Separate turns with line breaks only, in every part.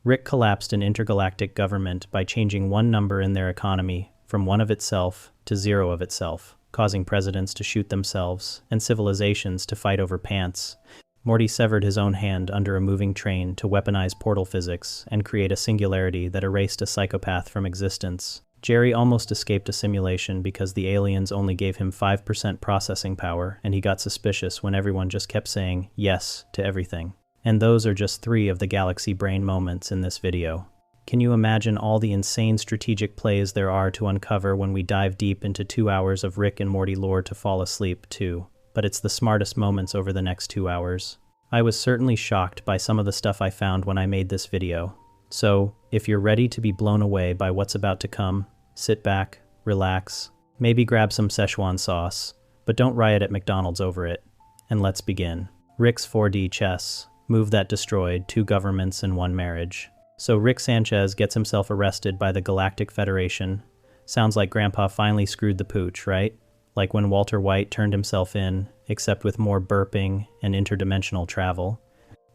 Rick collapsed an intergalactic government by changing one number in their economy from 1 of itself to 0 of itself, causing presidents to shoot themselves and civilizations to fight over pants. Morty severed his own hand under a moving train to weaponize portal physics and create a singularity that erased a psychopath from existence. Jerry almost escaped a simulation because the aliens only gave him 5% processing power, and he got suspicious when everyone just kept saying yes to everything. And those are just 3 of the galaxy brain moments in this video. Can you imagine all the insane strategic plays there are to uncover when we dive deep into 2 hours of Rick and Morty lore to fall asleep, too? But it's the smartest moments over the next 2 hours. I was certainly shocked by some of the stuff I found when I made this video. So, if you're ready to be blown away by what's about to come, sit back, relax, maybe grab some Szechuan sauce, but don't riot at McDonald's over it. And let's begin. Rick's 4D chess, move that destroyed 2 governments and 1 marriage. So Rick Sanchez gets himself arrested by the Galactic Federation. Sounds like Grandpa finally screwed the pooch, right? Like when Walter White turned himself in, except with more burping and interdimensional travel.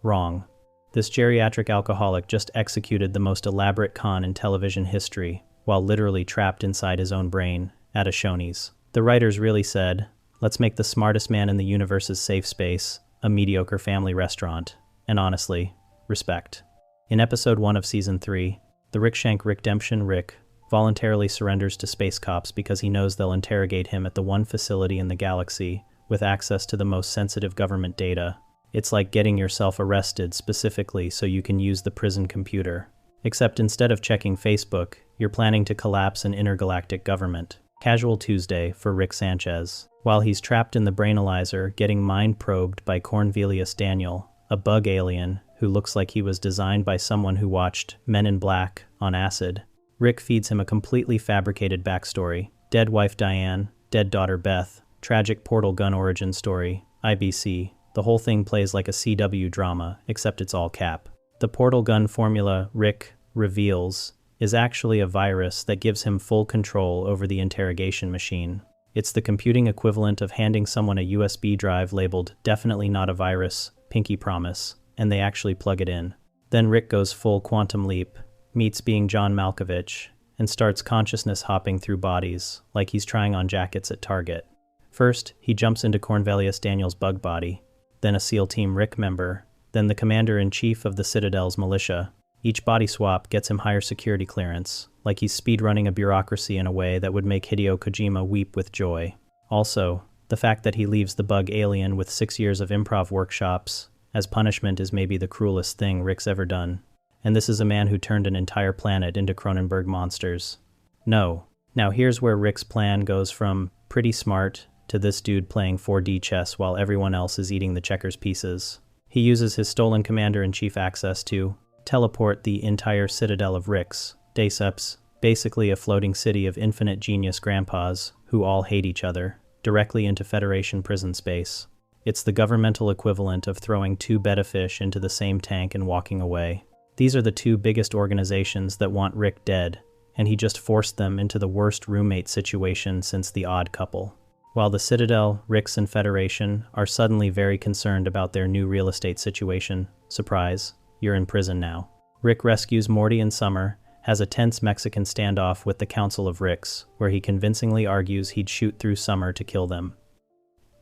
Wrong. This geriatric alcoholic just executed the most elaborate con in television history, while literally trapped inside his own brain, at a Shoney's. The writers really said, let's make the smartest man in the universe's safe space a mediocre family restaurant. And honestly, respect. In episode 1 of season 3, the Rickshank Rickdemption Rick voluntarily surrenders to space cops because he knows they'll interrogate him at the one facility in the galaxy with access to the most sensitive government data. It's like getting yourself arrested specifically so you can use the prison computer. Except instead of checking Facebook, you're planning to collapse an intergalactic government. Casual Tuesday for Rick Sanchez. While he's trapped in the Brainalyzer getting mind probed by Cornelius Daniel, a bug alien who looks like he was designed by someone who watched Men in Black on acid, Rick feeds him a completely fabricated backstory. Dead wife Diane, dead daughter Beth, tragic portal gun origin story, IBC. The whole thing plays like a CW drama, except it's all cap. The portal gun formula Rick reveals is actually a virus that gives him full control over the interrogation machine. It's the computing equivalent of handing someone a USB drive labeled "definitely not a virus, pinky promise," and they actually plug it in. Then Rick goes full quantum leap, meets being John Malkovich, and starts consciousness hopping through bodies, like he's trying on jackets at Target. First, he jumps into Cornelius Daniel's bug body, then a SEAL Team Rick member, then the commander-in-chief of the Citadel's militia. Each body swap gets him higher security clearance, like he's speedrunning a bureaucracy in a way that would make Hideo Kojima weep with joy. Also, the fact that he leaves the bug alien with 6 years of improv workshops as punishment is maybe the cruelest thing Rick's ever done. And this is a man who turned an entire planet into Cronenberg monsters. No. Now here's where Rick's plan goes from pretty smart to this dude playing 4D chess while everyone else is eating the checkers pieces. He uses his stolen commander-in-chief access to teleport the entire citadel of Ricks, Dayceps, basically a floating city of infinite genius grandpas who all hate each other, directly into Federation prison space. It's the governmental equivalent of throwing 2 betta fish into the same tank and walking away. These are the 2 biggest organizations that want Rick dead, and he just forced them into the worst roommate situation since The Odd Couple. While the Citadel, Ricks, and Federation are suddenly very concerned about their new real estate situation, surprise, you're in prison now. Rick rescues Morty and Summer, has a tense Mexican standoff with the Council of Ricks, where he convincingly argues he'd shoot through Summer to kill them.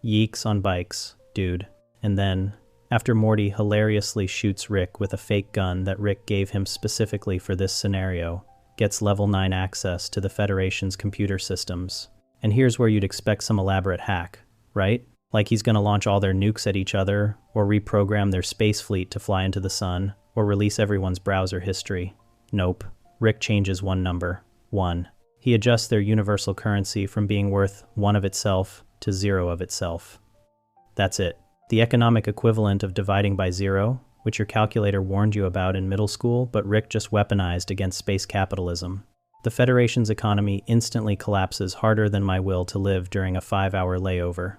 Yeeks on bikes, dude. And then, after Morty hilariously shoots Rick with a fake gun that Rick gave him specifically for this scenario, gets level 9 access to the Federation's computer systems. And here's where you'd expect some elaborate hack, right? Like he's gonna launch all their nukes at each other, or reprogram their space fleet to fly into the sun, or release everyone's browser history. Nope. Rick changes one number, 1. He adjusts their universal currency from being worth 1 of itself to 0 of itself. That's it. The economic equivalent of dividing by 0, which your calculator warned you about in middle school, but Rick just weaponized against space capitalism. The Federation's economy instantly collapses harder than my will to live during a 5-hour layover.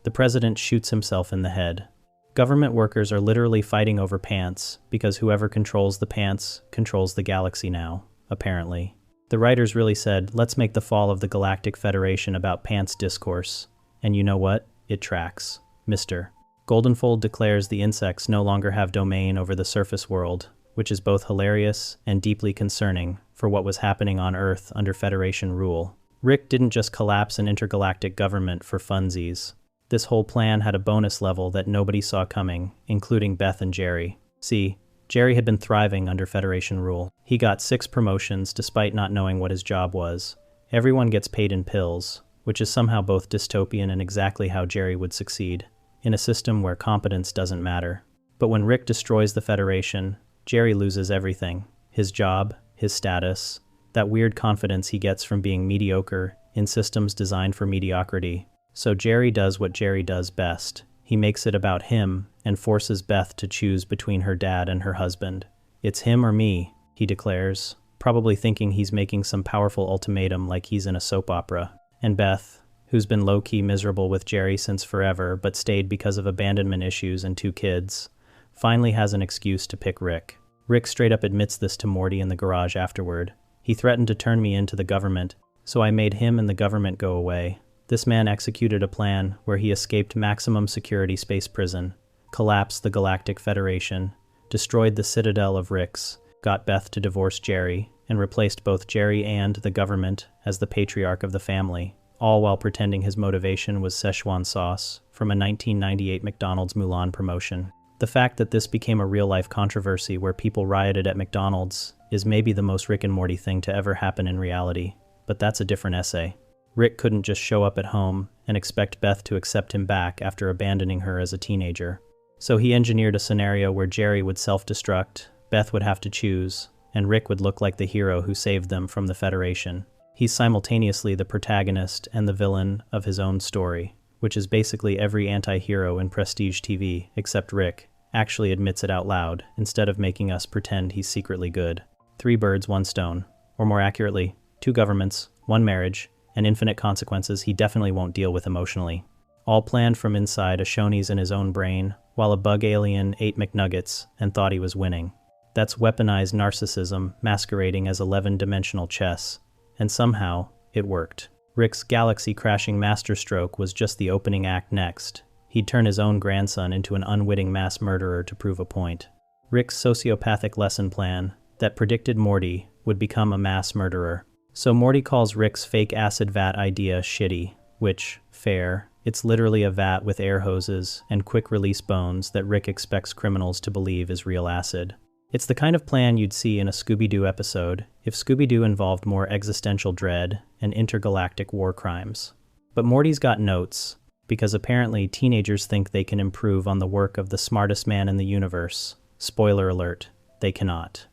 The president shoots himself in the head. Government workers are literally fighting over pants, because whoever controls the pants controls the galaxy now, apparently. The writers really said, let's make the fall of the Galactic Federation about pants discourse. And you know what? It tracks. Mr. Goldenfold declares the insects no longer have domain over the surface world, which is both hilarious and deeply concerning for what was happening on Earth under Federation rule. Rick didn't just collapse an intergalactic government for funsies. This whole plan had a bonus level that nobody saw coming, including Beth and Jerry. See, Jerry had been thriving under Federation rule. He got 6 promotions despite not knowing what his job was. Everyone gets paid in pills, which is somehow both dystopian and exactly how Jerry would succeed, in a system where competence doesn't matter. But when Rick destroys the Federation, Jerry loses everything. His job, his status, that weird confidence he gets from being mediocre in systems designed for mediocrity. So Jerry does what Jerry does best. He makes it about him and forces Beth to choose between her dad and her husband. "It's him or me," he declares, probably thinking he's making some powerful ultimatum like he's in a soap opera. And Beth, who's been low-key miserable with Jerry since forever but stayed because of abandonment issues and 2 kids, finally has an excuse to pick Rick. Rick straight up admits this to Morty in the garage afterward. "He threatened to turn me into the government, so I made him and the government go away." This man executed a plan where he escaped maximum security space prison, collapsed the Galactic Federation, destroyed the Citadel of Ricks, got Beth to divorce Jerry, and replaced both Jerry and the government as the patriarch of the family, all while pretending his motivation was Szechuan sauce from a 1998 McDonald's Mulan promotion. The fact that this became a real-life controversy where people rioted at McDonald's is maybe the most Rick and Morty thing to ever happen in reality, but that's a different essay. Rick couldn't just show up at home and expect Beth to accept him back after abandoning her as a teenager. So he engineered a scenario where Jerry would self-destruct, Beth would have to choose, and Rick would look like the hero who saved them from the Federation. He's simultaneously the protagonist and the villain of his own story, which is basically every anti-hero in prestige TV, except Rick, actually admits it out loud, instead of making us pretend he's secretly good. 3 birds, 1 stone. Or more accurately, 2 governments, 1 marriage, and infinite consequences he definitely won't deal with emotionally. All planned from inside a Shoney's in his own brain, while a bug alien ate McNuggets and thought he was winning. That's weaponized narcissism masquerading as 11-dimensional chess, and somehow, it worked. Rick's galaxy-crashing masterstroke was just the opening act next. He'd turn his own grandson into an unwitting mass murderer to prove a point. Rick's sociopathic lesson plan, that predicted Morty, would become a mass murderer. So Morty calls Rick's fake acid vat idea shitty, which, fair, it's literally a vat with air hoses and quick-release bones that Rick expects criminals to believe is real acid. It's the kind of plan you'd see in a Scooby-Doo episode if Scooby-Doo involved more existential dread and intergalactic war crimes. But Morty's got notes, because apparently teenagers think they can improve on the work of the smartest man in the universe. Spoiler alert, they cannot.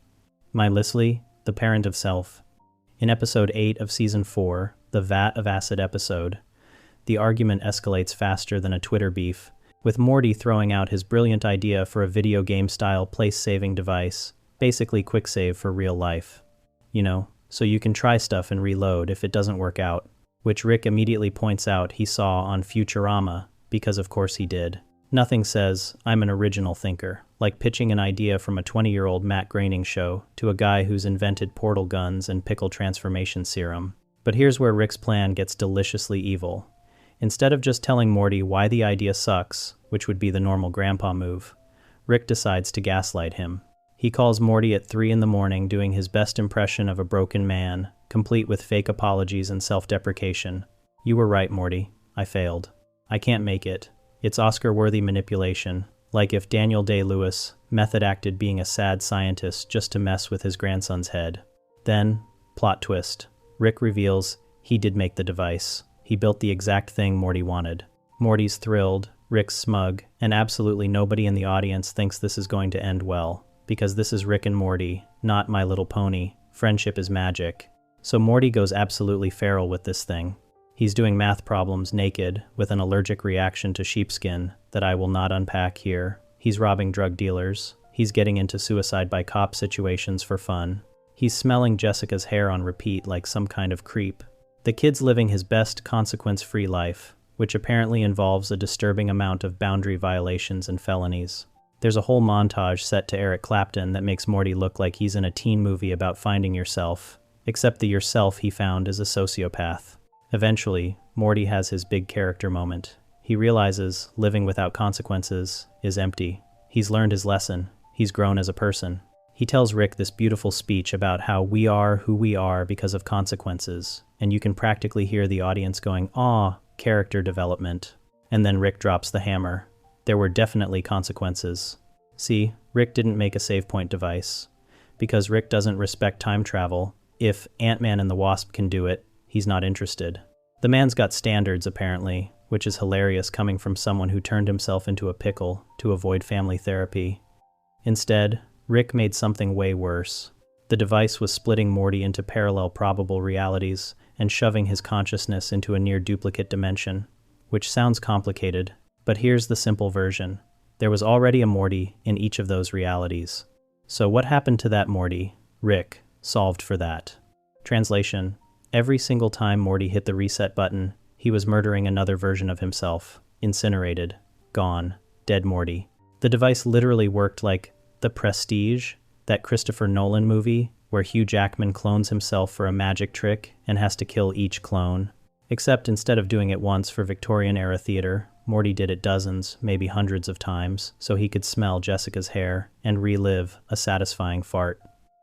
Mindlessly, the parent of self. In episode 8 of season 4, the Vat of Acid episode, the argument escalates faster than a Twitter beef, with Morty throwing out his brilliant idea for a video game-style place-saving device, basically quick save for real life. You know, so you can try stuff and reload if it doesn't work out, which Rick immediately points out he saw on Futurama, because of course he did. Nothing says, "I'm an original thinker," like pitching an idea from a 20-year-old Matt Groening show to a guy who's invented portal guns and pickle transformation serum. But here's where Rick's plan gets deliciously evil. Instead of just telling Morty why the idea sucks, which would be the normal grandpa move, Rick decides to gaslight him. He calls Morty at 3 in the morning doing his best impression of a broken man, complete with fake apologies and self-deprecation. "You were right, Morty. I failed. I can't make it. It's Oscar-worthy manipulation, like if Daniel Day-Lewis method-acted being a sad scientist just to mess with his grandson's head." Then, plot twist, Rick reveals he did make the device. He built the exact thing Morty wanted. Morty's thrilled, Rick's smug, and absolutely nobody in the audience thinks this is going to end well, because this is Rick and Morty, not My Little Pony. Friendship is magic. So Morty goes absolutely feral with this thing. He's doing math problems naked with an allergic reaction to sheepskin that I will not unpack here. He's robbing drug dealers. He's getting into suicide by cop situations for fun. He's smelling Jessica's hair on repeat like some kind of creep. The kid's living his best consequence-free life, which apparently involves a disturbing amount of boundary violations and felonies. There's a whole montage set to Eric Clapton that makes Morty look like he's in a teen movie about finding yourself, except the yourself he found is a sociopath. Eventually, Morty has his big character moment. He realizes living without consequences is empty. He's learned his lesson. He's grown as a person. He tells Rick this beautiful speech about how we are who we are because of consequences, and you can practically hear the audience going, "Aw, character development." And then Rick drops the hammer. There were definitely consequences. See, Rick didn't make a save point device. Because Rick doesn't respect time travel, if Ant-Man and the Wasp can do it, he's not interested. The man's got standards, apparently, which is hilarious coming from someone who turned himself into a pickle to avoid family therapy. Instead, Rick made something way worse. The device was splitting Morty into parallel probable realities and shoving his consciousness into a near-duplicate dimension, which sounds complicated, but here's the simple version. There was already a Morty in each of those realities. So what happened to that Morty? Rick solved for that. Translation: every single time Morty hit the reset button, he was murdering another version of himself. Incinerated. Gone. Dead Morty. The device literally worked like The Prestige, that Christopher Nolan movie where Hugh Jackman clones himself for a magic trick and has to kill each clone. Except instead of doing it once for Victorian-era theater, Morty did it dozens, maybe hundreds of times, so he could smell Jessica's hair and relive a satisfying fart.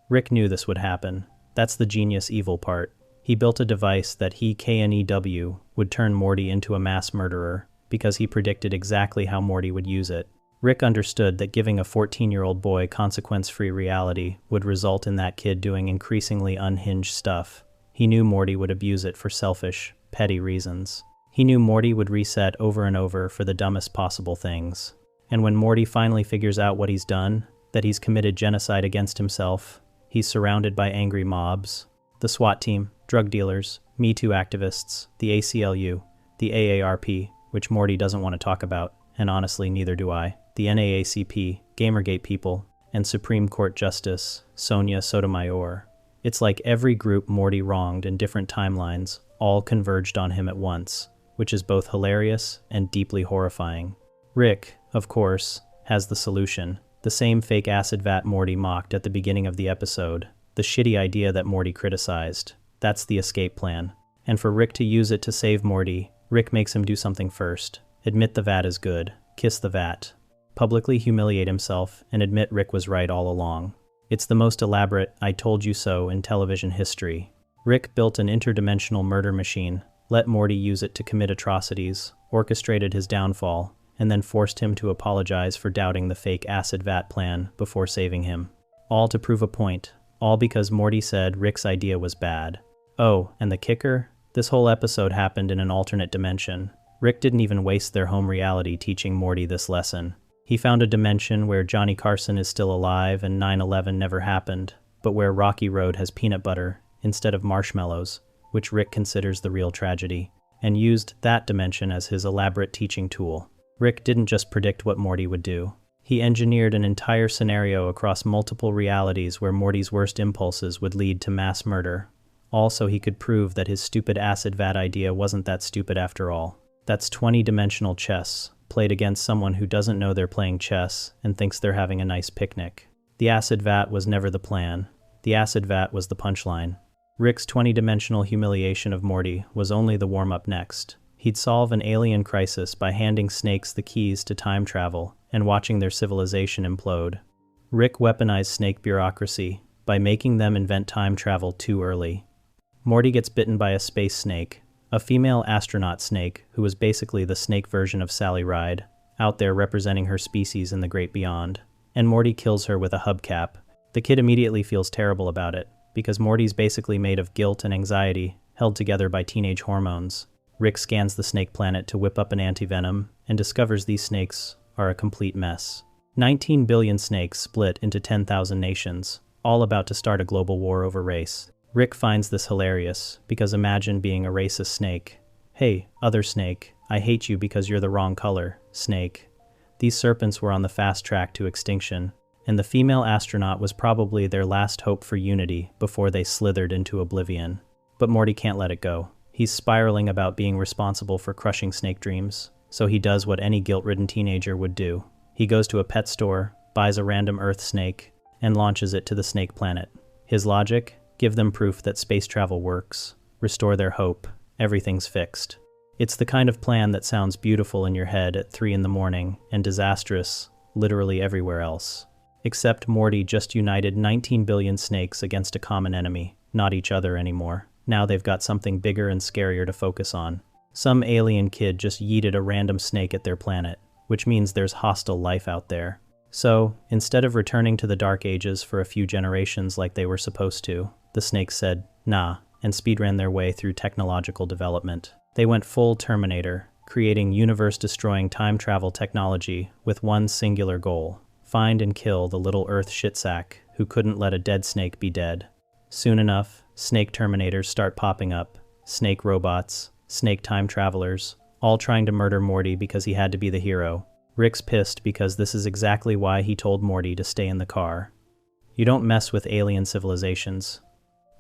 Rick knew this would happen. That's the genius evil part. He built a device that he, KNEW, would turn Morty into a mass murderer, because he predicted exactly how Morty would use it. Rick understood that giving a 14-year-old boy consequence-free reality would result in that kid doing increasingly unhinged stuff. He knew Morty would abuse it for selfish, petty reasons. He knew Morty would reset over and over for the dumbest possible things. And when Morty finally figures out what he's done, that he's committed genocide against himself, he's surrounded by angry mobs. The SWAT team, drug dealers, Me Too activists, the ACLU, the AARP, which Morty doesn't want to talk about, and honestly neither do I, the NAACP, Gamergate people, and Supreme Court Justice Sonia Sotomayor. It's like every group Morty wronged in different timelines all converged on him at once, which is both hilarious and deeply horrifying. Rick, of course, has the solution. The same fake acid vat Morty mocked at the beginning of the episode. The shitty idea that Morty criticized. That's the escape plan. And for Rick to use it to save Morty, Rick makes him do something first. Admit the vat is good. Kiss the vat. Publicly humiliate himself and admit Rick was right all along. It's the most elaborate "I told you so" in television history. Rick built an interdimensional murder machine, let Morty use it to commit atrocities, orchestrated his downfall, and then forced him to apologize for doubting the fake acid vat plan before saving him. All to prove a point. All because Morty said Rick's idea was bad. Oh, and the kicker? This whole episode happened in an alternate dimension. Rick didn't even waste their home reality teaching Morty this lesson. He found a dimension where Johnny Carson is still alive and 9/11 never happened, but where Rocky Road has peanut butter instead of marshmallows, which Rick considers the real tragedy, and used that dimension as his elaborate teaching tool. Rick didn't just predict what Morty would do. He engineered an entire scenario across multiple realities where Morty's worst impulses would lead to mass murder. Also, he could prove that his stupid acid vat idea wasn't that stupid after all. That's 20-dimensional chess, played against someone who doesn't know they're playing chess and thinks they're having a nice picnic. The acid vat was never the plan. The acid vat was the punchline. Rick's 20-dimensional humiliation of Morty was only the warm-up next. He'd solve an alien crisis by handing snakes the keys to time travel and watching their civilization implode. Rick weaponized snake bureaucracy by making them invent time travel too early. Morty gets bitten by a space snake, a female astronaut snake who was basically the snake version of Sally Ride, out there representing her species in the great beyond. And Morty kills her with a hubcap. The kid immediately feels terrible about it, because Morty's basically made of guilt and anxiety, held together by teenage hormones. Rick scans the snake planet to whip up an antivenom, and discovers these snakes are a complete mess. 19 billion snakes split into 10,000 nations, all about to start a global war over race. Rick finds this hilarious, because imagine being a racist snake. Hey, other snake, I hate you because you're the wrong color, snake. These serpents were on the fast track to extinction, and the female astronaut was probably their last hope for unity before they slithered into oblivion. But Morty can't let it go. He's spiraling about being responsible for crushing snake dreams, so he does what any guilt-ridden teenager would do. He goes to a pet store, buys a random Earth snake, and launches it to the snake planet. His logic? Give them proof that space travel works. Restore their hope. Everything's fixed. It's the kind of plan that sounds beautiful in your head at 3 in the morning and disastrous literally everywhere else. Except Morty just united 19 billion snakes against a common enemy, not each other anymore. Now they've got something bigger and scarier to focus on. Some alien kid just yeeted a random snake at their planet, which means there's hostile life out there. So, instead of returning to the Dark Ages for a few generations like they were supposed to, the snakes said, nah, and speedran their way through technological development. They went full Terminator, creating universe-destroying time travel technology with one singular goal: find and kill the little Earth shitsack who couldn't let a dead snake be dead. Soon enough, snake Terminators start popping up, snake robots, snake time travelers, all trying to murder Morty because he had to be the hero. Rick's pissed because this is exactly why he told Morty to stay in the car. You don't mess with alien civilizations.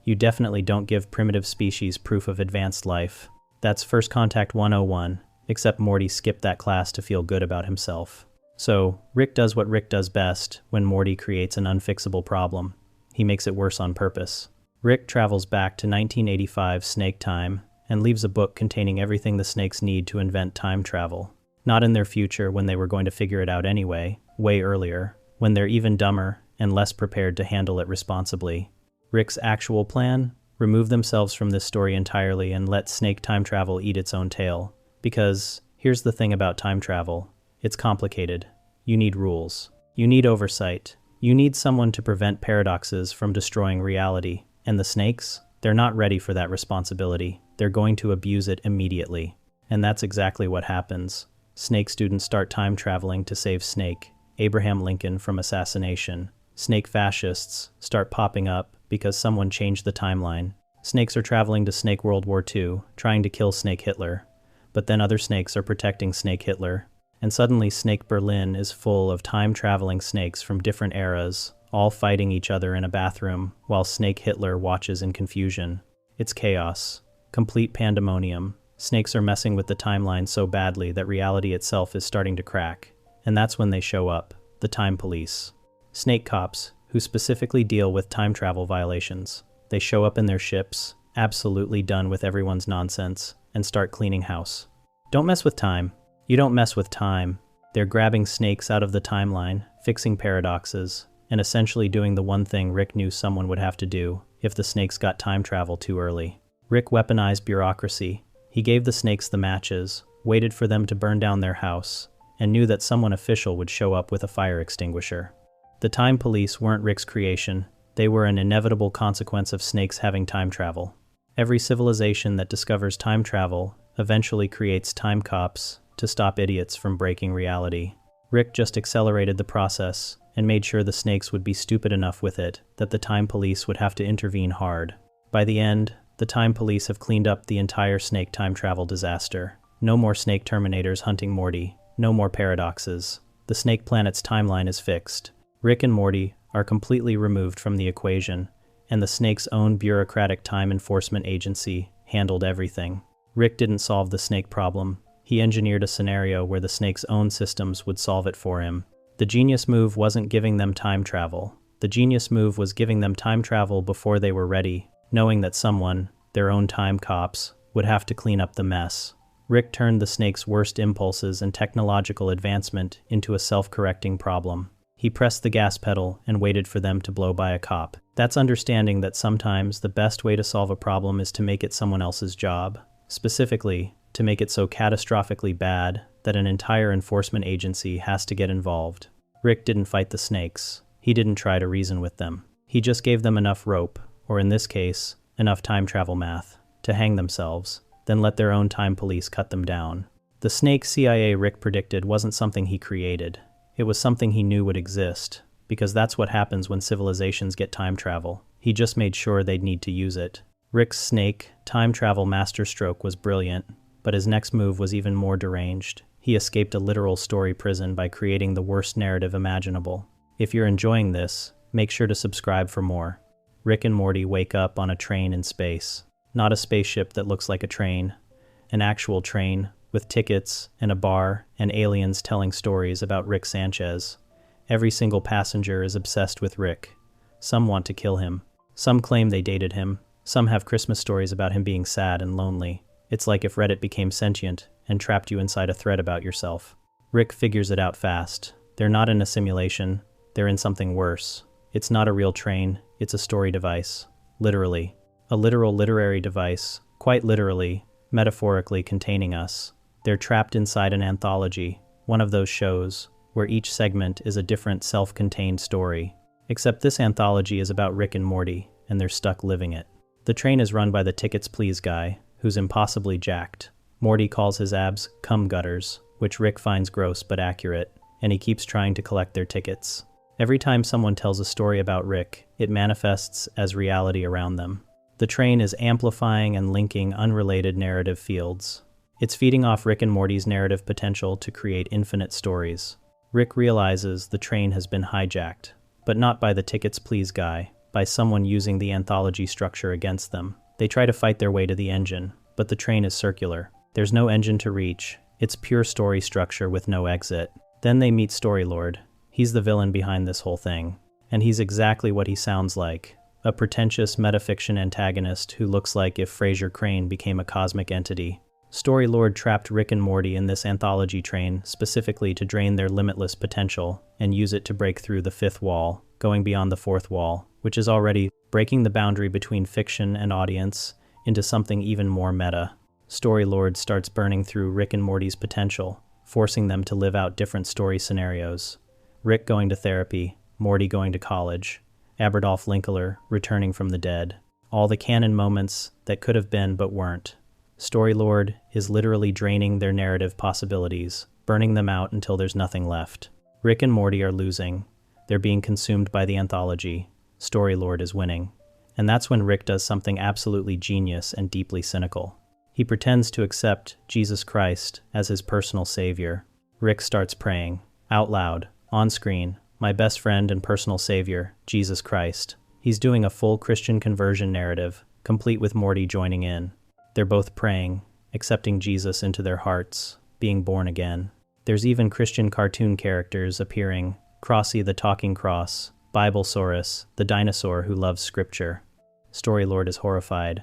You definitely don't give primitive species proof of advanced life. That's First Contact 101, except Morty skipped that class to feel good about himself. So, Rick does what Rick does best when Morty creates an unfixable problem. He makes it worse on purpose. Rick travels back to 1985 snake time and leaves a book containing everything the snakes need to invent time travel. Not in their future when they were going to figure it out anyway, way earlier, when they're even dumber and less prepared to handle it responsibly. Rick's actual plan? Remove themselves from this story entirely and let snake time travel eat its own tail. Because, here's the thing about time travel. It's complicated. You need rules. You need oversight. You need someone to prevent paradoxes from destroying reality. And the snakes? They're not ready for that responsibility. They're going to abuse it immediately. And that's exactly what happens. Snake students start time traveling to save Snake, Abraham Lincoln, from assassination. Snake fascists start popping up because someone changed the timeline. Snakes are traveling to Snake World War II, trying to kill Snake Hitler. But then other snakes are protecting Snake Hitler. And suddenly Snake Berlin is full of time-traveling snakes from different eras, all fighting each other in a bathroom, while Snake Hitler watches in confusion. It's chaos. Complete pandemonium. Snakes are messing with the timeline so badly that reality itself is starting to crack. And that's when they show up, the time police. Snake cops, who specifically deal with time travel violations. They show up in their ships, absolutely done with everyone's nonsense, and start cleaning house. Don't mess with time. You don't mess with time. They're grabbing snakes out of the timeline, fixing paradoxes, and essentially doing the one thing Rick knew someone would have to do if the snakes got time travel too early. Rick weaponized bureaucracy. He gave the snakes the matches, waited for them to burn down their house, and knew that someone official would show up with a fire extinguisher. The time police weren't Rick's creation. They were an inevitable consequence of snakes having time travel. Every civilization that discovers time travel eventually creates time cops to stop idiots from breaking reality. Rick just accelerated the process and made sure the snakes would be stupid enough with it that the time police would have to intervene hard. By the end, the time police have cleaned up the entire snake time travel disaster. No more snake Terminators hunting Morty. No more paradoxes. The snake planet's timeline is fixed. Rick and Morty are completely removed from the equation, and the snake's own bureaucratic time enforcement agency handled everything. Rick didn't solve the snake problem. He engineered a scenario where the snake's own systems would solve it for him. The genius move wasn't giving them time travel. The genius move was giving them time travel before they were ready, knowing that someone, their own time cops, would have to clean up the mess. Rick turned the snake's worst impulses and technological advancement into a self-correcting problem. He pressed the gas pedal and waited for them to blow by a cop. That's understanding that sometimes the best way to solve a problem is to make it someone else's job. Specifically, to make it so catastrophically bad that an entire enforcement agency has to get involved. Rick didn't fight the snakes. He didn't try to reason with them. He just gave them enough rope, or in this case, enough time travel math, to hang themselves, then let their own time police cut them down. The snake CIA Rick predicted wasn't something he created. It was something he knew would exist, because that's what happens when civilizations get time travel. He just made sure they'd need to use it. Rick's snake time travel masterstroke was brilliant, but his next move was even more deranged. He escaped a literal story prison by creating the worst narrative imaginable. If you're enjoying this, make sure to subscribe for more. Rick and Morty wake up on a train in space. Not a spaceship that looks like a train. An actual train, with tickets and a bar and aliens telling stories about Rick Sanchez. Every single passenger is obsessed with Rick. Some want to kill him. Some claim they dated him. Some have Christmas stories about him being sad and lonely. It's like if Reddit became sentient and trapped you inside a thread about yourself. Rick figures it out fast. They're not in a simulation. they're in something worse. It's not a real train, it's a story device. Literally. A literal literary device, quite literally, metaphorically containing us. They're trapped inside an anthology, one of those shows, where each segment is a different self-contained story. Except this anthology is about Rick and Morty, and they're stuck living it. The train is run by the tickets please guy, who's impossibly jacked. Morty calls his abs cum gutters, which Rick finds gross but accurate, and he keeps trying to collect their tickets. Every time someone tells a story about Rick, it manifests as reality around them. The train is amplifying and linking unrelated narrative fields. It's feeding off Rick and Morty's narrative potential to create infinite stories. Rick realizes the train has been hijacked, but not by the tickets please guy, by someone using the anthology structure against them. They try to fight their way to the engine, but the train is circular. There's no engine to reach. It's pure story structure with no exit. Then they meet Storylord. He's the villain behind this whole thing. And he's exactly what he sounds like. A pretentious metafiction antagonist who looks like if Frasier Crane became a cosmic entity. Storylord trapped Rick and Morty in this anthology train specifically to drain their limitless potential and use it to break through the fifth wall, going beyond the fourth wall, which is already breaking the boundary between fiction and audience into something even more meta. Storylord starts burning through Rick and Morty's potential, forcing them to live out different story scenarios. Rick going to therapy, Morty going to college, Aberdolf Linkler returning from the dead. All the canon moments that could have been but weren't. Storylord is literally draining their narrative possibilities, burning them out until there's nothing left. Rick and Morty are losing. They're being consumed by the anthology. Storylord is winning. And that's when Rick does something absolutely genius and deeply cynical. He pretends to accept Jesus Christ as his personal savior. Rick starts praying, out loud, on screen, my best friend and personal savior, Jesus Christ. He's doing a full Christian conversion narrative, complete with Morty joining in. They're both praying, accepting Jesus into their hearts, being born again. There's even Christian cartoon characters appearing, Crossy the Talking Cross, Biblesaurus, the dinosaur who loves scripture. Storylord is horrified.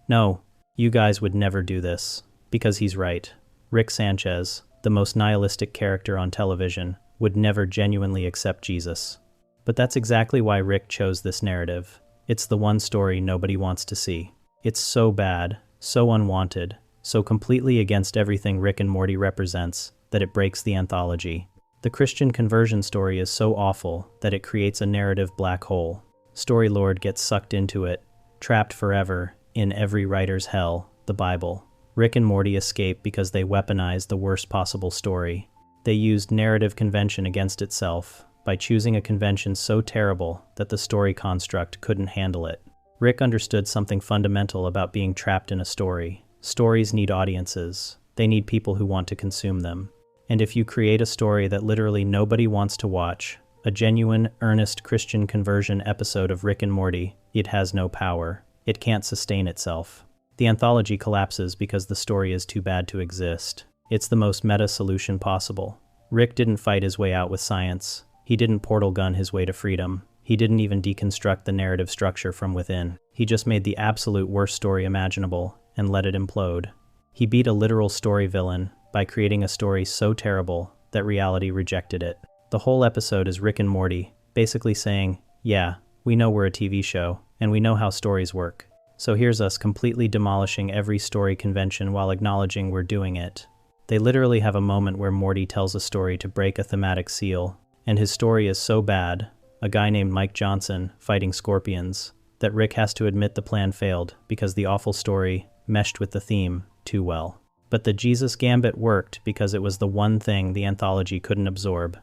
No, you guys would never do this. Because he's right. Rick Sanchez, the most nihilistic character on television, would never genuinely accept Jesus. But that's exactly why Rick chose this narrative. It's the one story nobody wants to see. It's so bad, so unwanted, so completely against everything Rick and Morty represents, that it breaks the anthology. The Christian conversion story is so awful that it creates a narrative black hole. Storylord gets sucked into it, trapped forever in every writer's hell, the Bible. Rick and Morty escape because they weaponized the worst possible story. They used narrative convention against itself by choosing a convention so terrible that the story construct couldn't handle it. Rick understood something fundamental about being trapped in a story. Stories need audiences. They need people who want to consume them. And if you create a story that literally nobody wants to watch, a genuine, earnest Christian conversion episode of Rick and Morty, it has no power. It can't sustain itself. The anthology collapses because the story is too bad to exist. It's the most meta solution possible. Rick didn't fight his way out with science. He didn't portal gun his way to freedom. He didn't even deconstruct the narrative structure from within. He just made the absolute worst story imaginable and let it implode. He beat a literal story villain by creating a story so terrible that reality rejected it. The whole episode is Rick and Morty basically saying, yeah, we know we're a TV show, and we know how stories work. So here's us completely demolishing every story convention while acknowledging we're doing it. They literally have a moment where Morty tells a story to break a thematic seal, and his story is so bad, a guy named Mike Johnson fighting scorpions, that Rick has to admit the plan failed because the awful story meshed with the theme too well. But the Jesus Gambit worked because it was the one thing the anthology couldn't absorb.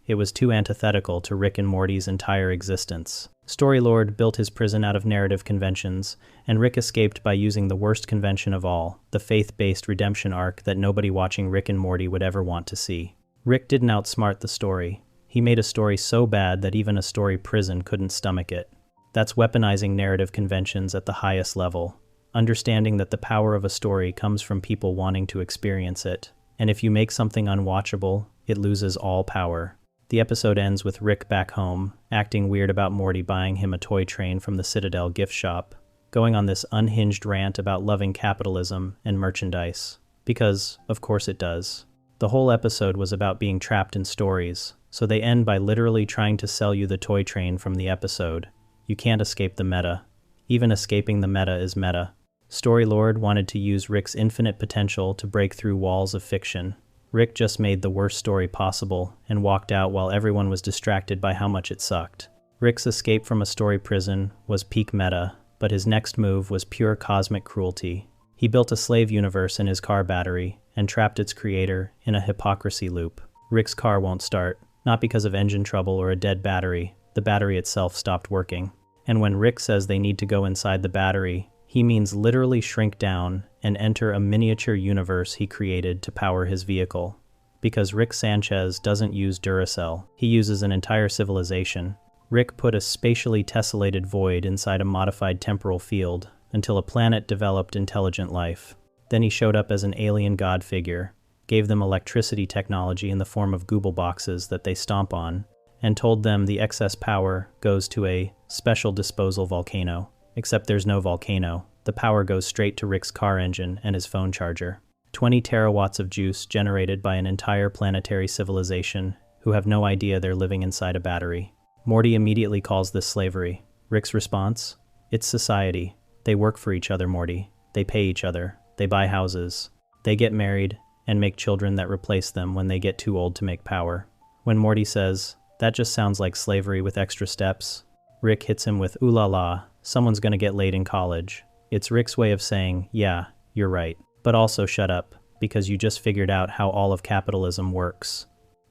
It was too antithetical to Rick and Morty's entire existence. Storylord built his prison out of narrative conventions, and Rick escaped by using the worst convention of all, the faith-based redemption arc that nobody watching Rick and Morty would ever want to see. Rick didn't outsmart the story. He made a story so bad that even a story prison couldn't stomach it. That's weaponizing narrative conventions at the highest level. Understanding that the power of a story comes from people wanting to experience it. And if you make something unwatchable, it loses all power. The episode ends with Rick back home, acting weird about Morty buying him a toy train from the Citadel gift shop, going on this unhinged rant about loving capitalism and merchandise. Because, of course it does. The whole episode was about being trapped in stories, so they end by literally trying to sell you the toy train from the episode. You can't escape the meta. Even escaping the meta is meta. Storylord wanted to use Rick's infinite potential to break through walls of fiction. Rick just made the worst story possible and walked out while everyone was distracted by how much it sucked. Rick's escape from a story prison was peak meta, but his next move was pure cosmic cruelty. He built a slave universe in his car battery and trapped its creator in a hypocrisy loop. Rick's car won't start, not because of engine trouble or a dead battery. The battery itself stopped working. And when Rick says they need to go inside the battery, he means literally shrink down and enter a miniature universe he created to power his vehicle. Because Rick Sanchez doesn't use Duracell, he uses an entire civilization. Rick put a spatially tessellated void inside a modified temporal field until a planet developed intelligent life. Then he showed up as an alien god figure, gave them electricity technology in the form of Google boxes that they stomp on, and told them the excess power goes to a special disposal volcano. Except there's no volcano. The power goes straight to Rick's car engine and his phone charger. 20 terawatts of juice generated by an entire planetary civilization who have no idea they're living inside a battery. Morty immediately calls this slavery. Rick's response? It's society. They work for each other, Morty. They pay each other. They buy houses. They get married and make children that replace them when they get too old to make power. When Morty says, that just sounds like slavery with extra steps, Rick hits him with, ooh la la, someone's gonna get laid in college. It's Rick's way of saying, yeah, you're right. But also shut up, because you just figured out how all of capitalism works.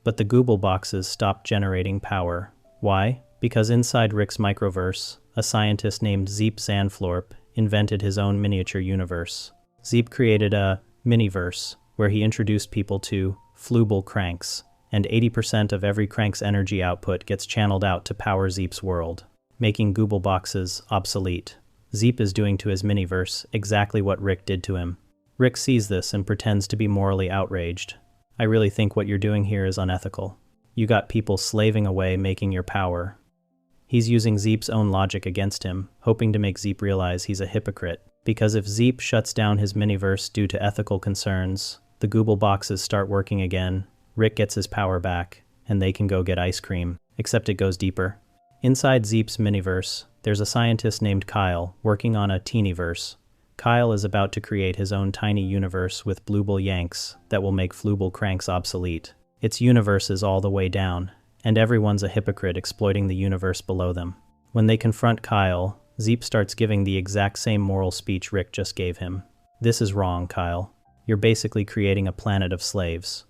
But the Google boxes stopped generating power. Why? Because inside Rick's Microverse, a scientist named Zeep Zandflorp invented his own miniature universe. Zeep created a miniverse where he introduced people to flubal cranks, and 80% of every crank's energy output gets channeled out to power Zeep's world, making Google boxes obsolete. Zeep is doing to his miniverse exactly what Rick did to him. Rick sees this and pretends to be morally outraged. I really think what you're doing here is unethical. You got people slaving away making your power. He's using Zeep's own logic against him, hoping to make Zeep realize he's a hypocrite. Because if Zeep shuts down his miniverse due to ethical concerns, the Google boxes start working again, Rick gets his power back, and they can go get ice cream, except it goes deeper. Inside Zeep's miniverse, there's a scientist named Kyle working on a teeniverse. Kyle is about to create his own tiny universe with blubal yanks that will make flubal cranks obsolete. Its universe is all the way down, and everyone's a hypocrite exploiting the universe below them. When they confront Kyle, Zeep starts giving the exact same moral speech Rick just gave him. This is wrong, Kyle. You're basically creating a planet of slaves.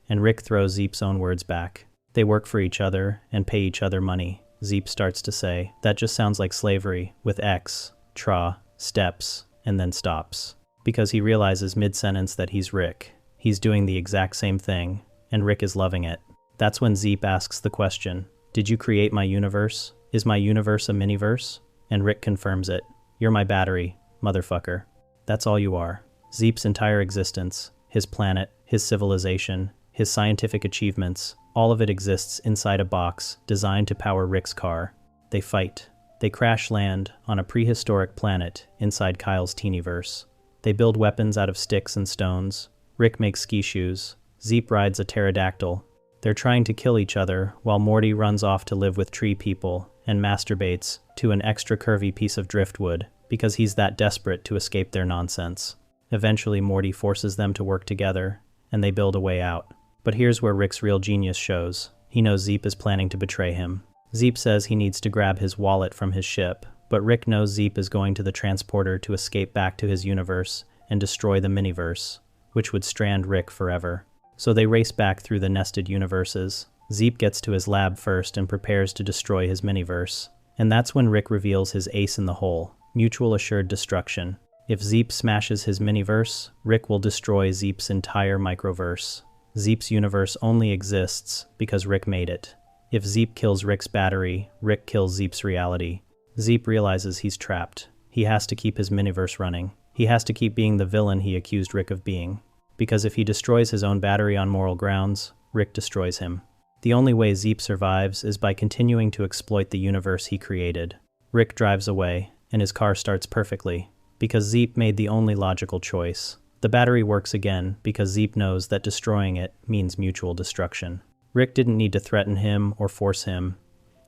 And Rick throws Zeep's own words back. They work for each other and pay each other money. Zeep starts to say, that just sounds like slavery, with X, tra, steps, and then stops. Because he realizes mid-sentence that he's Rick. He's doing the exact same thing, and Rick is loving it. That's when Zeep asks the question, did you create my universe? Is my universe a miniverse? And Rick confirms it. You're my battery, motherfucker. That's all you are. Zeep's entire existence, his planet, his civilization, his scientific achievements, all of it exists inside a box designed to power Rick's car. They fight. They crash land on a prehistoric planet inside Kyle's teeniverse. They build weapons out of sticks and stones. Rick makes ski shoes. Zeep rides a pterodactyl. They're trying to kill each other while Morty runs off to live with tree people and masturbates to an extra curvy piece of driftwood because he's that desperate to escape their nonsense. Eventually, Morty forces them to work together, and they build a way out. But here's where Rick's real genius shows. He knows Zeep is planning to betray him. Zeep says he needs to grab his wallet from his ship, but Rick knows Zeep is going to the transporter to escape back to his universe and destroy the miniverse, which would strand Rick forever. So they race back through the nested universes. Zeep gets to his lab first and prepares to destroy his miniverse. And that's when Rick reveals his ace in the hole, mutual assured destruction. If Zeep smashes his miniverse, Rick will destroy Zeep's entire microverse. Zeep's universe only exists because Rick made it. If Zeep kills Rick's battery, Rick kills Zeep's reality. Zeep realizes he's trapped. He has to keep his miniverse running. He has to keep being the villain he accused Rick of being. Because if he destroys his own battery on moral grounds, Rick destroys him. The only way Zeep survives is by continuing to exploit the universe he created. Rick drives away, and his car starts perfectly, because Zeep made the only logical choice. The battery works again because Zeep knows that destroying it means mutual destruction. Rick didn't need to threaten him or force him.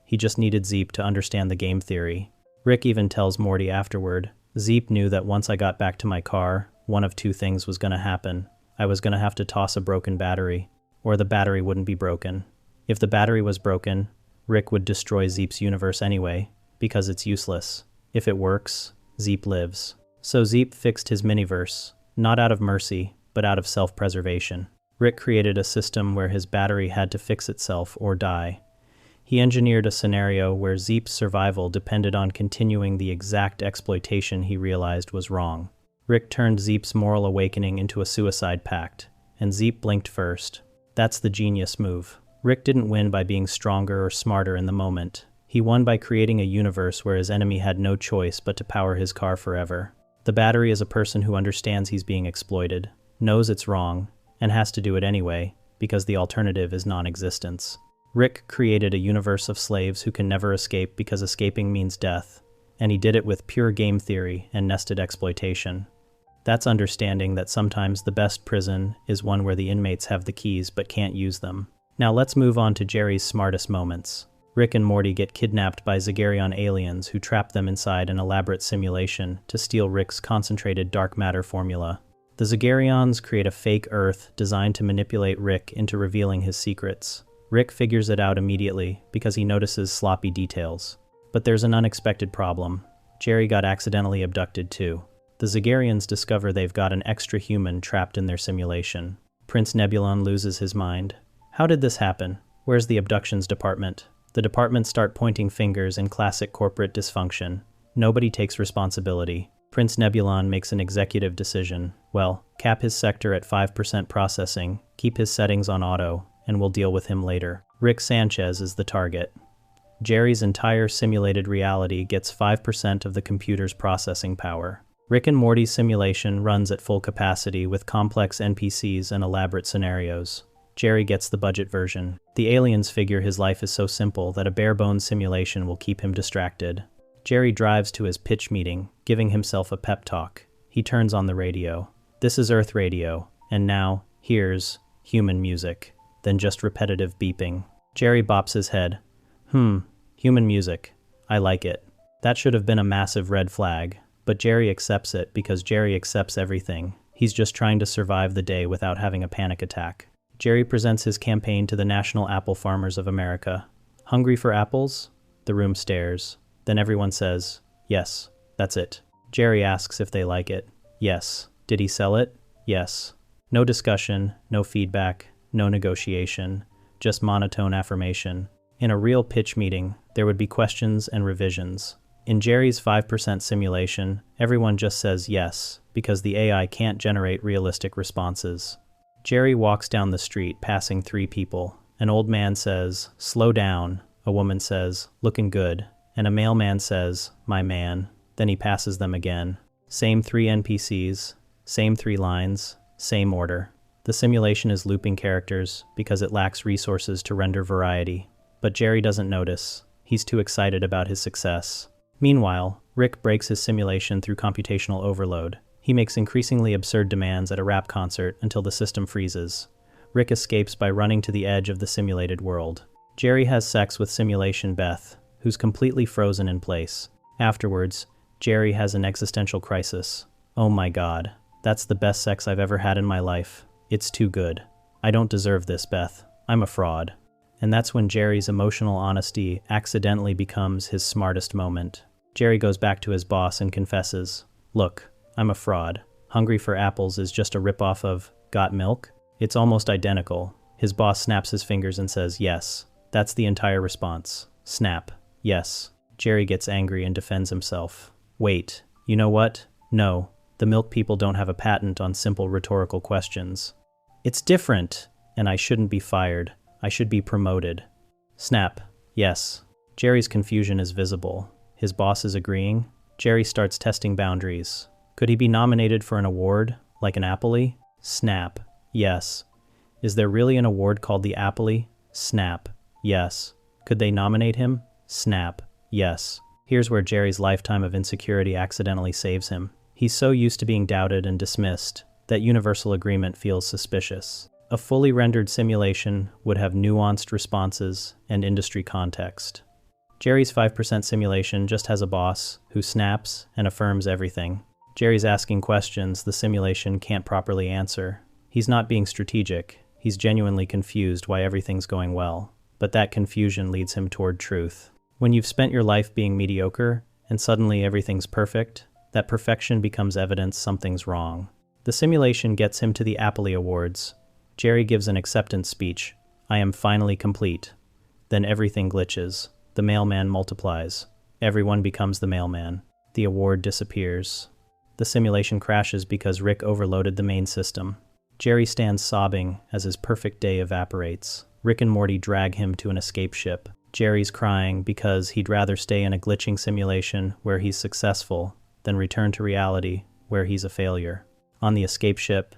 He just needed Zeep to understand the game theory. Rick even tells Morty afterward, Zeep knew that once I got back to my car, one of two things was going to happen. I was going to have to toss a broken battery, or the battery wouldn't be broken. If the battery was broken, Rick would destroy Zeep's universe anyway, because it's useless. If it works, Zeep lives. So Zeep fixed his miniverse, not out of mercy, but out of self-preservation. Rick created a system where his battery had to fix itself or die. He engineered a scenario where Zeep's survival depended on continuing the exact exploitation he realized was wrong. Rick turned Zeep's moral awakening into a suicide pact, and Zeep blinked first. That's the genius move. Rick didn't win by being stronger or smarter in the moment. He won by creating a universe where his enemy had no choice but to power his car forever. The battery is a person who understands he's being exploited, knows it's wrong, and has to do it anyway, because the alternative is non-existence. Rick created a universe of slaves who can never escape because escaping means death, and he did it with pure game theory and nested exploitation. That's understanding that sometimes the best prison is one where the inmates have the keys but can't use them. Now let's move on to Jerry's smartest moments. Rick and Morty get kidnapped by Zagarian aliens who trap them inside an elaborate simulation to steal Rick's concentrated dark matter formula. The Zagarians create a fake Earth designed to manipulate Rick into revealing his secrets. Rick figures it out immediately because he notices sloppy details. But there's an unexpected problem. Jerry got accidentally abducted too. The Zagarians discover they've got an extra human trapped in their simulation. Prince Nebulon loses his mind. How did this happen? Where's the abductions department? The departments start pointing fingers in classic corporate dysfunction. Nobody takes responsibility. Prince Nebulon makes an executive decision. Well, cap his sector at 5% processing, keep his settings on auto, and we'll deal with him later. Rick Sanchez is the target. Jerry's entire simulated reality gets 5% of the computer's processing power. Rick and Morty's simulation runs at full capacity with complex NPCs and elaborate scenarios. Jerry gets the budget version. The aliens figure his life is so simple that a bare-bones simulation will keep him distracted. Jerry drives to his pitch meeting, giving himself a pep talk. He turns on the radio. This is Earth radio, and now, here's human music, then just repetitive beeping. Jerry bops his head. Human music. I like it. That should have been a massive red flag, but Jerry accepts it because Jerry accepts everything. He's just trying to survive the day without having a panic attack. Jerry presents his campaign to the National Apple Farmers of America. Hungry for apples? The room stares. Then everyone says, yes, that's it. Jerry asks if they like it. Yes. Did he sell it? Yes. No discussion, no feedback, no negotiation, just monotone affirmation. In a real pitch meeting, there would be questions and revisions. In Jerry's 5% simulation, everyone just says yes, because the AI can't generate realistic responses. Jerry walks down the street passing 3 people. An old man says, slow down. A woman says, looking good. And a mailman says, my man. Then he passes them again. Same 3 NPCs, same 3 lines, same order. The simulation is looping characters because it lacks resources to render variety. But Jerry doesn't notice. He's too excited about his success. Meanwhile, Rick breaks his simulation through computational overload. He makes increasingly absurd demands at a rap concert until the system freezes. Rick escapes by running to the edge of the simulated world. Jerry has sex with simulation Beth, who's completely frozen in place. Afterwards, Jerry has an existential crisis. Oh my god, that's the best sex I've ever had in my life. It's too good. I don't deserve this, Beth. I'm a fraud. And that's when Jerry's emotional honesty accidentally becomes his smartest moment. Jerry goes back to his boss and confesses, look, I'm a fraud. Hungry for apples is just a ripoff of Got Milk? It's almost identical. His boss snaps his fingers and says, yes. That's the entire response. Snap. Yes. Jerry gets angry and defends himself. Wait, you know what? No, the milk people don't have a patent on simple rhetorical questions. It's different, and I shouldn't be fired. I should be promoted. Snap. Yes. Jerry's confusion is visible. His boss is agreeing. Jerry starts testing boundaries. Could he be nominated for an award, like an Appley? Snap. Yes. Is there really an award called the Appley? Snap. Yes. Could they nominate him? Snap. Yes. Here's where Jerry's lifetime of insecurity accidentally saves him. He's so used to being doubted and dismissed that universal agreement feels suspicious. A fully rendered simulation would have nuanced responses and industry context. Jerry's 5% simulation just has a boss who snaps and affirms everything. Jerry's asking questions the simulation can't properly answer. He's not being strategic. He's genuinely confused why everything's going well. But that confusion leads him toward truth. When you've spent your life being mediocre and suddenly everything's perfect, that perfection becomes evidence something's wrong. The simulation gets him to the Appley Awards. Jerry gives an acceptance speech. I am finally complete. Then everything glitches. The mailman multiplies. Everyone becomes the mailman. The award disappears. The simulation crashes because Rick overloaded the main system. Jerry stands sobbing as his perfect day evaporates. Rick and Morty drag him to an escape ship. Jerry's crying because he'd rather stay in a glitching simulation where he's successful than return to reality where he's a failure. On the escape ship,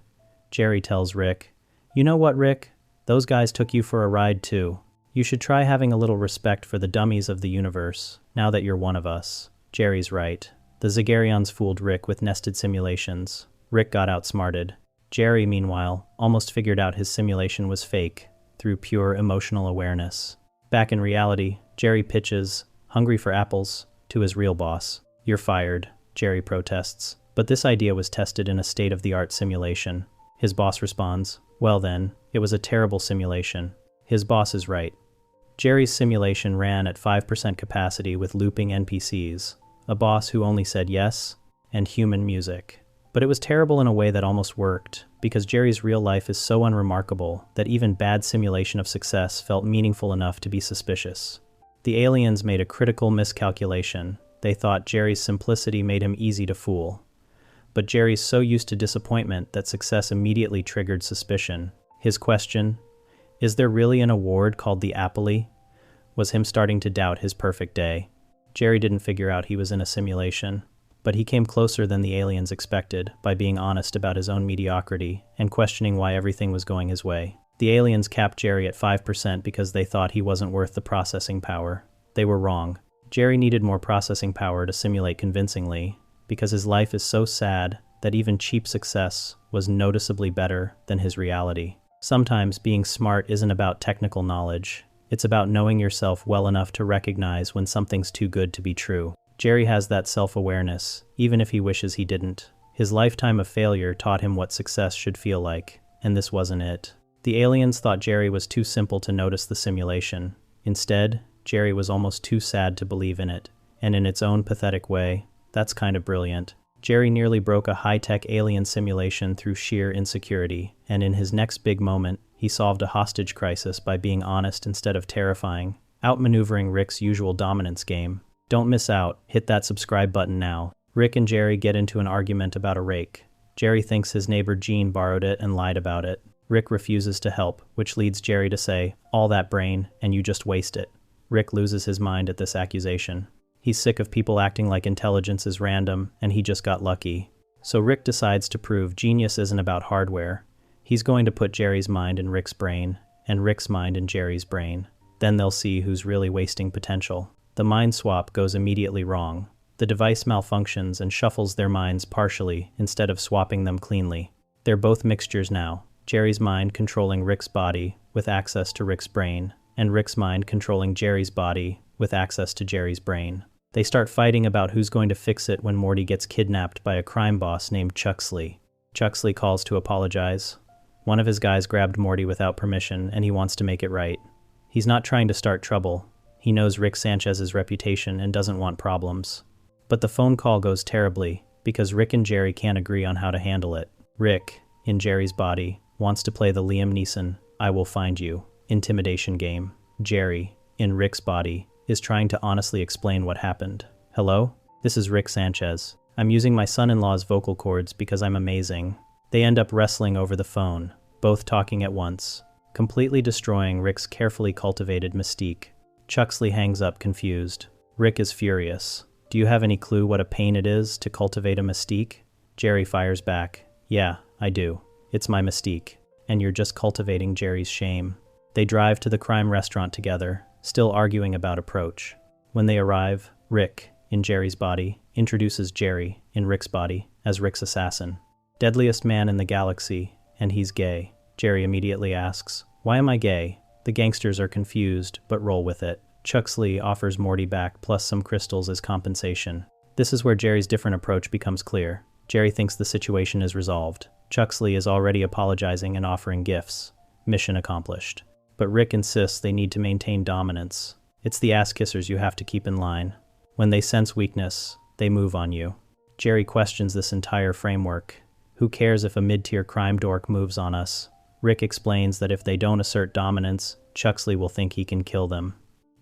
Jerry tells Rick, "You know what, Rick? Those guys took you for a ride too. You should try having a little respect for the dummies of the universe, now that you're one of us." Jerry's right. The Zagarians fooled Rick with nested simulations. Rick got outsmarted. Jerry, meanwhile, almost figured out his simulation was fake through pure emotional awareness. Back in reality, Jerry pitches, hungry for apples, to his real boss. "You're fired," Jerry protests. But this idea was tested in a state-of-the-art simulation. His boss responds, "Well then, it was a terrible simulation." His boss is right. Jerry's simulation ran at 5% capacity with looping NPCs, a boss who only said yes, and human music. But it was terrible in a way that almost worked, because Jerry's real life is so unremarkable that even bad simulation of success felt meaningful enough to be suspicious. The aliens made a critical miscalculation. They thought Jerry's simplicity made him easy to fool. But Jerry's so used to disappointment that success immediately triggered suspicion. His question, "Is there really an award called the Appley?" was him starting to doubt his perfect day. Jerry didn't figure out he was in a simulation, but he came closer than the aliens expected by being honest about his own mediocrity and questioning why everything was going his way. The aliens capped Jerry at 5% because they thought he wasn't worth the processing power. They were wrong. Jerry needed more processing power to simulate convincingly, because his life is so sad that even cheap success was noticeably better than his reality. Sometimes being smart isn't about technical knowledge. It's about knowing yourself well enough to recognize when something's too good to be true. Jerry has that self-awareness, even if he wishes he didn't. His lifetime of failure taught him what success should feel like, and this wasn't it. The aliens thought Jerry was too simple to notice the simulation. Instead, Jerry was almost too sad to believe in it, and in its own pathetic way, that's kind of brilliant. Jerry nearly broke a high-tech alien simulation through sheer insecurity, and in his next big moment, he solved a hostage crisis by being honest instead of terrifying, outmaneuvering Rick's usual dominance game. Don't miss out. Hit that subscribe button now. Rick and Jerry get into an argument about a rake. Jerry thinks his neighbor Gene borrowed it and lied about it. Rick refuses to help, which leads Jerry to say, "All that brain, and you just waste it." Rick loses his mind at this accusation. He's sick of people acting like intelligence is random, and he just got lucky. So Rick decides to prove genius isn't about hardware. He's going to put Jerry's mind in Rick's brain, and Rick's mind in Jerry's brain. Then they'll see who's really wasting potential. The mind swap goes immediately wrong. The device malfunctions and shuffles their minds partially instead of swapping them cleanly. They're both mixtures now. Jerry's mind controlling Rick's body with access to Rick's brain, and Rick's mind controlling Jerry's body with access to Jerry's brain. They start fighting about who's going to fix it when Morty gets kidnapped by a crime boss named Chuxley. Chuxley calls to apologize. One of his guys grabbed Morty without permission, and he wants to make it right. He's not trying to start trouble. He knows Rick Sanchez's reputation and doesn't want problems. But the phone call goes terribly, because Rick and Jerry can't agree on how to handle it. Rick, in Jerry's body, wants to play the Liam Neeson, "I will find you" intimidation game. Jerry, in Rick's body, is trying to honestly explain what happened. "Hello? This is Rick Sanchez. I'm using my son-in-law's vocal cords because I'm amazing." They end up wrestling over the phone, both talking at once, completely destroying Rick's carefully cultivated mystique. Chuxley hangs up confused. Rick is furious. "Do you have any clue what a pain it is to cultivate a mystique?" Jerry fires back. "Yeah, I do. It's my mystique. And you're just cultivating Jerry's shame." They drive to the crime restaurant together, still arguing about approach. When they arrive, Rick, in Jerry's body, introduces Jerry, in Rick's body, as Rick's assassin. Deadliest man in the galaxy, and he's gay. Jerry immediately asks. Why am I gay? The gangsters are confused, but roll with it. Chuxley offers Morty back plus some crystals as compensation. This is where Jerry's different approach becomes clear. Jerry thinks the situation is resolved. Chuxley is already apologizing and offering gifts. Mission accomplished. But Rick insists they need to maintain dominance. It's the ass-kissers you have to keep in line. When they sense weakness, they move on you. Jerry questions this entire framework. Who cares if a mid-tier crime dork moves on us? Rick explains that if they don't assert dominance, Chuxley will think he can kill them.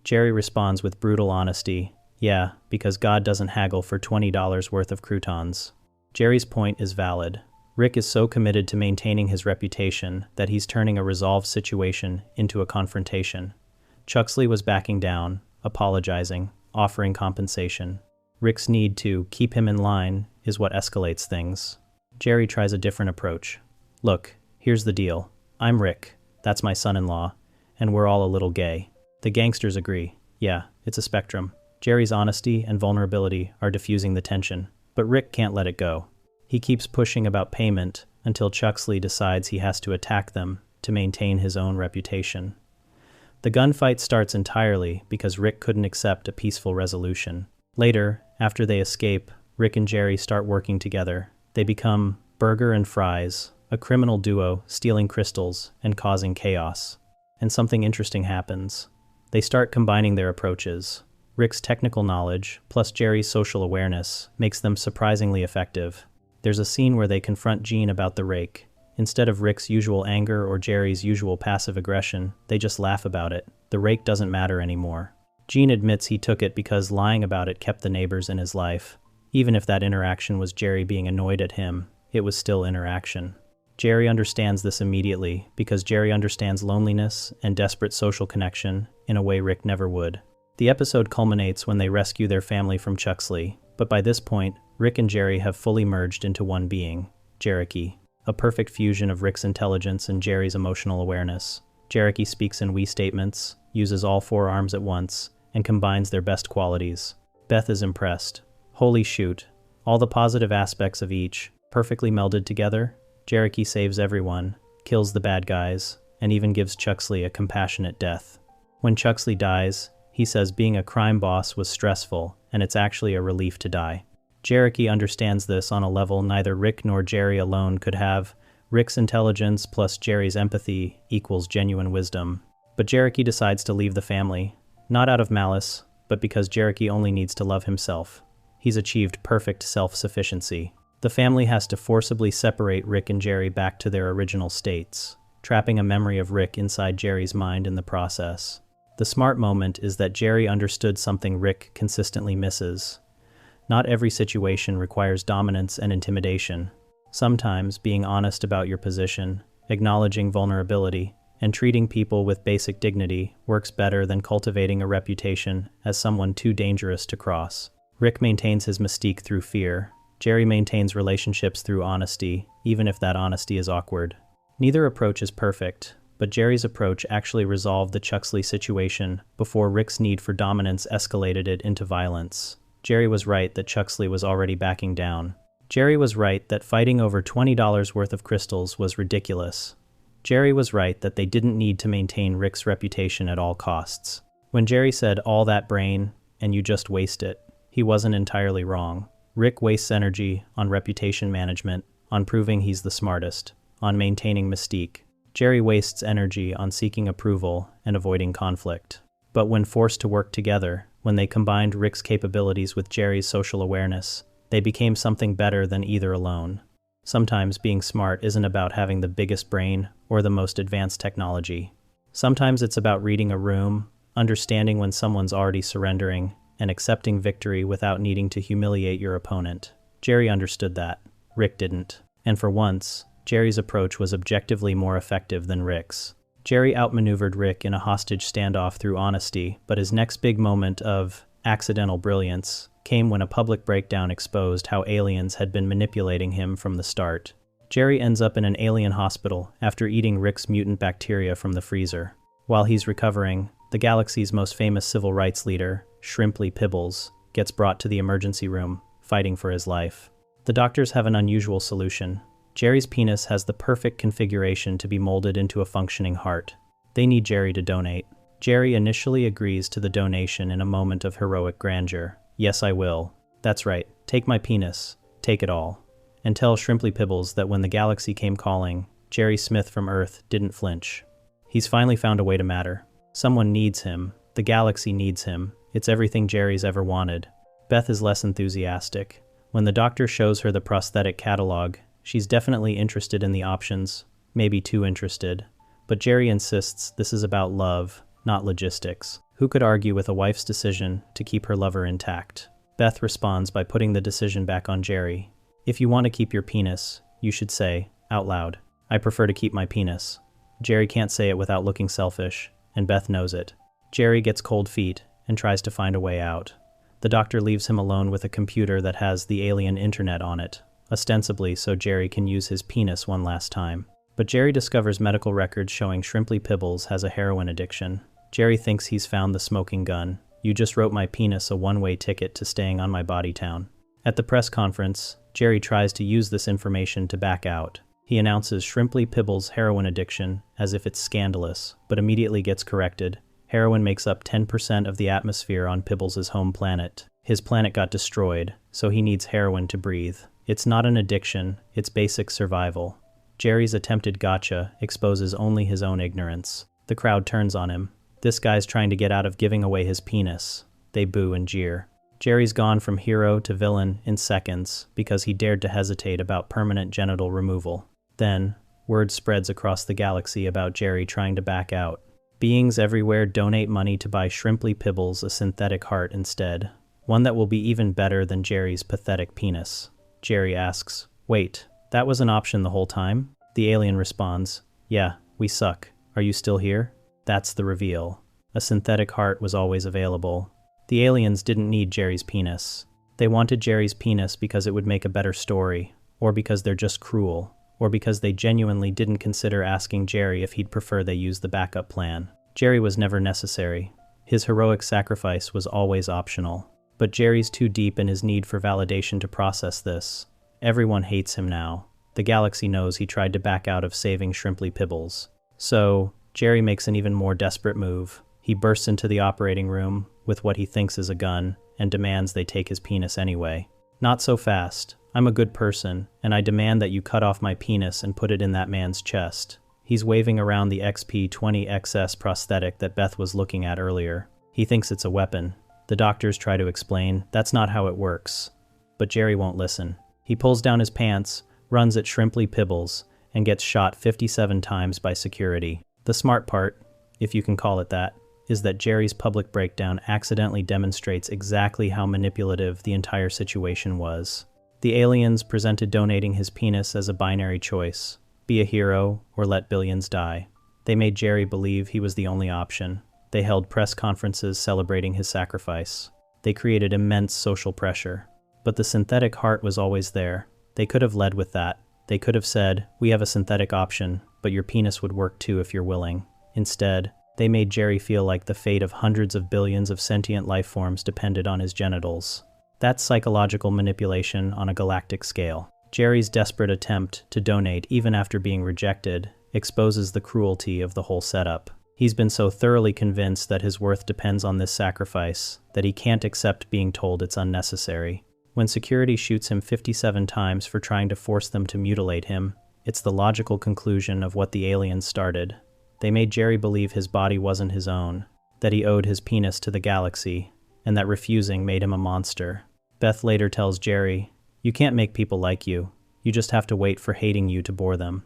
Jerry responds with brutal honesty. Yeah, because God doesn't haggle for $20 worth of croutons. Jerry's point is valid. Rick is so committed to maintaining his reputation that he's turning a resolved situation into a confrontation. Chuxley was backing down, apologizing, offering compensation. Rick's need to keep him in line is what escalates things. Jerry tries a different approach. Look, here's the deal. I'm Rick, that's my son-in-law, and we're all a little gay. The gangsters agree. Yeah, it's a spectrum. Jerry's honesty and vulnerability are diffusing the tension, but Rick can't let it go. He keeps pushing about payment until Chuxley decides he has to attack them to maintain his own reputation. The gunfight starts entirely because Rick couldn't accept a peaceful resolution. Later, after they escape, Rick and Jerry start working together. They become Burger and Fries, a criminal duo stealing crystals and causing chaos. And something interesting happens. They start combining their approaches. Rick's technical knowledge, plus Jerry's social awareness, makes them surprisingly effective. There's a scene where they confront Gene about the rake. Instead of Rick's usual anger or Jerry's usual passive aggression, they just laugh about it. The rake doesn't matter anymore. Gene admits he took it because lying about it kept the neighbors in his life. Even if that interaction was Jerry being annoyed at him, it was still interaction. Jerry understands this immediately because Jerry understands loneliness and desperate social connection in a way Rick never would. The episode culminates when they rescue their family from Chuxley, but by this point, Rick and Jerry have fully merged into one being, Cherokee, a perfect fusion of Rick's intelligence and Jerry's emotional awareness. Cherokee speaks in we statements, uses all four arms at once, and combines their best qualities. Beth is impressed. Holy shoot, all the positive aspects of each, perfectly melded together. Cherokee saves everyone, kills the bad guys, and even gives Chuxley a compassionate death. When Chuxley dies, he says being a crime boss was stressful, and it's actually a relief to die. Cherokee understands this on a level neither Rick nor Jerry alone could have. Rick's intelligence plus Jerry's empathy equals genuine wisdom. But Cherokee decides to leave the family, not out of malice, but because Cherokee only needs to love himself. He's achieved perfect self-sufficiency. The family has to forcibly separate Rick and Jerry back to their original states, trapping a memory of Rick inside Jerry's mind in the process. The smart moment is that Jerry understood something Rick consistently misses. Not every situation requires dominance and intimidation. Sometimes being honest about your position, acknowledging vulnerability, and treating people with basic dignity works better than cultivating a reputation as someone too dangerous to cross. Rick maintains his mystique through fear. Jerry maintains relationships through honesty, even if that honesty is awkward. Neither approach is perfect, but Jerry's approach actually resolved the Chuxley situation before Rick's need for dominance escalated it into violence. Jerry was right that Chuxley was already backing down. Jerry was right that fighting over $20 worth of crystals was ridiculous. Jerry was right that they didn't need to maintain Rick's reputation at all costs. When Jerry said all that brain, and you just waste it, he wasn't entirely wrong. Rick wastes energy on reputation management, on proving he's the smartest, on maintaining mystique. Jerry wastes energy on seeking approval and avoiding conflict. But when forced to work together, when they combined Rick's capabilities with Jerry's social awareness, they became something better than either alone. Sometimes being smart isn't about having the biggest brain or the most advanced technology. Sometimes it's about reading a room, understanding when someone's already surrendering, and accepting victory without needing to humiliate your opponent. Jerry understood that. Rick didn't. And for once, Jerry's approach was objectively more effective than Rick's. Jerry outmaneuvered Rick in a hostage standoff through honesty, but his next big moment of accidental brilliance came when a public breakdown exposed how aliens had been manipulating him from the start. Jerry ends up in an alien hospital after eating Rick's mutant bacteria from the freezer. While he's recovering, the galaxy's most famous civil rights leader, Shrimply Pibbles, gets brought to the emergency room, fighting for his life. The doctors have an unusual solution. Jerry's penis has the perfect configuration to be molded into a functioning heart. They need Jerry to donate. Jerry initially agrees to the donation in a moment of heroic grandeur. Yes, I will. That's right. Take my penis. Take it all. And tell Shrimply Pibbles that when the galaxy came calling, Jerry Smith from Earth didn't flinch. He's finally found a way to matter. Someone needs him. The galaxy needs him. It's everything Jerry's ever wanted. Beth is less enthusiastic. When the doctor shows her the prosthetic catalog, she's definitely interested in the options, maybe too interested. But Jerry insists this is about love, not logistics. Who could argue with a wife's decision to keep her lover intact? Beth responds by putting the decision back on Jerry. If you want to keep your penis, you should say, out loud, I prefer to keep my penis. Jerry can't say it without looking selfish, and Beth knows it. Jerry gets cold feet and tries to find a way out. The doctor leaves him alone with a computer that has the alien internet on it, ostensibly so Jerry can use his penis one last time. But Jerry discovers medical records showing Shrimply Pibbles has a heroin addiction. Jerry thinks he's found the smoking gun. You just wrote my penis a one-way ticket to staying on my body town. At the press conference, Jerry tries to use this information to back out. He announces Shrimply Pibbles' heroin addiction as if it's scandalous, but immediately gets corrected. Heroin makes up 10% of the atmosphere on Pibbles' home planet. His planet got destroyed, so he needs heroin to breathe. It's not an addiction, it's basic survival. Jerry's attempted gotcha exposes only his own ignorance. The crowd turns on him. This guy's trying to get out of giving away his penis. They boo and jeer. Jerry's gone from hero to villain in seconds because he dared to hesitate about permanent genital removal. Then, word spreads across the galaxy about Jerry trying to back out. Beings everywhere donate money to buy Shrimply Pibbles a synthetic heart instead. One that will be even better than Jerry's pathetic penis. Jerry asks, wait, that was an option the whole time? The alien responds, yeah, we suck. Are you still here? That's the reveal. A synthetic heart was always available. The aliens didn't need Jerry's penis. They wanted Jerry's penis because it would make a better story, or because they're just cruel, or because they genuinely didn't consider asking Jerry if he'd prefer they use the backup plan. Jerry was never necessary. His heroic sacrifice was always optional. But Jerry's too deep in his need for validation to process this. Everyone hates him now. The galaxy knows he tried to back out of saving Shrimply Pibbles. So, Jerry makes an even more desperate move. He bursts into the operating room with what he thinks is a gun and demands they take his penis anyway. Not so fast. I'm a good person, and I demand that you cut off my penis and put it in that man's chest. He's waving around the XP-20XS prosthetic that Beth was looking at earlier. He thinks it's a weapon. The doctors try to explain that's not how it works. But Jerry won't listen. He pulls down his pants, runs at Shrimply Pibbles, and gets shot 57 times by security. The smart part, if you can call it that, is that Jerry's public breakdown accidentally demonstrates exactly how manipulative the entire situation was. The aliens presented donating his penis as a binary choice. Be a hero or let billions die. They made Jerry believe he was the only option. They held press conferences celebrating his sacrifice. They created immense social pressure. But the synthetic heart was always there. They could have led with that. They could have said, we have a synthetic option, but your penis would work too if you're willing. Instead, they made Jerry feel like the fate of hundreds of billions of sentient life forms depended on his genitals. That's psychological manipulation on a galactic scale. Jerry's desperate attempt to donate even after being rejected exposes the cruelty of the whole setup. He's been so thoroughly convinced that his worth depends on this sacrifice that he can't accept being told it's unnecessary. When security shoots him 57 times for trying to force them to mutilate him, it's the logical conclusion of what the aliens started. They made Jerry believe his body wasn't his own, that he owed his penis to the galaxy, and that refusing made him a monster. Beth later tells Jerry, you can't make people like you. You just have to wait for hating you to bore them.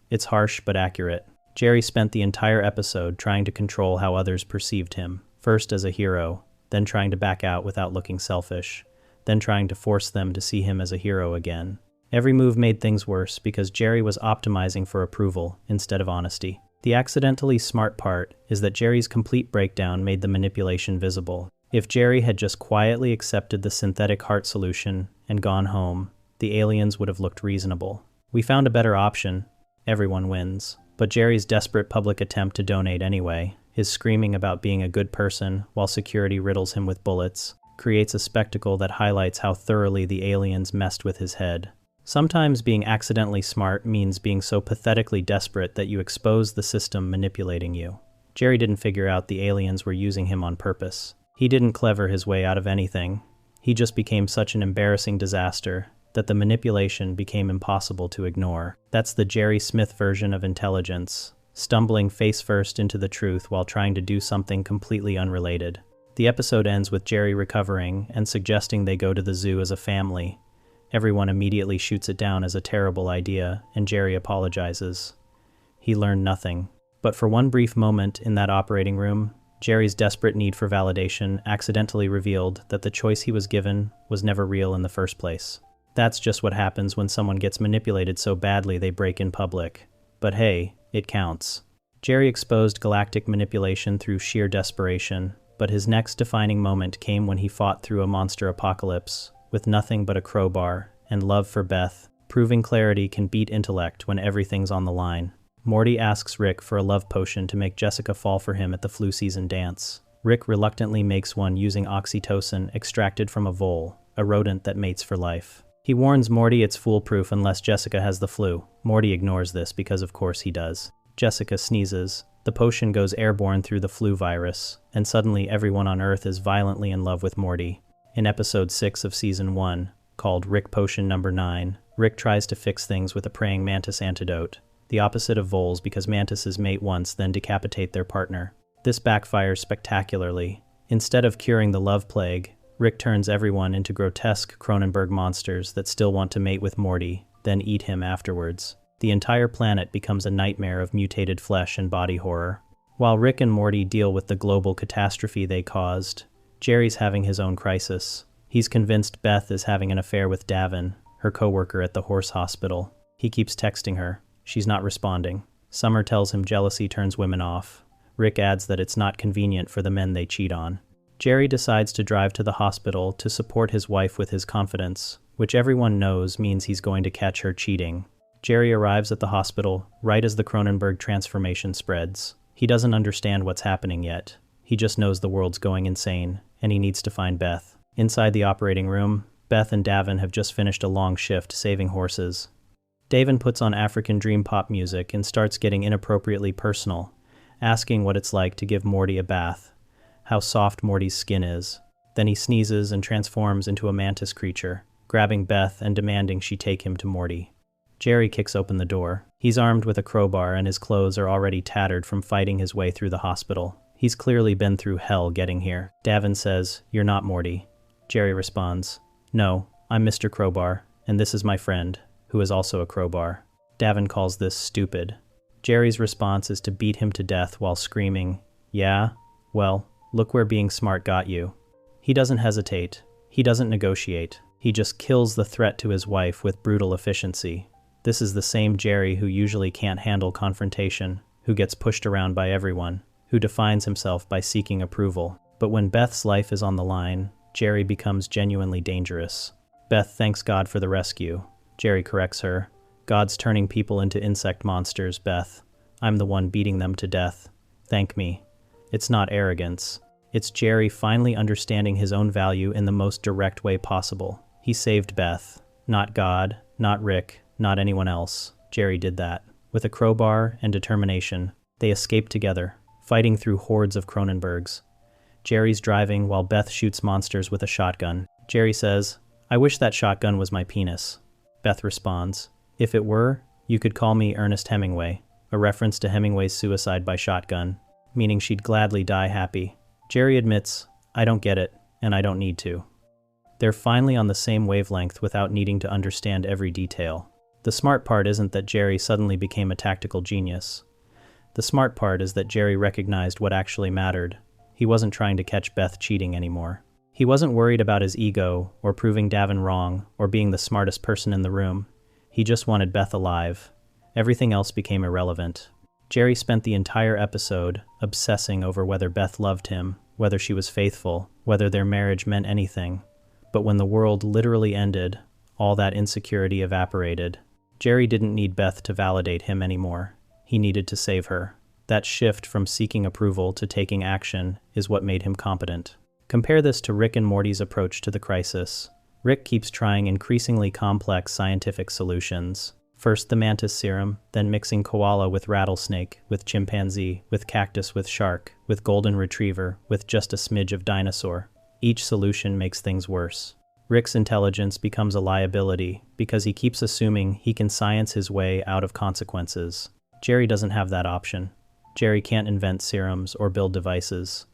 It's harsh but accurate. Jerry spent the entire episode trying to control how others perceived him, first as a hero, then trying to back out without looking selfish, then trying to force them to see him as a hero again. Every move made things worse because Jerry was optimizing for approval instead of honesty. The accidentally smart part is that Jerry's complete breakdown made the manipulation visible. If Jerry had just quietly accepted the synthetic heart solution and gone home, the aliens would have looked reasonable. We found a better option. Everyone wins. But Jerry's desperate public attempt to donate anyway, his screaming about being a good person while security riddles him with bullets, creates a spectacle that highlights how thoroughly the aliens messed with his head. Sometimes being accidentally smart means being so pathetically desperate that you expose the system manipulating you. Jerry didn't figure out the aliens were using him on purpose. He didn't clever his way out of anything. He just became such an embarrassing disaster that the manipulation became impossible to ignore. That's the Jerry Smith version of intelligence, stumbling face first into the truth while trying to do something completely unrelated. The episode ends with Jerry recovering and suggesting they go to the zoo as a family. Everyone immediately shoots it down as a terrible idea, and Jerry apologizes. He learned nothing. But for one brief moment in that operating room, Jerry's desperate need for validation accidentally revealed that the choice he was given was never real in the first place. That's just what happens when someone gets manipulated so badly they break in public. But hey, it counts. Jerry exposed galactic manipulation through sheer desperation, but his next defining moment came when he fought through a monster apocalypse with nothing but a crowbar and love for Beth, proving clarity can beat intellect when everything's on the line. Morty asks Rick for a love potion to make Jessica fall for him at the flu season dance. Rick reluctantly makes one using oxytocin extracted from a vole, a rodent that mates for life. He warns Morty it's foolproof unless Jessica has the flu. Morty ignores this because of course he does. Jessica sneezes. The potion goes airborne through the flu virus, and suddenly everyone on Earth is violently in love with Morty. In episode 6 of season 1, called Rick Potion Number 9, Rick tries to fix things with a praying mantis antidote, the opposite of voles because mantises mate once then decapitate their partner. This backfires spectacularly. Instead of curing the love plague, Rick turns everyone into grotesque Cronenberg monsters that still want to mate with Morty, then eat him afterwards. The entire planet becomes a nightmare of mutated flesh and body horror. While Rick and Morty deal with the global catastrophe they caused, Jerry's having his own crisis. He's convinced Beth is having an affair with Davin, her coworker at the horse hospital. He keeps texting her. She's not responding. Summer tells him jealousy turns women off. Rick adds that it's not convenient for the men they cheat on. Jerry decides to drive to the hospital to support his wife with his confidence, which everyone knows means he's going to catch her cheating. Jerry arrives at the hospital right as the Cronenberg transformation spreads. He doesn't understand what's happening yet. He just knows the world's going insane, and he needs to find Beth. Inside the operating room, Beth and Davin have just finished a long shift saving horses. Davin puts on African dream pop music and starts getting inappropriately personal, asking what it's like to give Morty a bath, how soft Morty's skin is. Then he sneezes and transforms into a mantis creature, grabbing Beth and demanding she take him to Morty. Jerry kicks open the door. He's armed with a crowbar and his clothes are already tattered from fighting his way through the hospital. He's clearly been through hell getting here. Davin says, "You're not Morty." Jerry responds, "No, I'm Mr. Crowbar, and this is my friend, who is also a crowbar." Davin calls this stupid. Jerry's response is to beat him to death while screaming, "Yeah? Well, look where being smart got you." He doesn't hesitate. He doesn't negotiate. He just kills the threat to his wife with brutal efficiency. This is the same Jerry who usually can't handle confrontation, who gets pushed around by everyone, who defines himself by seeking approval. But when Beth's life is on the line, Jerry becomes genuinely dangerous. Beth thanks God for the rescue. Jerry corrects her. "God's turning people into insect monsters, Beth. I'm the one beating them to death. Thank me." It's not arrogance. It's Jerry finally understanding his own value in the most direct way possible. He saved Beth. Not God, not Rick, not anyone else. Jerry did that. With a crowbar and determination, they escape together, fighting through hordes of Cronenbergs. Jerry's driving while Beth shoots monsters with a shotgun. Jerry says, "I wish that shotgun was my penis." Beth responds, "If it were, you could call me Ernest Hemingway," a reference to Hemingway's suicide by shotgun, meaning she'd gladly die happy. Jerry admits, "I don't get it, and I don't need to." They're finally on the same wavelength without needing to understand every detail. The smart part isn't that Jerry suddenly became a tactical genius. The smart part is that Jerry recognized what actually mattered. He wasn't trying to catch Beth cheating anymore. He wasn't worried about his ego, or proving Davin wrong, or being the smartest person in the room. He just wanted Beth alive. Everything else became irrelevant. Jerry spent the entire episode obsessing over whether Beth loved him, whether she was faithful, whether their marriage meant anything. But when the world literally ended, all that insecurity evaporated. Jerry didn't need Beth to validate him anymore. He needed to save her. That shift from seeking approval to taking action is what made him competent. Compare this to Rick and Morty's approach to the crisis. Rick keeps trying increasingly complex scientific solutions. First the mantis serum, then mixing koala with rattlesnake, with chimpanzee, with cactus with shark, with golden retriever, with just a smidge of dinosaur. Each solution makes things worse. Rick's intelligence becomes a liability because he keeps assuming he can science his way out of consequences. Jerry doesn't have that option. Jerry can't invent serums or build devices.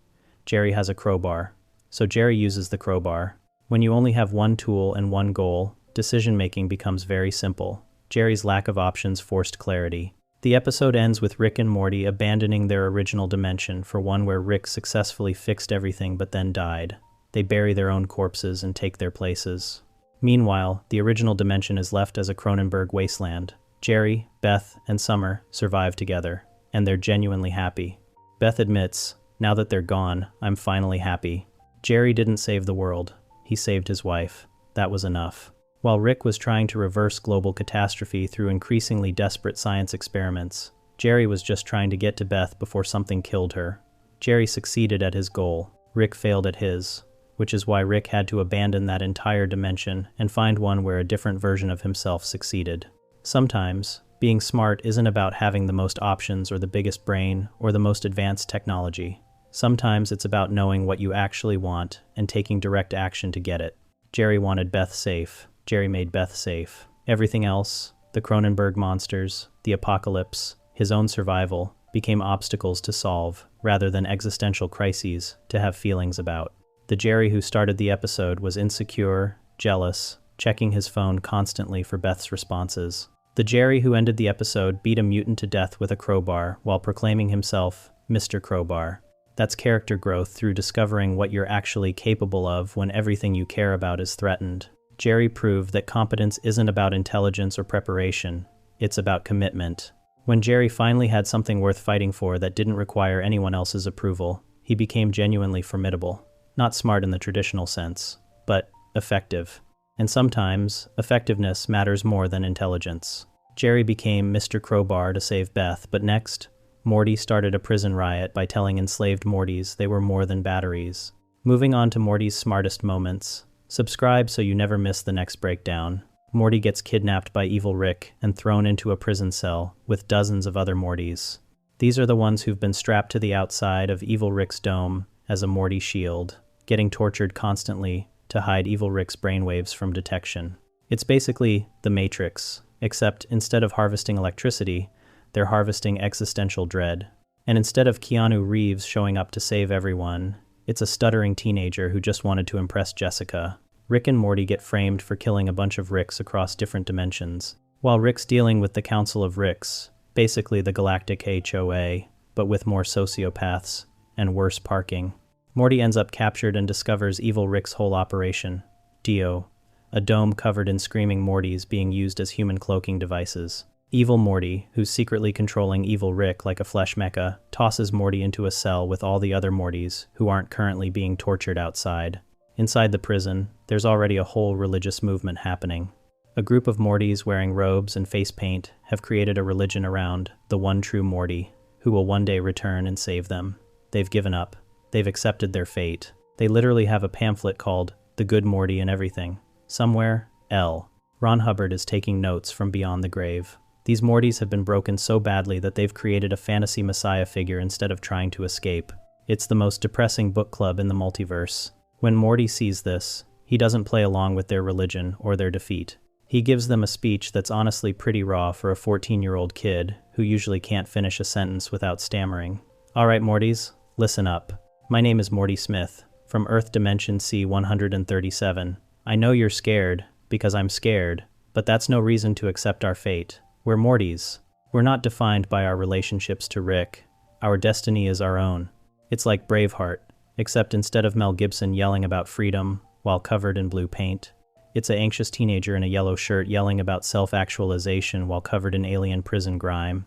Jerry has a crowbar. So Jerry uses the crowbar. When you only have one tool and one goal, decision-making becomes very simple. Jerry's lack of options forced clarity. The episode ends with Rick and Morty abandoning their original dimension for one where Rick successfully fixed everything but then died. They bury their own corpses and take their places. Meanwhile, the original dimension is left as a Cronenberg wasteland. Jerry, Beth, and Summer survive together, and they're genuinely happy. Beth admits, "Now that they're gone, I'm finally happy." Jerry didn't save the world. He saved his wife. That was enough. While Rick was trying to reverse global catastrophe through increasingly desperate science experiments, Jerry was just trying to get to Beth before something killed her. Jerry succeeded at his goal. Rick failed at his, which is why Rick had to abandon that entire dimension and find one where a different version of himself succeeded. Sometimes, being smart isn't about having the most options or the biggest brain or the most advanced technology. Sometimes it's about knowing what you actually want and taking direct action to get it. Jerry wanted Beth safe. Jerry made Beth safe. Everything else, the Cronenberg monsters, the apocalypse, his own survival, became obstacles to solve rather than existential crises to have feelings about. The Jerry who started the episode was insecure, jealous, checking his phone constantly for Beth's responses. The Jerry who ended the episode beat a mutant to death with a crowbar while proclaiming himself Mr. Crowbar. That's character growth through discovering what you're actually capable of when everything you care about is threatened. Jerry proved that competence isn't about intelligence or preparation, it's about commitment. When Jerry finally had something worth fighting for that didn't require anyone else's approval, he became genuinely formidable. Not smart in the traditional sense, but effective. And sometimes, effectiveness matters more than intelligence. Jerry became Mr. Crowbar to save Beth, but next, Morty started a prison riot by telling enslaved Mortys they were more than batteries. Moving on to Morty's smartest moments. Subscribe so you never miss the next breakdown. Morty gets kidnapped by evil Rick and thrown into a prison cell with dozens of other Mortys. These are the ones who've been strapped to the outside of evil Rick's dome as a Morty shield, getting tortured constantly to hide evil Rick's brainwaves from detection. It's basically the Matrix, except instead of harvesting electricity, they're harvesting existential dread. And instead of Keanu Reeves showing up to save everyone, it's a stuttering teenager who just wanted to impress Jessica. Rick and Morty get framed for killing a bunch of Ricks across different dimensions. While Rick's dealing with the Council of Ricks, basically the Galactic HOA, but with more sociopaths and worse parking. Morty ends up captured and discovers evil Rick's whole operation, Dio, a dome covered in screaming Mortys being used as human cloaking devices. Evil Morty, who's secretly controlling evil Rick like a flesh mecha, tosses Morty into a cell with all the other Mortys who aren't currently being tortured outside. Inside the prison, there's already a whole religious movement happening. A group of Mortys wearing robes and face paint have created a religion around the one true Morty, who will one day return and save them. They've given up. They've accepted their fate. They literally have a pamphlet called The Good Morty and Everything. Somewhere, L. Ron Hubbard is taking notes from beyond the grave. These Mortys have been broken so badly that they've created a fantasy messiah figure instead of trying to escape. It's the most depressing book club in the multiverse. When Morty sees this, he doesn't play along with their religion or their defeat. He gives them a speech that's honestly pretty raw for a 14-year-old kid who usually can't finish a sentence without stammering. Alright Mortys, listen up. My name is Morty Smith, from Earth Dimension C-137. I know you're scared, because I'm scared, but that's no reason to accept our fate. We're Mortys. We're not defined by our relationships to Rick. Our destiny is our own. It's like Braveheart, except instead of Mel Gibson yelling about freedom while covered in blue paint, it's an anxious teenager in a yellow shirt yelling about self-actualization while covered in alien prison grime.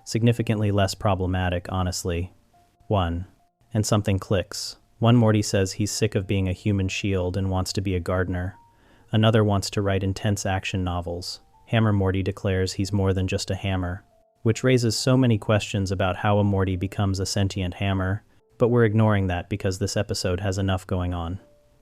Significantly less problematic, honestly. 1. And something clicks. One Morty says he's sick of being a human shield and wants to be a gardener. Another wants to write intense action novels. Hammer Morty declares he's more than just a hammer, which raises so many questions about how a Morty becomes a sentient hammer, but we're ignoring that because this episode has enough going on.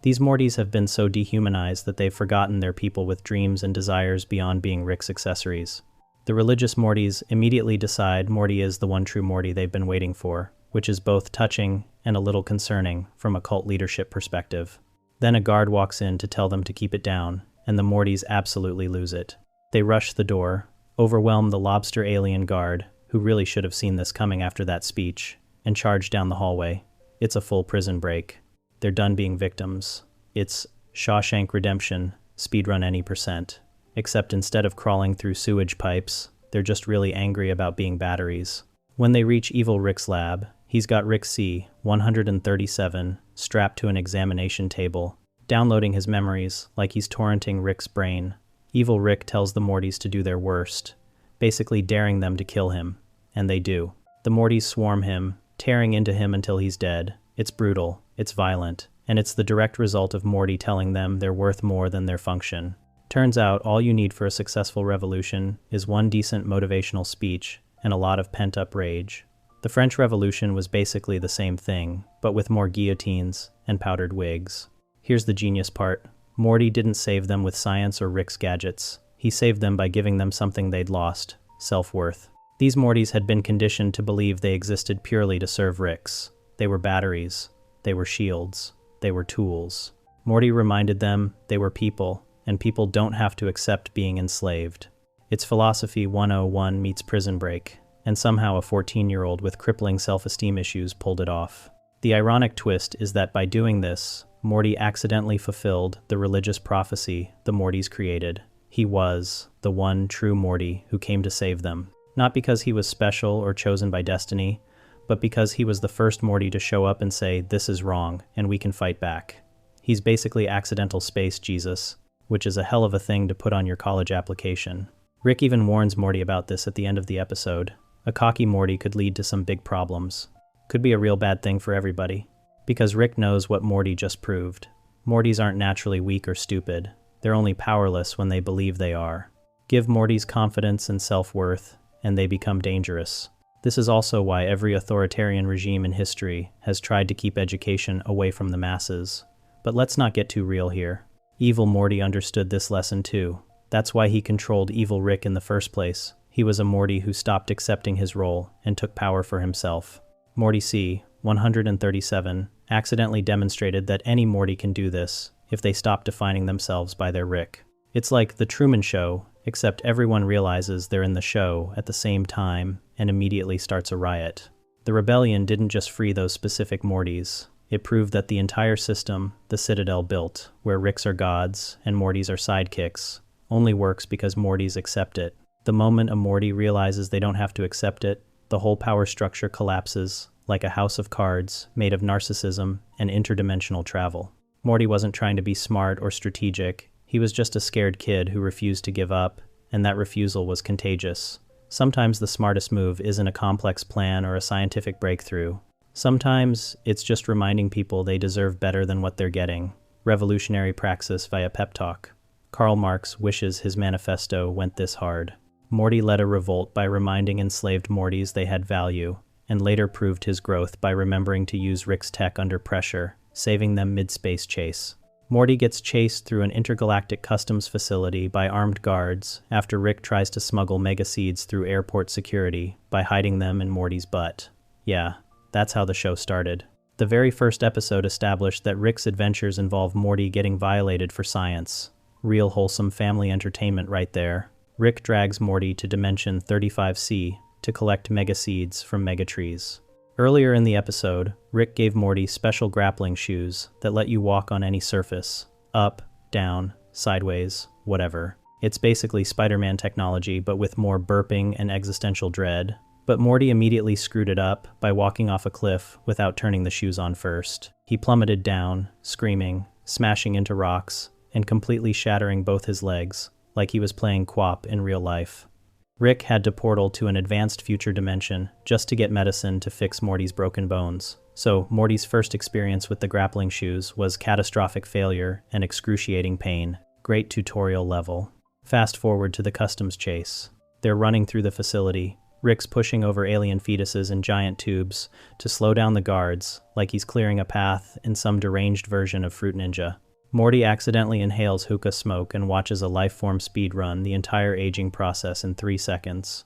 These Mortys have been so dehumanized that they've forgotten they're people with dreams and desires beyond being Rick's accessories. The religious Mortys immediately decide Morty is the one true Morty they've been waiting for, which is both touching and a little concerning from a cult leadership perspective. Then a guard walks in to tell them to keep it down, and the Mortys absolutely lose it. They rush the door, overwhelm the lobster alien guard, who really should have seen this coming after that speech, and charge down the hallway. It's a full prison break. They're done being victims. It's Shawshank Redemption, speedrun any %. Except instead of crawling through sewage pipes, they're just really angry about being batteries. When they reach Evil Rick's lab, he's got Rick C, 137, strapped to an examination table, downloading his memories like he's torrenting Rick's brain. Evil Rick tells the Mortys to do their worst, basically daring them to kill him, and they do. The Mortys swarm him, tearing into him until he's dead. It's brutal, it's violent, and it's the direct result of Morty telling them they're worth more than their function. Turns out all you need for a successful revolution is one decent motivational speech and a lot of pent-up rage. The French Revolution was basically the same thing, but with more guillotines and powdered wigs. Here's the genius part. Morty didn't save them with science or Rick's gadgets. He saved them by giving them something they'd lost: self-worth. These Mortys had been conditioned to believe they existed purely to serve Rick's. They were batteries. They were shields. They were tools. Morty reminded them they were people, and people don't have to accept being enslaved. It's Philosophy 101 meets Prison Break, and somehow a 14-year-old with crippling self-esteem issues pulled it off. The ironic twist is that by doing this, Morty accidentally fulfilled the religious prophecy the Mortys created. He was the one true Morty who came to save them. Not because he was special or chosen by destiny, but because he was the first Morty to show up and say, "This is wrong, and we can fight back." He's basically accidental space Jesus, which is a hell of a thing to put on your college application. Rick even warns Morty about this at the end of the episode. A cocky Morty could lead to some big problems. Could be a real bad thing for everybody. Because Rick knows what Morty just proved. Mortys aren't naturally weak or stupid. They're only powerless when they believe they are. Give Mortys confidence and self-worth, and they become dangerous. This is also why every authoritarian regime in history has tried to keep education away from the masses. But let's not get too real here. Evil Morty understood this lesson too. That's why he controlled Evil Rick in the first place. He was a Morty who stopped accepting his role and took power for himself. Morty C, 137, accidentally demonstrated that any Morty can do this if they stop defining themselves by their Rick. It's like The Truman Show, except everyone realizes they're in the show at the same time and immediately starts a riot. The rebellion didn't just free those specific Mortys. It proved that the entire system the Citadel built, where Ricks are gods and Mortys are sidekicks, only works because Mortys accept it. The moment a Morty realizes they don't have to accept it, the whole power structure collapses, like a house of cards made of narcissism and interdimensional travel. Morty wasn't trying to be smart or strategic. He was just a scared kid who refused to give up, and that refusal was contagious. Sometimes the smartest move isn't a complex plan or a scientific breakthrough. Sometimes it's just reminding people they deserve better than what they're getting. Revolutionary praxis via pep talk. Karl Marx wishes his manifesto went this hard. Morty led a revolt by reminding enslaved Mortys they had value, and later proved his growth by remembering to use Rick's tech under pressure, saving them mid-space chase. Morty gets chased through an intergalactic customs facility by armed guards after Rick tries to smuggle mega seeds through airport security by hiding them in Morty's butt. Yeah, that's how the show started. The very first episode established that Rick's adventures involve Morty getting violated for science. Real wholesome family entertainment right there. Rick drags Morty to Dimension 35C to collect mega seeds from mega trees. Earlier in the episode, Rick gave Morty special grappling shoes that let you walk on any surface. Up, down, sideways, whatever. It's basically Spider-Man technology, but with more burping and existential dread. But Morty immediately screwed it up by walking off a cliff without turning the shoes on first. He plummeted down, screaming, smashing into rocks, and completely shattering both his legs, like he was playing Quap in real life. Rick had to portal to an advanced future dimension just to get medicine to fix Morty's broken bones. So Morty's first experience with the grappling shoes was catastrophic failure and excruciating pain. Great tutorial level. Fast forward to the customs chase. They're running through the facility. Rick's pushing over alien fetuses in giant tubes to slow down the guards, like he's clearing a path in some deranged version of Fruit Ninja. Morty accidentally inhales hookah smoke and watches a lifeform speedrun the entire aging process in 3 seconds.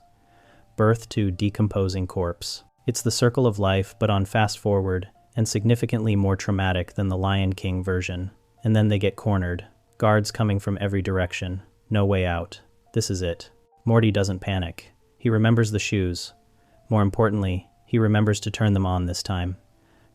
Birth to decomposing corpse. It's the circle of life, but on fast forward, and significantly more traumatic than the Lion King version. And then they get cornered. Guards coming from every direction. No way out. This is it. Morty doesn't panic. He remembers the shoes. More importantly, he remembers to turn them on this time.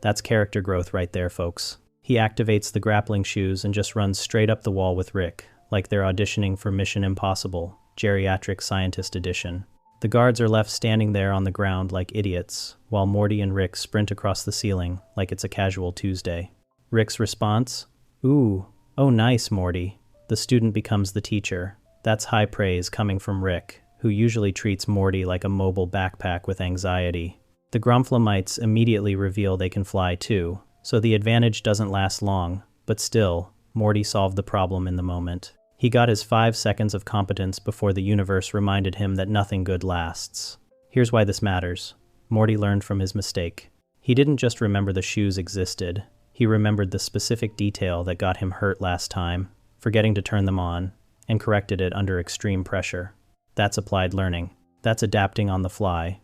That's character growth right there, folks. He activates the grappling shoes and just runs straight up the wall with Rick, like they're auditioning for Mission Impossible, Geriatric Scientist Edition. The guards are left standing there on the ground like idiots, while Morty and Rick sprint across the ceiling like it's a casual Tuesday. Rick's response? Ooh, oh nice, Morty. The student becomes the teacher. That's high praise coming from Rick, who usually treats Morty like a mobile backpack with anxiety. The Gromflamites immediately reveal they can fly too, so the advantage doesn't last long, but still, Morty solved the problem in the moment. He got his 5 seconds of competence before the universe reminded him that nothing good lasts. Here's why this matters. Morty learned from his mistake. He didn't just remember the shoes existed. He remembered the specific detail that got him hurt last time, forgetting to turn them on, and corrected it under extreme pressure. That's applied learning. That's adapting on the fly.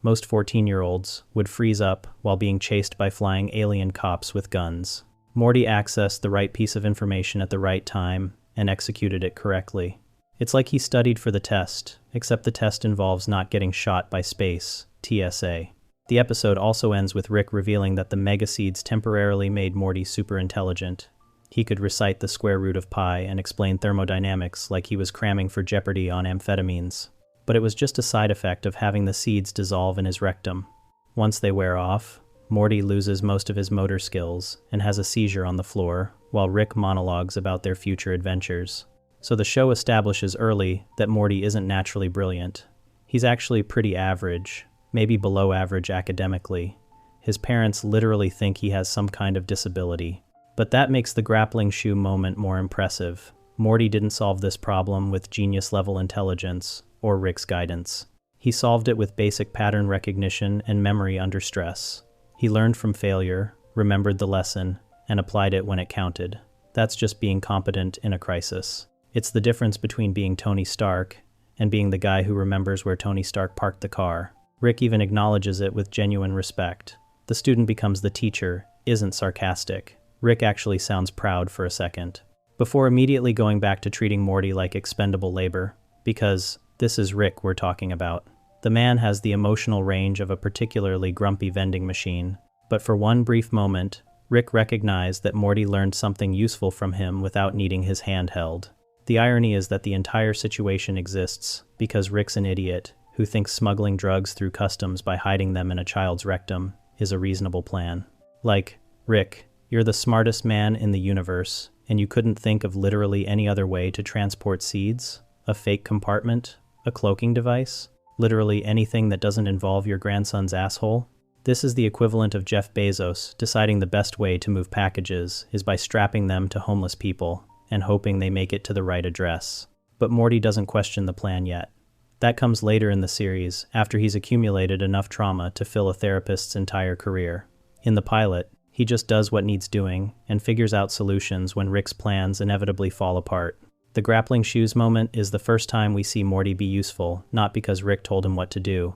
Most 14-year-olds would freeze up while being chased by flying alien cops with guns. Morty accessed the right piece of information at the right time and executed it correctly. It's like he studied for the test, except the test involves not getting shot by space, TSA. The episode also ends with Rick revealing that the mega seeds temporarily made Morty super intelligent. He could recite the square root of pi and explain thermodynamics like he was cramming for Jeopardy on amphetamines. But it was just a side effect of having the seeds dissolve in his rectum. Once they wear off, Morty loses most of his motor skills and has a seizure on the floor, while Rick monologues about their future adventures. So the show establishes early that Morty isn't naturally brilliant. He's actually pretty average, maybe below average academically. His parents literally think he has some kind of disability. But that makes the grappling shoe moment more impressive. Morty didn't solve this problem with genius-level intelligence or Rick's guidance. He solved it with basic pattern recognition and memory under stress. He learned from failure, remembered the lesson, and applied it when it counted. That's just being competent in a crisis. It's the difference between being Tony Stark and being the guy who remembers where Tony Stark parked the car. Rick even acknowledges it with genuine respect. The student becomes the teacher, isn't sarcastic. Rick actually sounds proud for a second, before immediately going back to treating Morty like expendable labor, because this is Rick we're talking about. The man has the emotional range of a particularly grumpy vending machine, but for one brief moment, Rick recognized that Morty learned something useful from him without needing his hand held. The irony is that the entire situation exists because Rick's an idiot who thinks smuggling drugs through customs by hiding them in a child's rectum is a reasonable plan. Like, Rick, you're the smartest man in the universe, and you couldn't think of literally any other way to transport seeds? A fake compartment? A cloaking device? Literally anything that doesn't involve your grandson's asshole? This is the equivalent of Jeff Bezos deciding the best way to move packages is by strapping them to homeless people and hoping they make it to the right address. But Morty doesn't question the plan yet. That comes later in the series, after he's accumulated enough trauma to fill a therapist's entire career. In the pilot, he just does what needs doing and figures out solutions when Rick's plans inevitably fall apart. The grappling shoes moment is the first time we see Morty be useful, not because Rick told him what to do,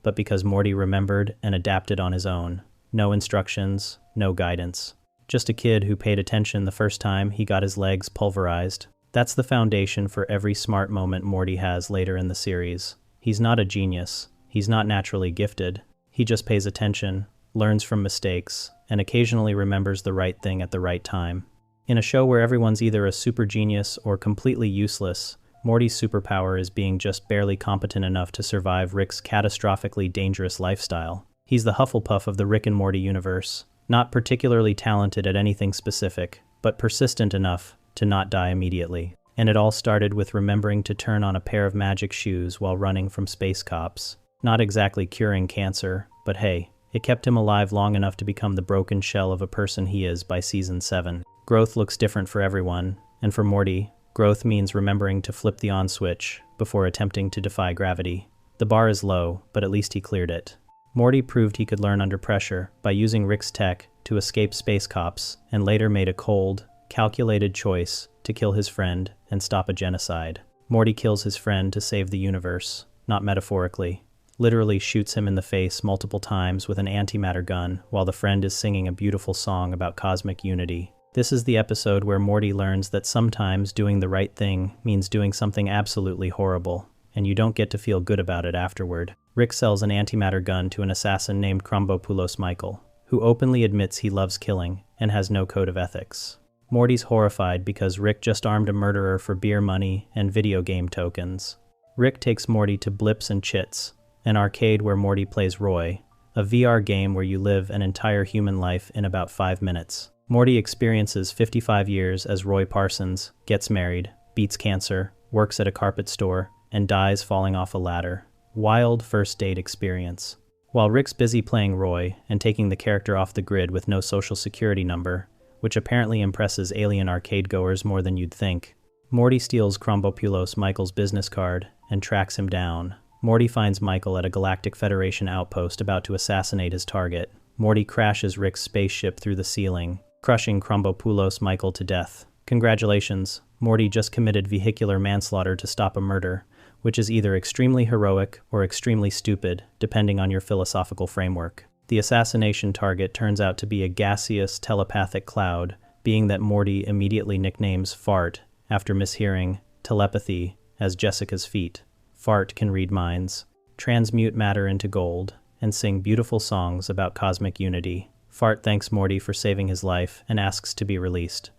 but because Morty remembered and adapted on his own. No instructions, no guidance. Just a kid who paid attention the first time he got his legs pulverized. That's the foundation for every smart moment Morty has later in the series. He's not a genius. He's not naturally gifted. He just pays attention, learns from mistakes, and occasionally remembers the right thing at the right time. In a show where everyone's either a super genius or completely useless, Morty's superpower is being just barely competent enough to survive Rick's catastrophically dangerous lifestyle. He's the Hufflepuff of the Rick and Morty universe, not particularly talented at anything specific, but persistent enough to not die immediately. And it all started with remembering to turn on a pair of magic shoes while running from space cops. Not exactly curing cancer, but hey, it kept him alive long enough to become the broken shell of a person he is by season 7. Growth looks different for everyone, and for Morty, growth means remembering to flip the on switch before attempting to defy gravity. The bar is low, but at least he cleared it. Morty proved he could learn under pressure by using Rick's tech to escape space cops, and later made a cold, calculated choice to kill his friend and stop a genocide. Morty kills his friend to save the universe, not metaphorically. Literally shoots him in the face multiple times with an antimatter gun while the friend is singing a beautiful song about cosmic unity. This is the episode where Morty learns that sometimes doing the right thing means doing something absolutely horrible, and you don't get to feel good about it afterward. Rick sells an antimatter gun to an assassin named Cronenberg Michael, who openly admits he loves killing and has no code of ethics. Morty's horrified because Rick just armed a murderer for beer money and video game tokens. Rick takes Morty to Blips and Chits, an arcade where Morty plays Roy, a VR game where you live an entire human life in about 5 minutes. Morty experiences 55 years as Roy Parsons, gets married, beats cancer, works at a carpet store, and dies falling off a ladder. Wild first date experience. While Rick's busy playing Roy and taking the character off the grid with no social security number, which apparently impresses alien arcade goers more than you'd think, Morty steals Cronenberg Michael's business card and tracks him down. Morty finds Michael at a Galactic Federation outpost about to assassinate his target. Morty crashes Rick's spaceship through the ceiling, crushing Cronenberg Michael to death. Congratulations, Morty just committed vehicular manslaughter to stop a murder, which is either extremely heroic or extremely stupid, depending on your philosophical framework. The assassination target turns out to be a gaseous telepathic cloud, being that Morty immediately nicknames Fart after mishearing telepathy as Jessica's feet. Fart can read minds, transmute matter into gold, and sing beautiful songs about cosmic unity. Fart thanks Morty for saving his life and asks to be released.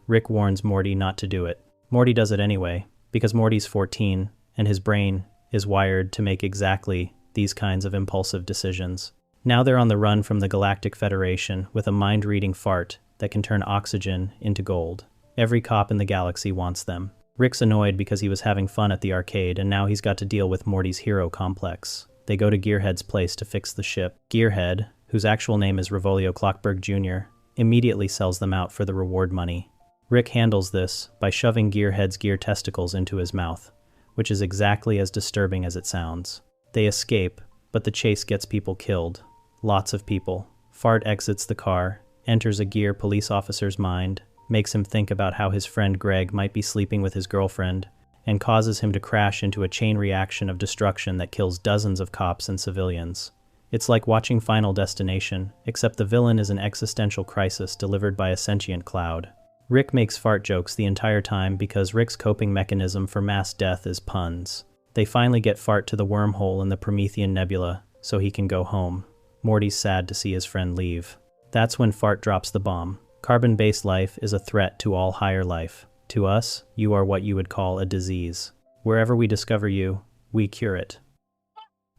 Rick warns Morty not to do it. Morty does it anyway, because Morty's 14, and his brain is wired to make exactly these kinds of impulsive decisions. Now they're on the run from the Galactic Federation with a mind-reading fart that can turn oxygen into gold. Every cop in the galaxy wants them. Rick's annoyed because he was having fun at the arcade and now he's got to deal with Morty's hero complex. They go to Gearhead's place to fix the ship. Gearhead, whose actual name is Revolio Clockberg Jr., immediately sells them out for the reward money. Rick handles this by shoving Gearhead's gear testicles into his mouth, which is exactly as disturbing as it sounds. They escape, but the chase gets people killed. Lots of people. Fart exits the car, enters a Gear police officer's mind, makes him think about how his friend Greg might be sleeping with his girlfriend, and causes him to crash into a chain reaction of destruction that kills dozens of cops and civilians. It's like watching Final Destination, except the villain is an existential crisis delivered by a sentient cloud. Rick makes fart jokes the entire time because Rick's coping mechanism for mass death is puns. They finally get Fart to the wormhole in the Promethean Nebula, so he can go home. Morty's sad to see his friend leave. That's when Fart drops the bomb. Carbon-based life is a threat to all higher life. To us, you are what you would call a disease. Wherever we discover you, we cure it.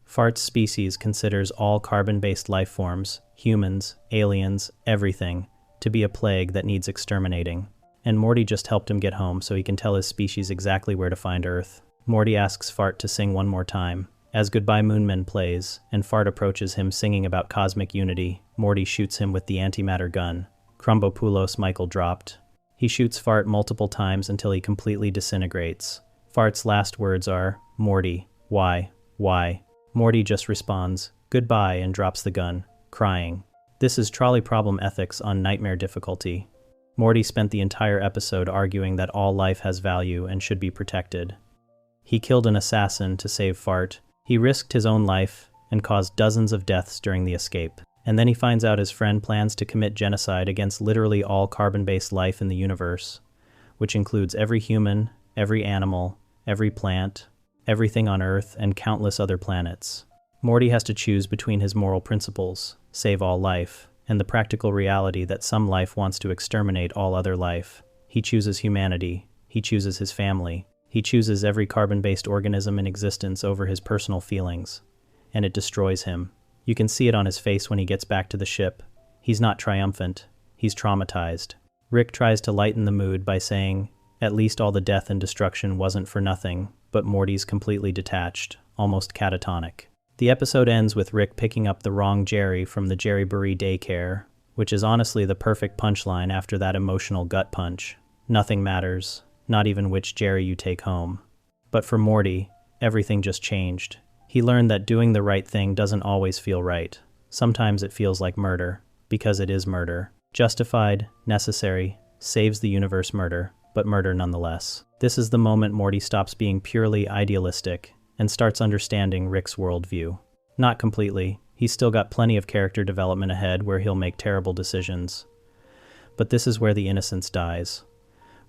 Fart's species considers all carbon-based life forms, humans, aliens, everything, to be a plague that needs exterminating. And Morty just helped him get home so he can tell his species exactly where to find Earth. Morty asks Fart to sing one more time. As Goodbye Moonmen plays, and Fart approaches him singing about cosmic unity, Morty shoots him with the antimatter gun. Cronenberg Michael dropped. He shoots Fart multiple times until he completely disintegrates. Fart's last words are, "Morty, why, why?" Morty just responds, "Goodbye," and drops the gun, crying. This is trolley problem ethics on nightmare difficulty. Morty spent the entire episode arguing that all life has value and should be protected. He killed an assassin to save Fart. He risked his own life and caused dozens of deaths during the escape. And then he finds out his friend plans to commit genocide against literally all carbon-based life in the universe, which includes every human, every animal, every plant, everything on Earth, and countless other planets. Morty has to choose between his moral principles, save all life, and the practical reality that some life wants to exterminate all other life. He chooses humanity. He chooses his family. He chooses every carbon-based organism in existence over his personal feelings, and it destroys him. You can see it on his face when he gets back to the ship. He's not triumphant. He's traumatized. Rick tries to lighten the mood by saying, at least all the death and destruction wasn't for nothing, but Morty's completely detached, almost catatonic. The episode ends with Rick picking up the wrong Jerry from the Jerry Bury daycare, which is honestly the perfect punchline after that emotional gut punch. Nothing matters, not even which Jerry you take home. But for Morty, everything just changed. He learned that doing the right thing doesn't always feel right. Sometimes it feels like murder, because it is murder. Justified, necessary, saves the universe murder, but murder nonetheless. This is the moment Morty stops being purely idealistic and starts understanding Rick's worldview. Not completely. He's still got plenty of character development ahead where he'll make terrible decisions. But this is where the innocence dies.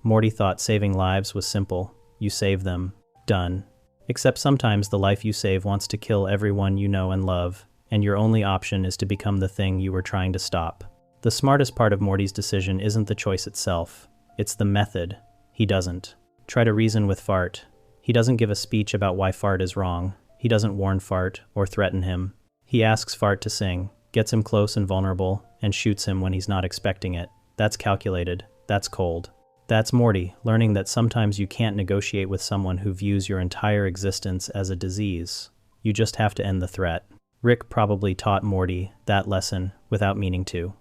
Morty thought saving lives was simple. You save them. Done. Except sometimes the life you save wants to kill everyone you know and love, and your only option is to become the thing you were trying to stop. The smartest part of Morty's decision isn't the choice itself. It's the method. He doesn't try to reason with Fart. He doesn't give a speech about why Fart is wrong. He doesn't warn Fart or threaten him. He asks Fart to sing, gets him close and vulnerable, and shoots him when he's not expecting it. That's calculated. That's cold. That's Morty, learning that sometimes you can't negotiate with someone who views your entire existence as a disease. You just have to end the threat. Rick probably taught Morty that lesson without meaning to.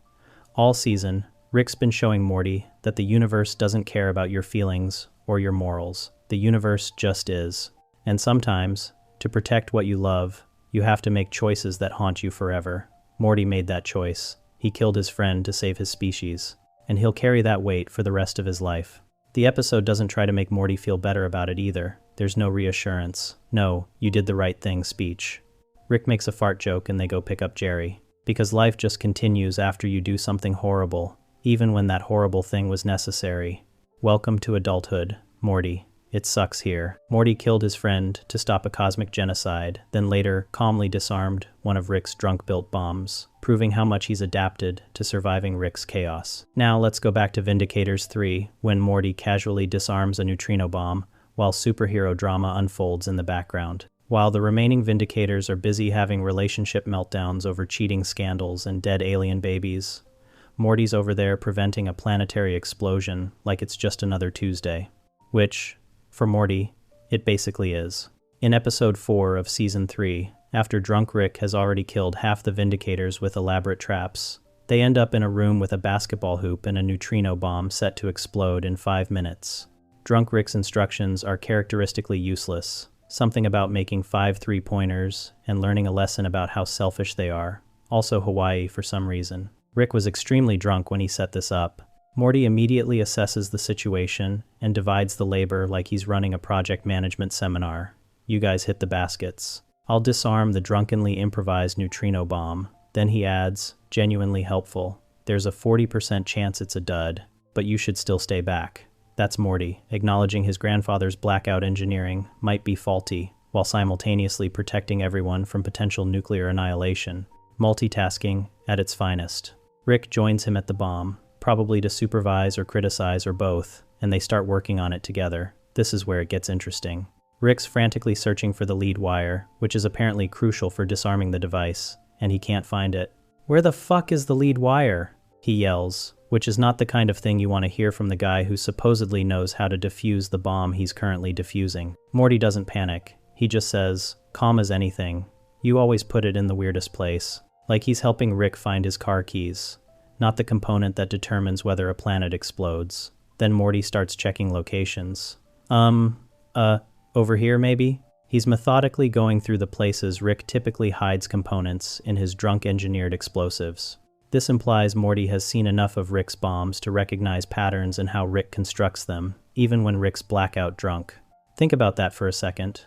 All season, Rick's been showing Morty that the universe doesn't care about your feelings or your morals. The universe just is. And sometimes, to protect what you love, you have to make choices that haunt you forever. Morty made that choice. He killed his friend to save his species. And he'll carry that weight for the rest of his life. The episode doesn't try to make Morty feel better about it either. There's no reassurance. No, you did the right thing speech. Rick makes a fart joke and they go pick up Jerry. Because life just continues after you do something horrible, even when that horrible thing was necessary. Welcome to adulthood, Morty. It sucks here. Morty killed his friend to stop a cosmic genocide, then later calmly disarmed one of Rick's drunk-built bombs, proving how much he's adapted to surviving Rick's chaos. Now let's go back to Vindicators 3, when Morty casually disarms a neutrino bomb, while superhero drama unfolds in the background. While the remaining Vindicators are busy having relationship meltdowns over cheating scandals and dead alien babies, Morty's over there preventing a planetary explosion like it's just another Tuesday. Which, for Morty, it basically is. In episode 4 of season 3, after drunk Rick has already killed half the Vindicators with elaborate traps, they end up in a room with a basketball hoop and a neutrino bomb set to explode in 5 minutes. Drunk Rick's instructions are characteristically useless. Something about making 5 three-pointers and learning a lesson about how selfish they are. Also Hawaii for some reason. Rick was extremely drunk when he set this up. Morty immediately assesses the situation and divides the labor like he's running a project management seminar. You guys hit the baskets. I'll disarm the drunkenly improvised neutrino bomb. Then he adds, genuinely helpful. There's a 40% chance it's a dud, but you should still stay back. That's Morty, acknowledging his grandfather's blackout engineering might be faulty, while simultaneously protecting everyone from potential nuclear annihilation. Multitasking at its finest. Rick joins him at the bomb, probably to supervise or criticize or both, and they start working on it together. This is where it gets interesting. Rick's frantically searching for the lead wire, which is apparently crucial for disarming the device, and he can't find it. "Where the fuck is the lead wire?" he yells, which is not the kind of thing you want to hear from the guy who supposedly knows how to defuse the bomb he's currently defusing. Morty doesn't panic. He just says, calm as anything, "You always put it in the weirdest place." Like he's helping Rick find his car keys, not the component that determines whether a planet explodes. Then Morty starts checking locations. Over here maybe? He's methodically going through the places Rick typically hides components in his drunk-engineered explosives. This implies Morty has seen enough of Rick's bombs to recognize patterns in how Rick constructs them, even when Rick's blackout drunk. Think about that for a second.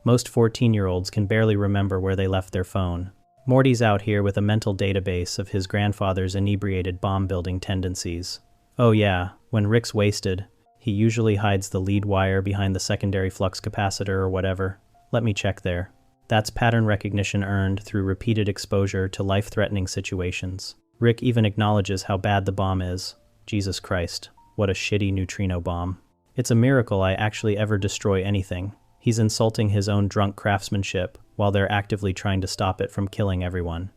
Most 14-year-olds can barely remember where they left their phone. Morty's out here with a mental database of his grandfather's inebriated bomb-building tendencies. Oh yeah, when Rick's wasted, he usually hides the lead wire behind the secondary flux capacitor or whatever. Let me check there. That's pattern recognition earned through repeated exposure to life-threatening situations. Rick even acknowledges how bad the bomb is. Jesus Christ, what a shitty neutrino bomb. It's a miracle I actually ever destroy anything. He's insulting his own drunk craftsmanship while they're actively trying to stop it from killing everyone.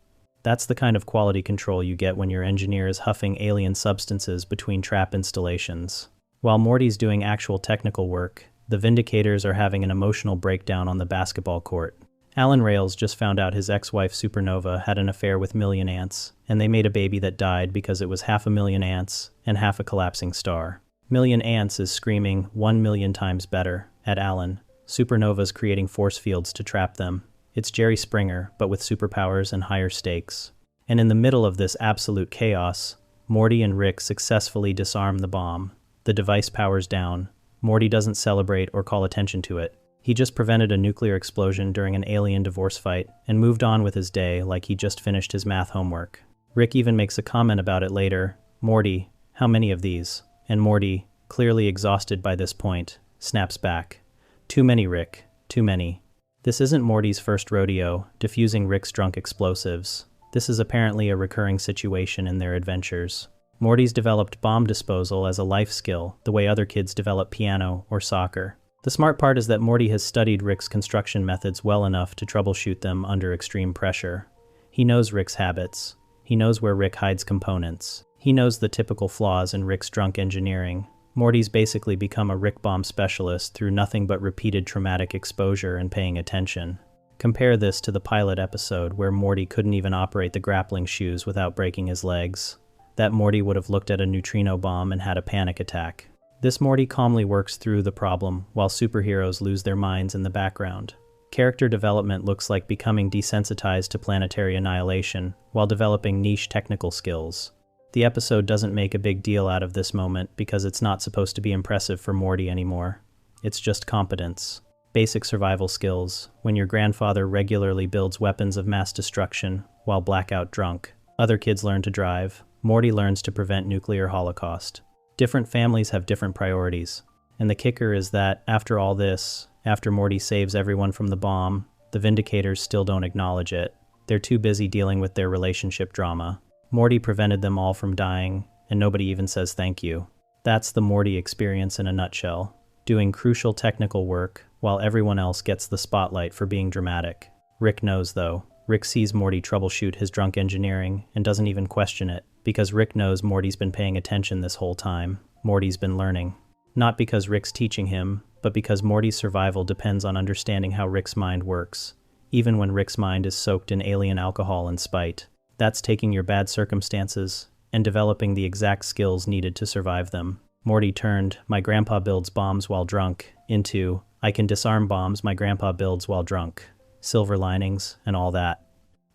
That's the kind of quality control you get when your engineer is huffing alien substances between trap installations. While Morty's doing actual technical work, the Vindicators are having an emotional breakdown on the basketball court. Alan Rails just found out his ex-wife Supernova had an affair with Million Ants, and they made a baby that died because it was half a million ants and half a collapsing star. Million Ants is screaming 1 million times better at Alan. Supernova's creating force fields to trap them. It's Jerry Springer, but with superpowers and higher stakes. And in the middle of this absolute chaos, Morty and Rick successfully disarm the bomb. The device powers down. Morty doesn't celebrate or call attention to it. He just prevented a nuclear explosion during an alien divorce fight and moved on with his day like he just finished his math homework. Rick even makes a comment about it later. Morty, how many of these? And Morty, clearly exhausted by this point, snaps back. Too many, Rick. Too many. This isn't Morty's first rodeo, defusing Rick's drunk explosives. This is apparently a recurring situation in their adventures. Morty's developed bomb disposal as a life skill, the way other kids develop piano or soccer. The smart part is that Morty has studied Rick's construction methods well enough to troubleshoot them under extreme pressure. He knows Rick's habits. He knows where Rick hides components. He knows the typical flaws in Rick's drunk engineering. Morty's basically become a Rick bomb specialist through nothing but repeated traumatic exposure and paying attention. Compare this to the pilot episode where Morty couldn't even operate the grappling shoes without breaking his legs. That Morty would have looked at a neutrino bomb and had a panic attack. This Morty calmly works through the problem while superheroes lose their minds in the background. Character development looks like becoming desensitized to planetary annihilation while developing niche technical skills. The episode doesn't make a big deal out of this moment because it's not supposed to be impressive for Morty anymore. It's just competence. Basic survival skills, when your grandfather regularly builds weapons of mass destruction while blackout drunk. Other kids learn to drive. Morty learns to prevent nuclear holocaust. Different families have different priorities. And the kicker is that, after all this, after Morty saves everyone from the bomb, the Vindicators still don't acknowledge it. They're too busy dealing with their relationship drama. Morty prevented them all from dying, and nobody even says thank you. That's the Morty experience in a nutshell. Doing crucial technical work, while everyone else gets the spotlight for being dramatic. Rick knows, though. Rick sees Morty troubleshoot his drunk engineering, and doesn't even question it, because Rick knows Morty's been paying attention this whole time. Morty's been learning. Not because Rick's teaching him, but because Morty's survival depends on understanding how Rick's mind works, even when Rick's mind is soaked in alien alcohol and spite. That's taking your bad circumstances and developing the exact skills needed to survive them. Morty turned, "My grandpa builds bombs while drunk," into, "I can disarm bombs my grandpa builds while drunk." Silver linings and all that.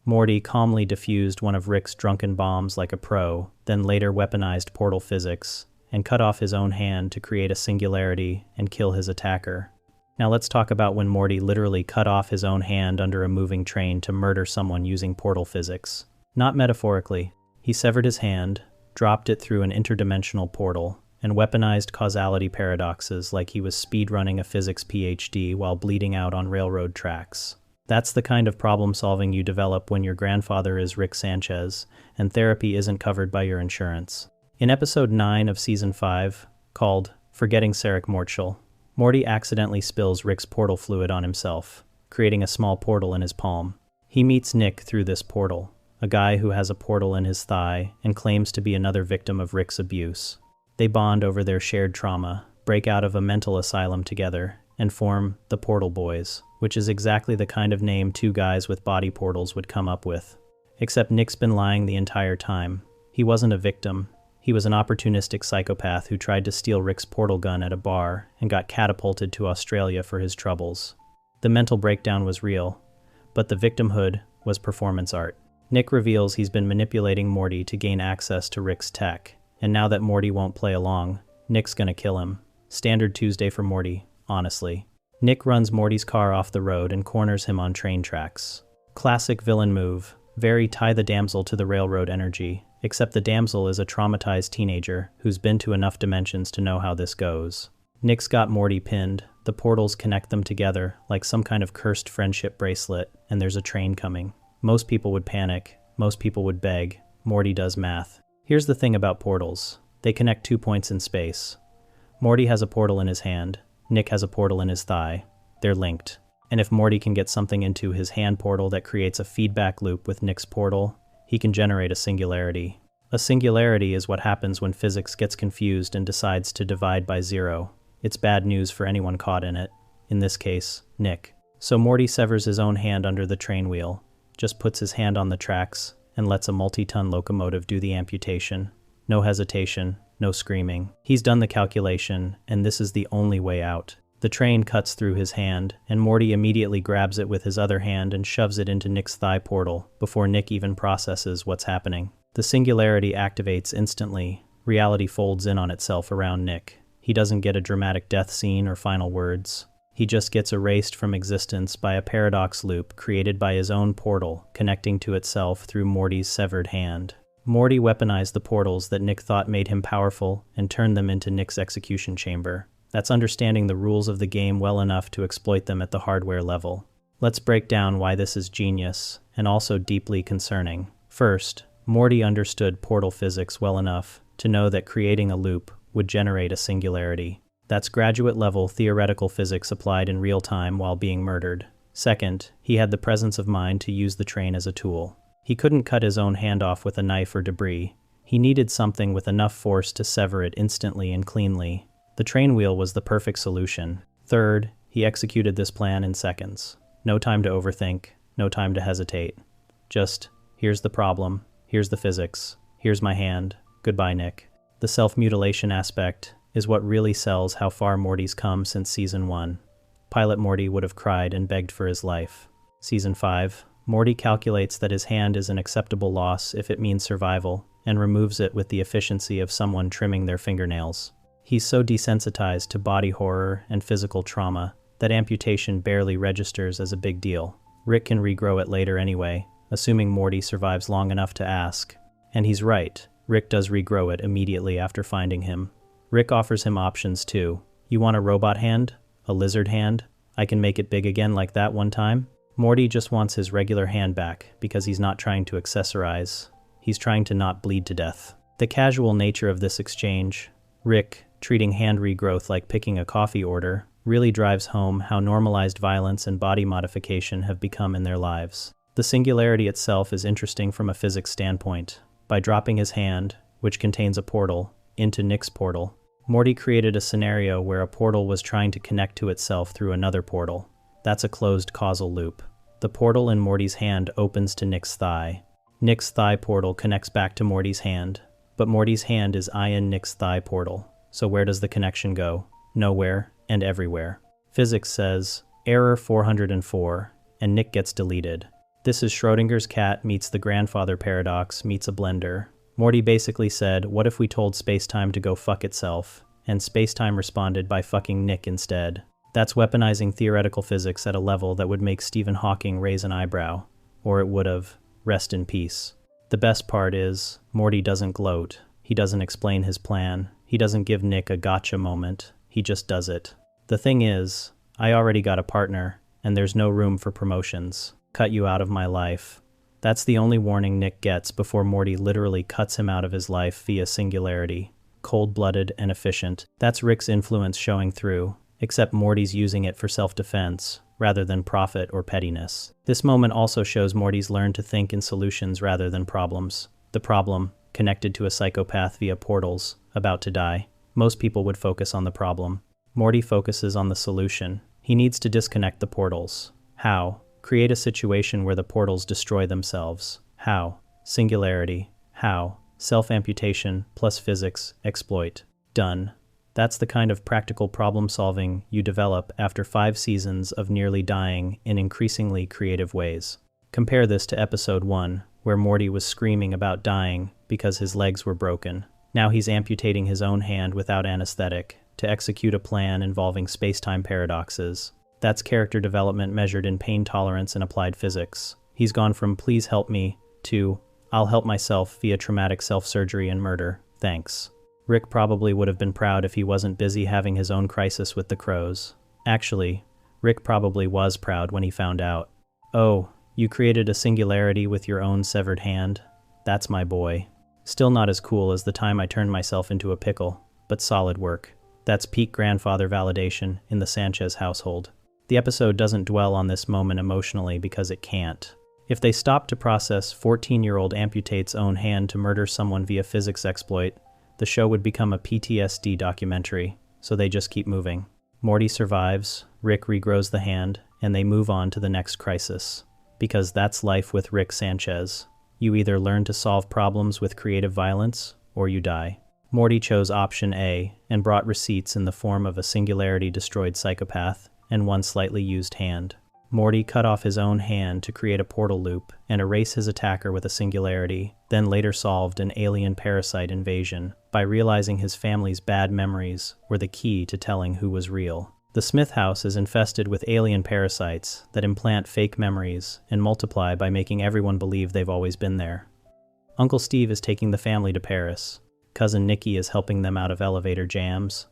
Morty calmly defused one of Rick's drunken bombs like a pro, then later weaponized portal physics, and cut off his own hand to create a singularity and kill his attacker. Now let's talk about when Morty literally cut off his own hand under a moving train to murder someone using portal physics. Not metaphorically. He severed his hand, dropped it through an interdimensional portal, and weaponized causality paradoxes like he was speedrunning a physics PhD while bleeding out on railroad tracks. That's the kind of problem-solving you develop when your grandfather is Rick Sanchez, and therapy isn't covered by your insurance. In episode 9 of season 5, called Forgetting Sarek Mortschel, Morty accidentally spills Rick's portal fluid on himself, creating a small portal in his palm. He meets Nick through this portal, a guy who has a portal in his thigh and claims to be another victim of Rick's abuse. They bond over their shared trauma, break out of a mental asylum together, and form the Portal Boys, which is exactly the kind of name two guys with body portals would come up with. Except Nick's been lying the entire time. He wasn't a victim. He was an opportunistic psychopath who tried to steal Rick's portal gun at a bar and got catapulted to Australia for his troubles. The mental breakdown was real, but the victimhood was performance art. Nick reveals he's been manipulating Morty to gain access to Rick's tech, and now that Morty won't play along, Nick's gonna kill him. Standard Tuesday for Morty, honestly. Nick runs Morty's car off the road and corners him on train tracks. Classic villain move, very tie the damsel to the railroad energy, except the damsel is a traumatized teenager who's been to enough dimensions to know how this goes. Nick's got Morty pinned, the portals connect them together like some kind of cursed friendship bracelet, and there's a train coming. Most people would panic, most people would beg, Morty does math. Here's the thing about portals. They connect 2 points in space. Morty has a portal in his hand, Nick has a portal in his thigh. They're linked. And if Morty can get something into his hand portal that creates a feedback loop with Nick's portal, he can generate a singularity. A singularity is what happens when physics gets confused and decides to divide by zero. It's bad news for anyone caught in it. In this case, Nick. So Morty severs his own hand under the train wheel, just puts his hand on the tracks, and lets a multi-ton locomotive do the amputation. No hesitation, no screaming. He's done the calculation, and this is the only way out. The train cuts through his hand, and Morty immediately grabs it with his other hand and shoves it into Nick's thigh portal before Nick even processes what's happening. The singularity activates instantly. Reality folds in on itself around Nick. He doesn't get a dramatic death scene or final words. He just gets erased from existence by a paradox loop created by his own portal connecting to itself through Morty's severed hand. Morty weaponized the portals that Nick thought made him powerful and turned them into Nick's execution chamber. That's understanding the rules of the game well enough to exploit them at the hardware level. Let's break down why this is genius, and also deeply concerning. First, Morty understood portal physics well enough to know that creating a loop would generate a singularity. That's graduate-level theoretical physics applied in real time while being murdered. Second, he had the presence of mind to use the train as a tool. He couldn't cut his own hand off with a knife or debris. He needed something with enough force to sever it instantly and cleanly. The train wheel was the perfect solution. Third, he executed this plan in seconds. No time to overthink, no time to hesitate. Just, here's the problem, here's the physics, here's my hand, goodbye Nick. The self-mutilation aspect is what really sells how far Morty's come since Season 1. Pilot Morty would have cried and begged for his life. Season 5, Morty calculates that his hand is an acceptable loss if it means survival, and removes it with the efficiency of someone trimming their fingernails. He's so desensitized to body horror and physical trauma that amputation barely registers as a big deal. Rick can regrow it later anyway, assuming Morty survives long enough to ask. And he's right, Rick does regrow it immediately after finding him. Rick offers him options too. You want a robot hand? A lizard hand? I can make it big again like that one time? Morty just wants his regular hand back because he's not trying to accessorize. He's trying to not bleed to death. The casual nature of this exchange, Rick treating hand regrowth like picking a coffee order, really drives home how normalized violence and body modification have become in their lives. The singularity itself is interesting from a physics standpoint. By dropping his hand, which contains a portal, into Nick's portal, Morty created a scenario where a portal was trying to connect to itself through another portal. That's a closed causal loop. The portal in Morty's hand opens to Nick's thigh. Nick's thigh portal connects back to Morty's hand, but Morty's hand is in Nick's thigh portal. So where does the connection go? Nowhere and everywhere. Physics says, error 404, and Nick gets deleted. This is Schrodinger's cat meets the grandfather paradox meets a blender. Morty basically said, what if we told spacetime to go fuck itself? And spacetime responded by fucking Nick instead. That's weaponizing theoretical physics at a level that would make Stephen Hawking raise an eyebrow. Or it would have. Rest in peace. The best part is, Morty doesn't gloat. He doesn't explain his plan. He doesn't give Nick a gotcha moment. He just does it. The thing is, I already got a partner, and there's no room for promotions. Cut you out of my life. That's the only warning Nick gets before Morty literally cuts him out of his life via singularity. Cold-blooded and efficient. That's Rick's influence showing through, except Morty's using it for self-defense, rather than profit or pettiness. This moment also shows Morty's learned to think in solutions rather than problems. The problem, connected to a psychopath via portals, about to die. Most people would focus on the problem. Morty focuses on the solution. He needs to disconnect the portals. How? Create a situation where the portals destroy themselves. How? Singularity. How? Self-amputation plus physics, exploit. Done. That's the kind of practical problem-solving you develop after 5 seasons of nearly dying in increasingly creative ways. Compare this to episode 1, where Morty was screaming about dying because his legs were broken. Now he's amputating his own hand without anesthetic to execute a plan involving space-time paradoxes. That's character development measured in pain tolerance and applied physics. He's gone from please help me to I'll help myself via traumatic self-surgery and murder. Thanks. Rick probably would have been proud if he wasn't busy having his own crisis with the crows. Actually, Rick probably was proud when he found out. Oh, you created a singularity with your own severed hand? That's my boy. Still not as cool as the time I turned myself into a pickle, but solid work. That's peak grandfather validation in the Sanchez household. The episode doesn't dwell on this moment emotionally because it can't. If they stop to process 14-year-old amputates own hand to murder someone via physics exploit, the show would become a PTSD documentary, so they just keep moving. Morty survives, Rick regrows the hand, and they move on to the next crisis. Because that's life with Rick Sanchez. You either learn to solve problems with creative violence, or you die. Morty chose option A and brought receipts in the form of a singularity-destroyed psychopath and one slightly used hand. Morty cut off his own hand to create a portal loop and erase his attacker with a singularity, then later solved an alien parasite invasion by realizing his family's bad memories were the key to telling who was real. The Smith house is infested with alien parasites that implant fake memories and multiply by making everyone believe they've always been there. Uncle Steve is taking the family to Paris. Cousin Nikki is helping them out of elevator jams.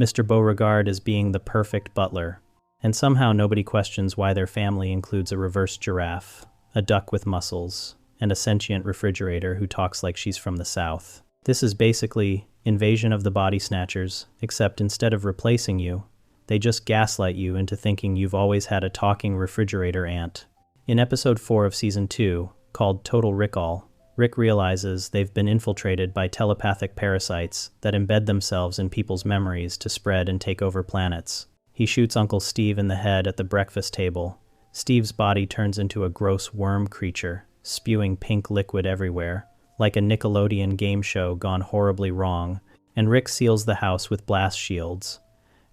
Mr. Beauregard is being the perfect butler. And somehow nobody questions why their family includes a reverse giraffe, a duck with muscles, and a sentient refrigerator who talks like she's from the South. This is basically Invasion of the Body Snatchers, except instead of replacing you, they just gaslight you into thinking you've always had a talking refrigerator aunt. In episode 4 of season 2, called Total Recall, Rick realizes they've been infiltrated by telepathic parasites that embed themselves in people's memories to spread and take over planets. He shoots Uncle Steve in the head at the breakfast table. Steve's body turns into a gross worm creature, spewing pink liquid everywhere, like a Nickelodeon game show gone horribly wrong, and Rick seals the house with blast shields.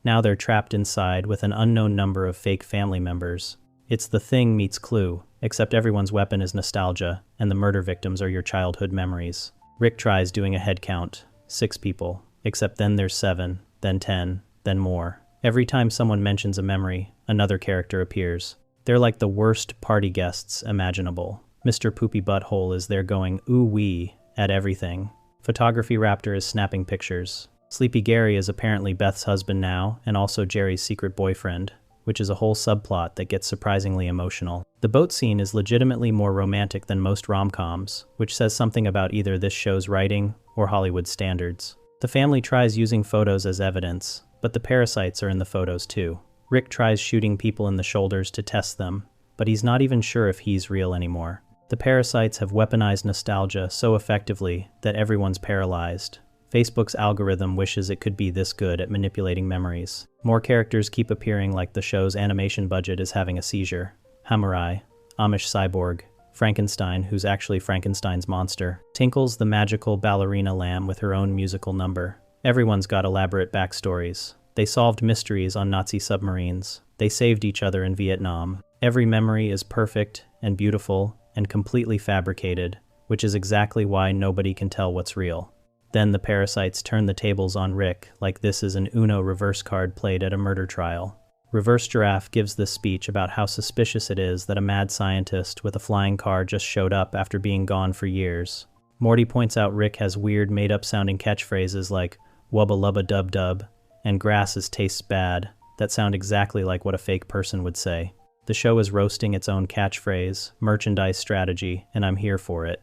Now they're trapped inside with an unknown number of fake family members. It's The Thing meets Clue, except everyone's weapon is nostalgia, and the murder victims are your childhood memories. Rick tries doing a head count. 6 people, except then there's 7, then 10, then more. Every time someone mentions a memory, another character appears. They're like the worst party guests imaginable. Mr. Poopy Butthole is there going ooh-wee at everything. Photography Raptor is snapping pictures. Sleepy Gary is apparently Beth's husband now, and also Jerry's secret boyfriend, which is a whole subplot that gets surprisingly emotional. The boat scene is legitimately more romantic than most rom-coms, which says something about either this show's writing or Hollywood standards. The family tries using photos as evidence, but the parasites are in the photos too. Rick tries shooting people in the shoulders to test them, but he's not even sure if he's real anymore. The parasites have weaponized nostalgia so effectively that everyone's paralyzed. Facebook's algorithm wishes it could be this good at manipulating memories. More characters keep appearing like the show's animation budget is having a seizure. Hamurai, Amish cyborg, Frankenstein, who's actually Frankenstein's monster, Tinkles the magical ballerina lamb with her own musical number. Everyone's got elaborate backstories. They solved mysteries on Nazi submarines. They saved each other in Vietnam. Every memory is perfect and beautiful and completely fabricated, which is exactly why nobody can tell what's real. Then the parasites turn the tables on Rick like this is an Uno reverse card played at a murder trial. Reverse Giraffe gives this speech about how suspicious it is that a mad scientist with a flying car just showed up after being gone for years. Morty points out Rick has weird made-up sounding catchphrases like wubba lubba dub dub and grasses tastes bad that sound exactly like what a fake person would say. The show is roasting its own catchphrase, merchandise strategy, and I'm here for it.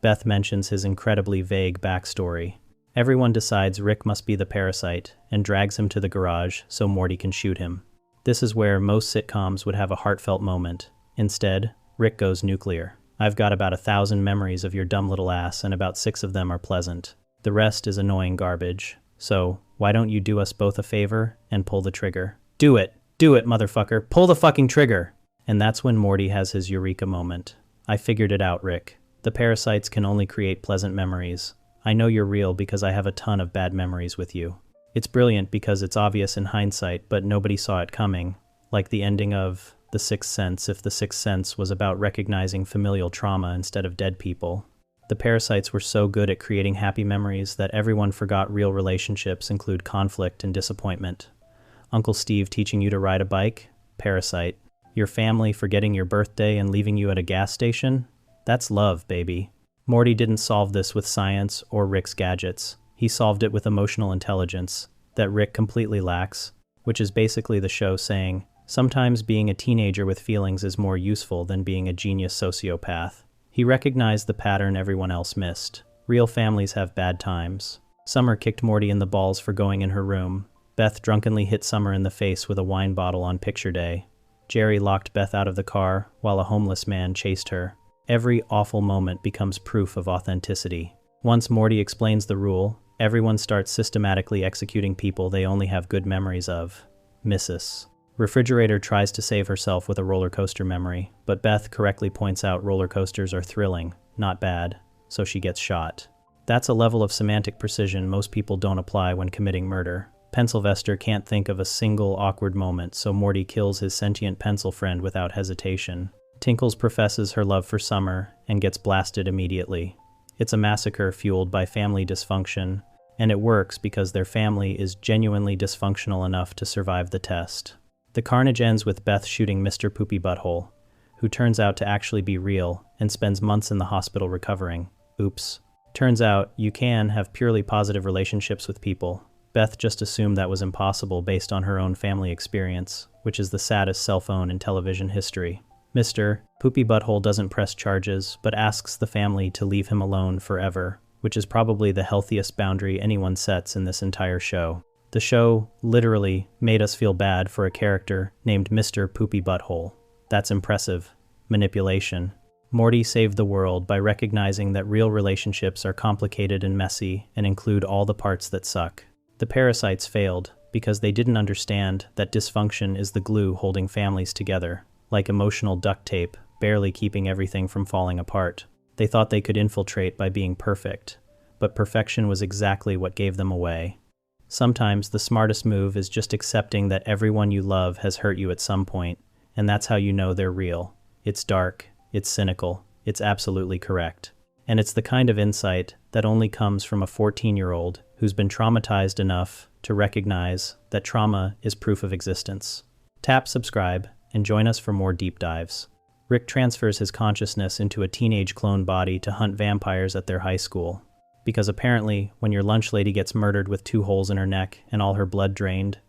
Beth mentions his incredibly vague backstory. Everyone decides Rick must be the parasite and drags him to the garage so Morty can shoot him. This is where most sitcoms would have a heartfelt moment. Instead, Rick goes nuclear. I've got about 1,000 memories of your dumb little ass and about 6 of them are pleasant. The rest is annoying garbage. So, why don't you do us both a favor and pull the trigger? Do it! Do it, motherfucker! Pull the fucking trigger! And that's when Morty has his eureka moment. I figured it out, Rick. The parasites can only create pleasant memories. I know you're real because I have a ton of bad memories with you. It's brilliant because it's obvious in hindsight, but nobody saw it coming. Like the ending of The Sixth Sense if The Sixth Sense was about recognizing familial trauma instead of dead people. The parasites were so good at creating happy memories that everyone forgot real relationships include conflict and disappointment. Uncle Steve teaching you to ride a bike? Parasite. Your family forgetting your birthday and leaving you at a gas station? That's love, baby. Morty didn't solve this with science or Rick's gadgets. He solved it with emotional intelligence that Rick completely lacks, which is basically the show saying, sometimes being a teenager with feelings is more useful than being a genius sociopath. He recognized the pattern everyone else missed. Real families have bad times. Summer kicked Morty in the balls for going in her room. Beth drunkenly hit Summer in the face with a wine bottle on picture day. Jerry locked Beth out of the car while a homeless man chased her. Every awful moment becomes proof of authenticity. Once Morty explains the rule, everyone starts systematically executing people they only have good memories of. Mrs. Refrigerator tries to save herself with a roller coaster memory, but Beth correctly points out roller coasters are thrilling, not bad, so she gets shot. That's a level of semantic precision most people don't apply when committing murder. Pencilvester can't think of a single awkward moment, so Morty kills his sentient pencil friend without hesitation. Tinkles professes her love for Summer and gets blasted immediately. It's a massacre fueled by family dysfunction, and it works because their family is genuinely dysfunctional enough to survive the test. The carnage ends with Beth shooting Mr. Poopy Butthole, who turns out to actually be real and spends months in the hospital recovering. Oops. Turns out you can have purely positive relationships with people. Beth just assumed that was impossible based on her own family experience, which is the saddest cell phone in television history. Mr. Poopy Butthole doesn't press charges, but asks the family to leave him alone forever, which is probably the healthiest boundary anyone sets in this entire show. The show literally made us feel bad for a character named Mr. Poopy Butthole. That's impressive. Manipulation. Morty saved the world by recognizing that real relationships are complicated and messy and include all the parts that suck. The parasites failed because they didn't understand that dysfunction is the glue holding families together, like emotional duct tape, barely keeping everything from falling apart. They thought they could infiltrate by being perfect, but perfection was exactly what gave them away. Sometimes the smartest move is just accepting that everyone you love has hurt you at some point, and that's how you know they're real. It's dark, it's cynical, it's absolutely correct. And it's the kind of insight that only comes from a 14-year-old who's been traumatized enough to recognize that trauma is proof of existence. Tap subscribe and join us for more deep dives. Rick transfers his consciousness into a teenage clone body to hunt vampires at their high school. Because apparently, when your lunch lady gets murdered with 2 holes in her neck and all her blood drained,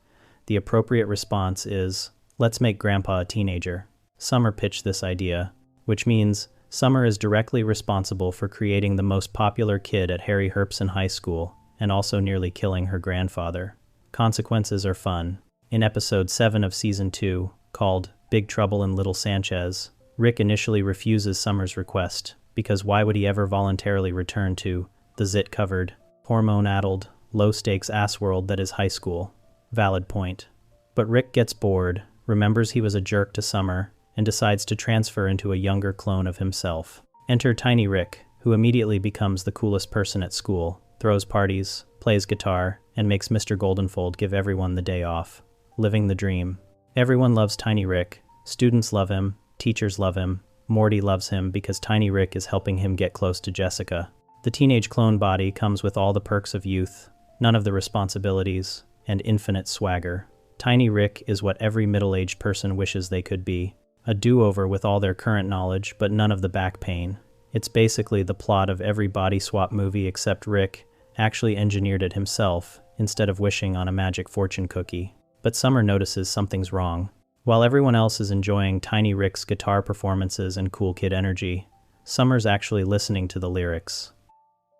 the appropriate response is, let's make Grandpa a teenager. Summer pitched this idea, which means Summer is directly responsible for creating the most popular kid at Harry Herpson High School and also nearly killing her grandfather. Consequences are fun. In episode 7 of season 2, called Big Trouble in Little Sanchez, Rick initially refuses Summer's request, because why would he ever voluntarily return to the zit-covered, hormone-addled, low-stakes ass world that is high school? Valid point. But Rick gets bored, remembers he was a jerk to Summer, and decides to transfer into a younger clone of himself. Enter Tiny Rick, who immediately becomes the coolest person at school, throws parties, plays guitar, and makes Mr. Goldenfold give everyone the day off. Living the dream. Everyone loves Tiny Rick. Students love him. Teachers love him. Morty loves him because Tiny Rick is helping him get close to Jessica. The teenage clone body comes with all the perks of youth, none of the responsibilities, and infinite swagger. Tiny Rick is what every middle-aged person wishes they could be. A do-over with all their current knowledge, but none of the back pain. It's basically the plot of every body swap movie except Rick actually engineered it himself instead of wishing on a magic fortune cookie. But Summer notices something's wrong. While everyone else is enjoying Tiny Rick's guitar performances and cool kid energy, Summer's actually listening to the lyrics.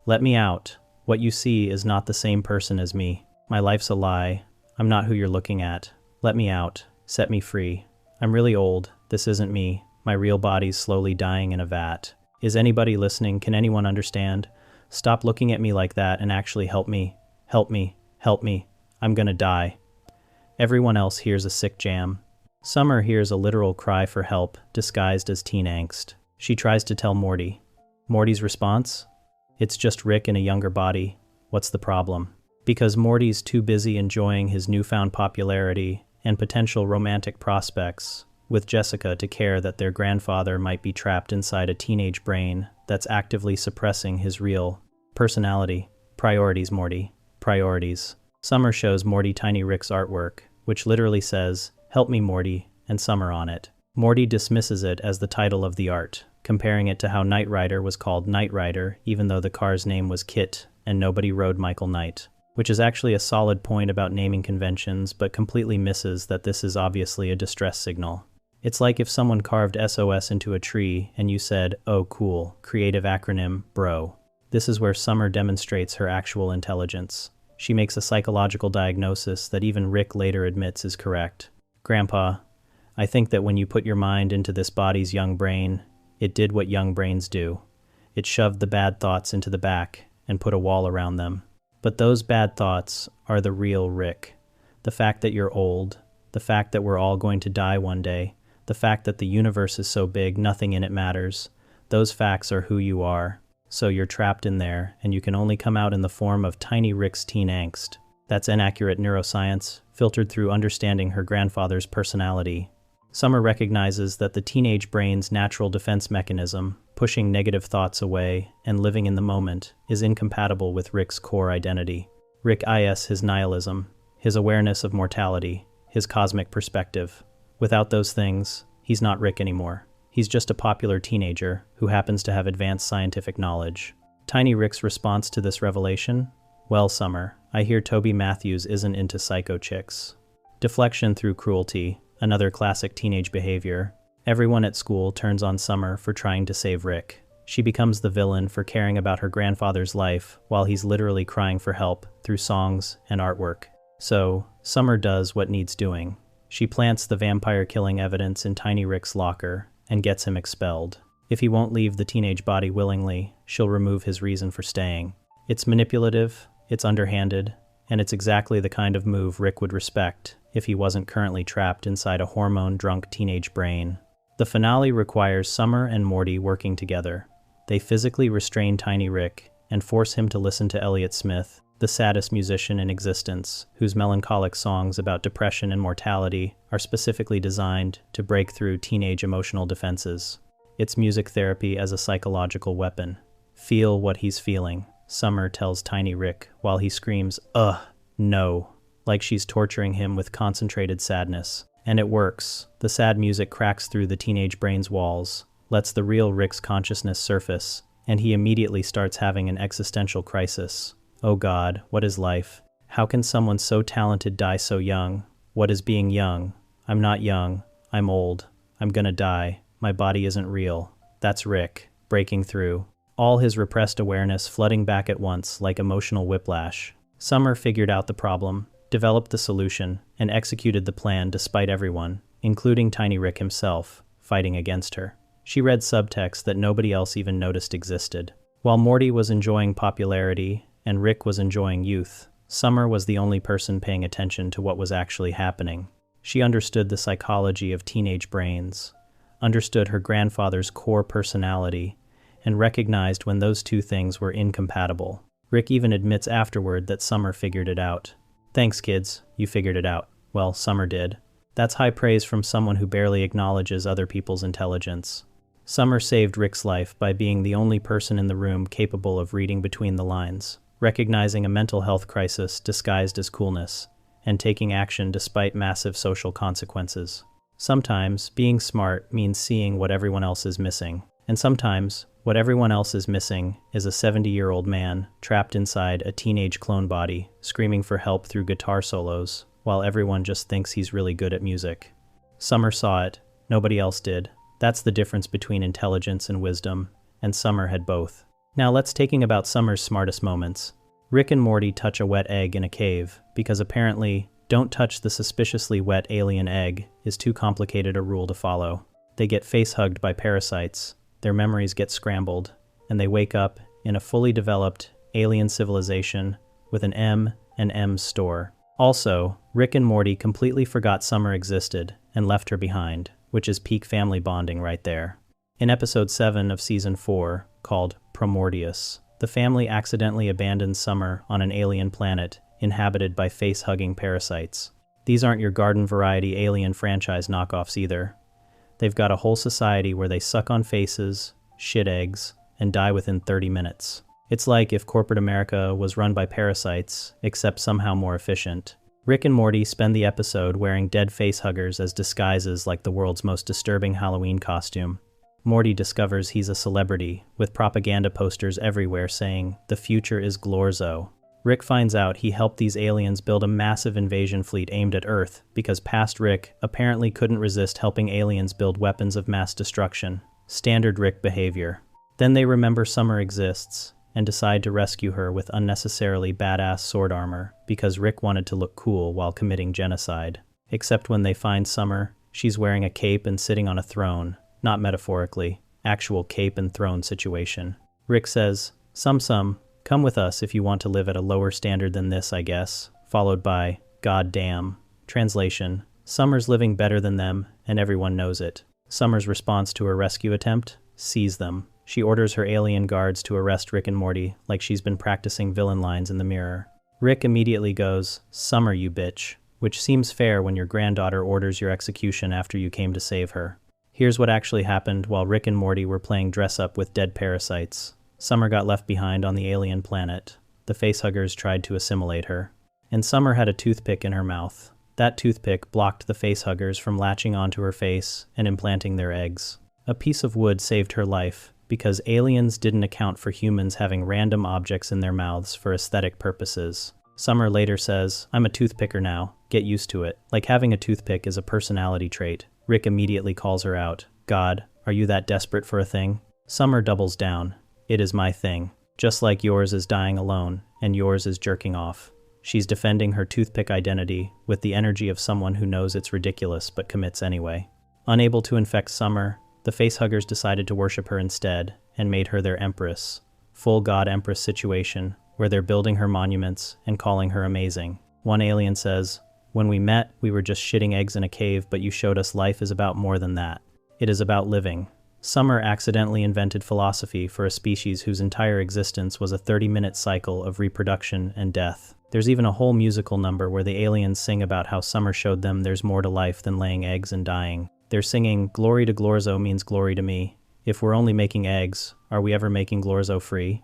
Let me out. What you see is not the same person as me. My life's a lie. I'm not who you're looking at. Let me out. Set me free. I'm really old. This isn't me. My real body's slowly dying in a vat. Is anybody listening? Can anyone understand? Stop looking at me like that and actually help me. Help me. Help me. I'm gonna die. Everyone else hears a sick jam. Summer hears a literal cry for help, disguised as teen angst. She tries to tell Morty. Morty's response? It's just Rick in a younger body. What's the problem? Because Morty's too busy enjoying his newfound popularity and potential romantic prospects with Jessica to care that their grandfather might be trapped inside a teenage brain that's actively suppressing his real personality. Priorities, Morty. Priorities. Summer shows Morty Tiny Rick's artwork, which literally says, "Help me, Morty," and Summer on it. Morty dismisses it as the title of the art, comparing it to how Knight Rider was called Knight Rider, even though the car's name was Kit and nobody rode Michael Knight, which is actually a solid point about naming conventions, but completely misses that this is obviously a distress signal. It's like if someone carved SOS into a tree and you said, "Oh cool, creative acronym, bro." This is where Summer demonstrates her actual intelligence. She makes a psychological diagnosis that even Rick later admits is correct. Grandpa, I think that when you put your mind into this body's young brain, it did what young brains do. It shoved the bad thoughts into the back and put a wall around them. But those bad thoughts are the real Rick. The fact that you're old, the fact that we're all going to die one day, the fact that the universe is so big nothing in it matters, those facts are who you are. So you're trapped in there, and you can only come out in the form of tiny Rick's teen angst. That's inaccurate neuroscience, filtered through understanding her grandfather's personality. Summer recognizes that the teenage brain's natural defense mechanism, pushing negative thoughts away and living in the moment, is incompatible with Rick's core identity. Rick is his nihilism, his awareness of mortality, his cosmic perspective. Without those things, he's not Rick anymore. He's just a popular teenager who happens to have advanced scientific knowledge. Tiny Rick's response to this revelation? Well, Summer, I hear Toby Matthews isn't into psycho chicks. Deflection through cruelty, another classic teenage behavior. Everyone at school turns on Summer for trying to save Rick. She becomes the villain for caring about her grandfather's life while he's literally crying for help through songs and artwork. So, Summer does what needs doing. She plants the vampire-killing evidence in Tiny Rick's locker and gets him expelled. If he won't leave the teenage body willingly, she'll remove his reason for staying. It's manipulative, it's underhanded, and it's exactly the kind of move Rick would respect if he wasn't currently trapped inside a hormone-drunk teenage brain. The finale requires Summer and Morty working together. They physically restrain Tiny Rick and force him to listen to Elliott Smith, the saddest musician in existence, whose melancholic songs about depression and mortality are specifically designed to break through teenage emotional defenses. It's music therapy as a psychological weapon. Feel what he's feeling, Summer tells Tiny Rick while he screams, "Ugh, no," like she's torturing him with concentrated sadness. And it works. The sad music cracks through the teenage brain's walls, lets the real Rick's consciousness surface, and he immediately starts having an existential crisis. Oh God, what is life? How can someone so talented die so young? What is being young? I'm not young. I'm old. I'm gonna die. My body isn't real. That's Rick, breaking through. All his repressed awareness flooding back at once like emotional whiplash. Summer figured out the problem, developed the solution, and executed the plan despite everyone, including Tiny Rick himself, fighting against her. She read subtext that nobody else even noticed existed. While Morty was enjoying popularity and Rick was enjoying youth, Summer was the only person paying attention to what was actually happening. She understood the psychology of teenage brains, understood her grandfather's core personality, and recognized when those two things were incompatible. Rick even admits afterward that Summer figured it out. Thanks, kids, you figured it out. Well, Summer did. That's high praise from someone who barely acknowledges other people's intelligence. Summer saved Rick's life by being the only person in the room capable of reading between the lines, recognizing a mental health crisis disguised as coolness, and taking action despite massive social consequences. Sometimes, being smart means seeing what everyone else is missing. And sometimes, what everyone else is missing is a 70-year-old man trapped inside a teenage clone body, screaming for help through guitar solos, while everyone just thinks he's really good at music. Summer saw it, nobody else did. That's the difference between intelligence and wisdom, and Summer had both. Now let's talking about Summer's smartest moments. Rick and Morty touch a wet egg in a cave, because apparently, don't touch the suspiciously wet alien egg is too complicated a rule to follow. They get face-hugged by parasites, their memories get scrambled, and they wake up in a fully developed alien civilization with an M&M store. Also, Rick and Morty completely forgot Summer existed and left her behind, which is peak family bonding right there. In episode 7 of season 4, called Primordius, the family accidentally abandons Summer on an alien planet inhabited by face-hugging parasites. These aren't your garden variety Alien franchise knockoffs either. They've got a whole society where they suck on faces, shit eggs, and die within 30 minutes. It's like if corporate America was run by parasites, except somehow more efficient. Rick and Morty spend the episode wearing dead facehuggers as disguises like the world's most disturbing Halloween costume. Morty discovers he's a celebrity, with propaganda posters everywhere saying, "The future is Glorzo." Rick finds out he helped these aliens build a massive invasion fleet aimed at Earth because past Rick apparently couldn't resist helping aliens build weapons of mass destruction. Standard Rick behavior. Then they remember Summer exists and decide to rescue her with unnecessarily badass sword armor because Rick wanted to look cool while committing genocide. Except when they find Summer, she's wearing a cape and sitting on a throne. Not metaphorically, actual cape and throne situation. Rick says, Sum, come with us if you want to live at a lower standard than this, I guess, followed by, God damn. Translation, Summer's living better than them, and everyone knows it. Summer's response to her rescue attempt, seize them. She orders her alien guards to arrest Rick and Morty like she's been practicing villain lines in the mirror. Rick immediately goes, "Summer, you bitch," which seems fair when your granddaughter orders your execution after you came to save her. Here's what actually happened while Rick and Morty were playing dress-up with dead parasites. Summer got left behind on the alien planet. The facehuggers tried to assimilate her. And Summer had a toothpick in her mouth. That toothpick blocked the facehuggers from latching onto her face and implanting their eggs. A piece of wood saved her life, because aliens didn't account for humans having random objects in their mouths for aesthetic purposes. Summer later says, "I'm a toothpicker now, get used to it." Like having a toothpick is a personality trait. Rick immediately calls her out. "God, are you that desperate for a thing?" Summer doubles down. "It is my thing. Just like yours is dying alone, and yours is jerking off." She's defending her toothpick identity with the energy of someone who knows it's ridiculous but commits anyway. Unable to infect Summer, the facehuggers decided to worship her instead and made her their empress. Full god-empress situation, where they're building her monuments and calling her amazing. One alien says, "When we met, we were just shitting eggs in a cave, but you showed us life is about more than that. It is about living." Summer accidentally invented philosophy for a species whose entire existence was a 30-minute cycle of reproduction and death. There's even a whole musical number where the aliens sing about how Summer showed them there's more to life than laying eggs and dying. They're singing, "Glory to Glorzo means glory to me. If we're only making eggs, are we ever making Glorzo free?"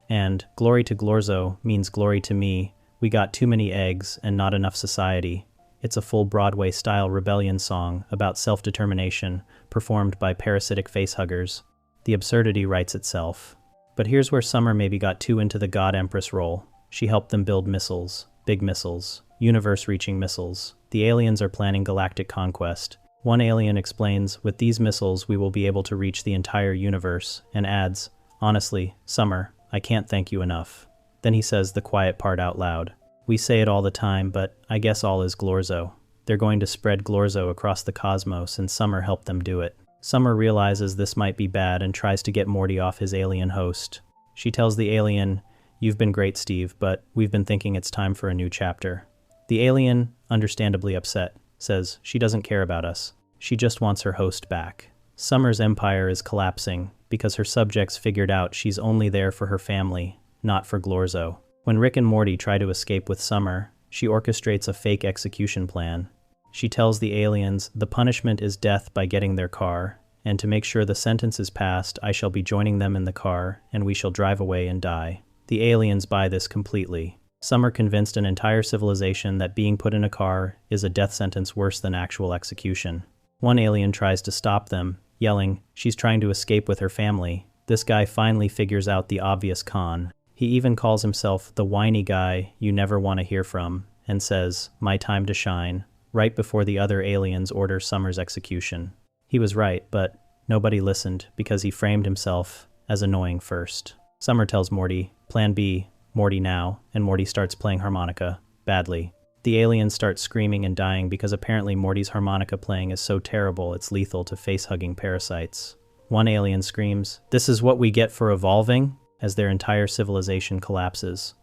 And "Glory to Glorzo means glory to me. We got too many eggs and not enough society." It's a full Broadway-style rebellion song about self-determination performed by parasitic facehuggers. The absurdity writes itself. But here's where Summer maybe got too into the God Empress role. She helped them build missiles, big missiles, universe-reaching missiles. The aliens are planning galactic conquest. One alien explains, "With these missiles we will be able to reach the entire universe," and adds, "Honestly, Summer, I can't thank you enough." Then he says the quiet part out loud. "We say it all the time, but I guess all is Glorzo." They're going to spread Glorzo across the cosmos, and Summer helped them do it. Summer realizes this might be bad and tries to get Morty off his alien host. She tells the alien, "You've been great, Steve, but we've been thinking it's time for a new chapter." The alien, understandably upset, says she doesn't care about us. She just wants her host back. Summer's empire is collapsing because her subjects figured out she's only there for her family, not for Glorzo. When Rick and Morty try to escape with Summer, she orchestrates a fake execution plan. She tells the aliens the punishment is death by getting their car, and to make sure the sentence is passed, I shall be joining them in the car, and we shall drive away and die. The aliens buy this completely. Summer convinced an entire civilization that being put in a car is a death sentence worse than actual execution. One alien tries to stop them, yelling, she's trying to escape with her family. This guy finally figures out the obvious con. He even calls himself the whiny guy you never want to hear from, and says, "My time to shine," right before the other aliens order Summer's execution. He was right, but nobody listened because he framed himself as annoying first. Summer tells Morty, "Plan B, Morty now," and Morty starts playing harmonica, badly. The aliens start screaming and dying because apparently Morty's harmonica playing is so terrible it's lethal to face-hugging parasites. One alien screams, "This is what we get for evolving," as their entire civilization collapses.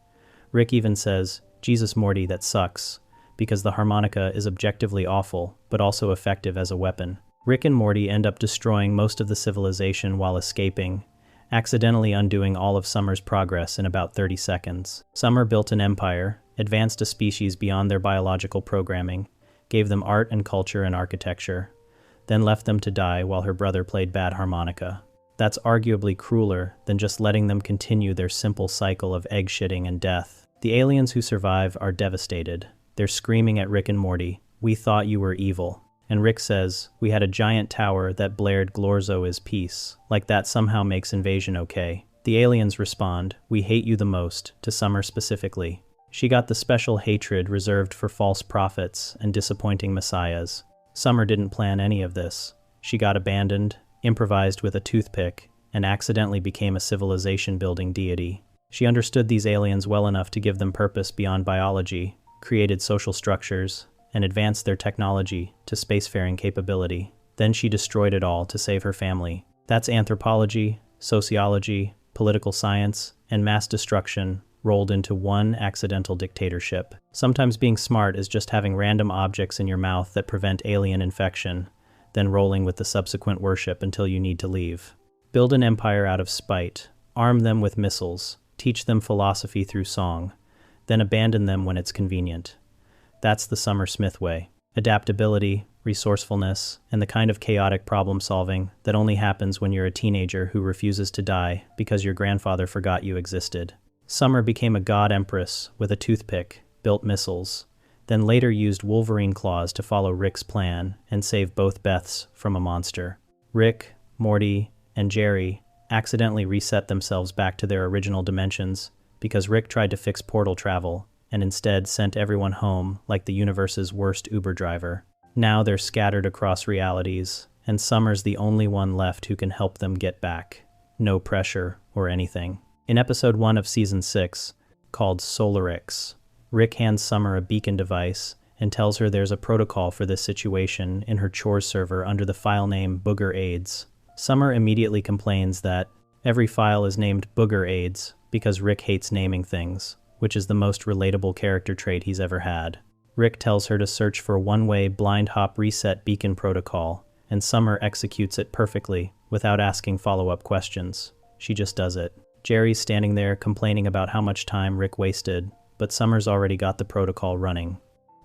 Rick even says, "Jesus, Morty, that sucks," because the harmonica is objectively awful, but also effective as a weapon. Rick and Morty end up destroying most of the civilization while escaping, accidentally undoing all of Summer's progress in about 30 seconds. Summer built an empire, advanced a species beyond their biological programming, gave them art and culture and architecture, then left them to die while her brother played bad harmonica. That's arguably crueler than just letting them continue their simple cycle of egg shitting and death. The aliens who survive are devastated. They're screaming at Rick and Morty, "We thought you were evil." And Rick says, "We had a giant tower that blared Glorzo is peace. Like that somehow makes invasion okay." The aliens respond, "We hate you the most," to Summer specifically. She got the special hatred reserved for false prophets and disappointing messiahs. Summer didn't plan any of this. She got abandoned, improvised with a toothpick, and accidentally became a civilization-building deity. She understood these aliens well enough to give them purpose beyond biology, created social structures, and advanced their technology to spacefaring capability. Then she destroyed it all to save her family. That's anthropology, sociology, political science, and mass destruction rolled into one accidental dictatorship. Sometimes being smart is just having random objects in your mouth that prevent alien infection, then rolling with the subsequent worship until you need to leave. Build an empire out of spite, arm them with missiles, teach them philosophy through song, then abandon them when it's convenient. That's the Summer Smith way. Adaptability, resourcefulness, and the kind of chaotic problem-solving that only happens when you're a teenager who refuses to die because your grandfather forgot you existed. Summer became a god empress with a toothpick, built missiles, then later used Wolverine claws to follow Rick's plan and save both Beths from a monster. Rick, Morty, and Jerry accidentally reset themselves back to their original dimensions because Rick tried to fix portal travel and instead sent everyone home like the universe's worst Uber driver. Now they're scattered across realities, and Summer's the only one left who can help them get back. No pressure or anything. In episode 1 of season 6, called Solarix, Rick hands Summer a beacon device and tells her there's a protocol for this situation in her chores server under the file name Booger AIDS. Summer immediately complains that every file is named Booger AIDS because Rick hates naming things, which is the most relatable character trait he's ever had. Rick tells her to search for one-way blind hop reset beacon protocol, and Summer executes it perfectly without asking follow-up questions. She just does it. Jerry's standing there complaining about how much time Rick wasted, but Summer's already got the protocol running.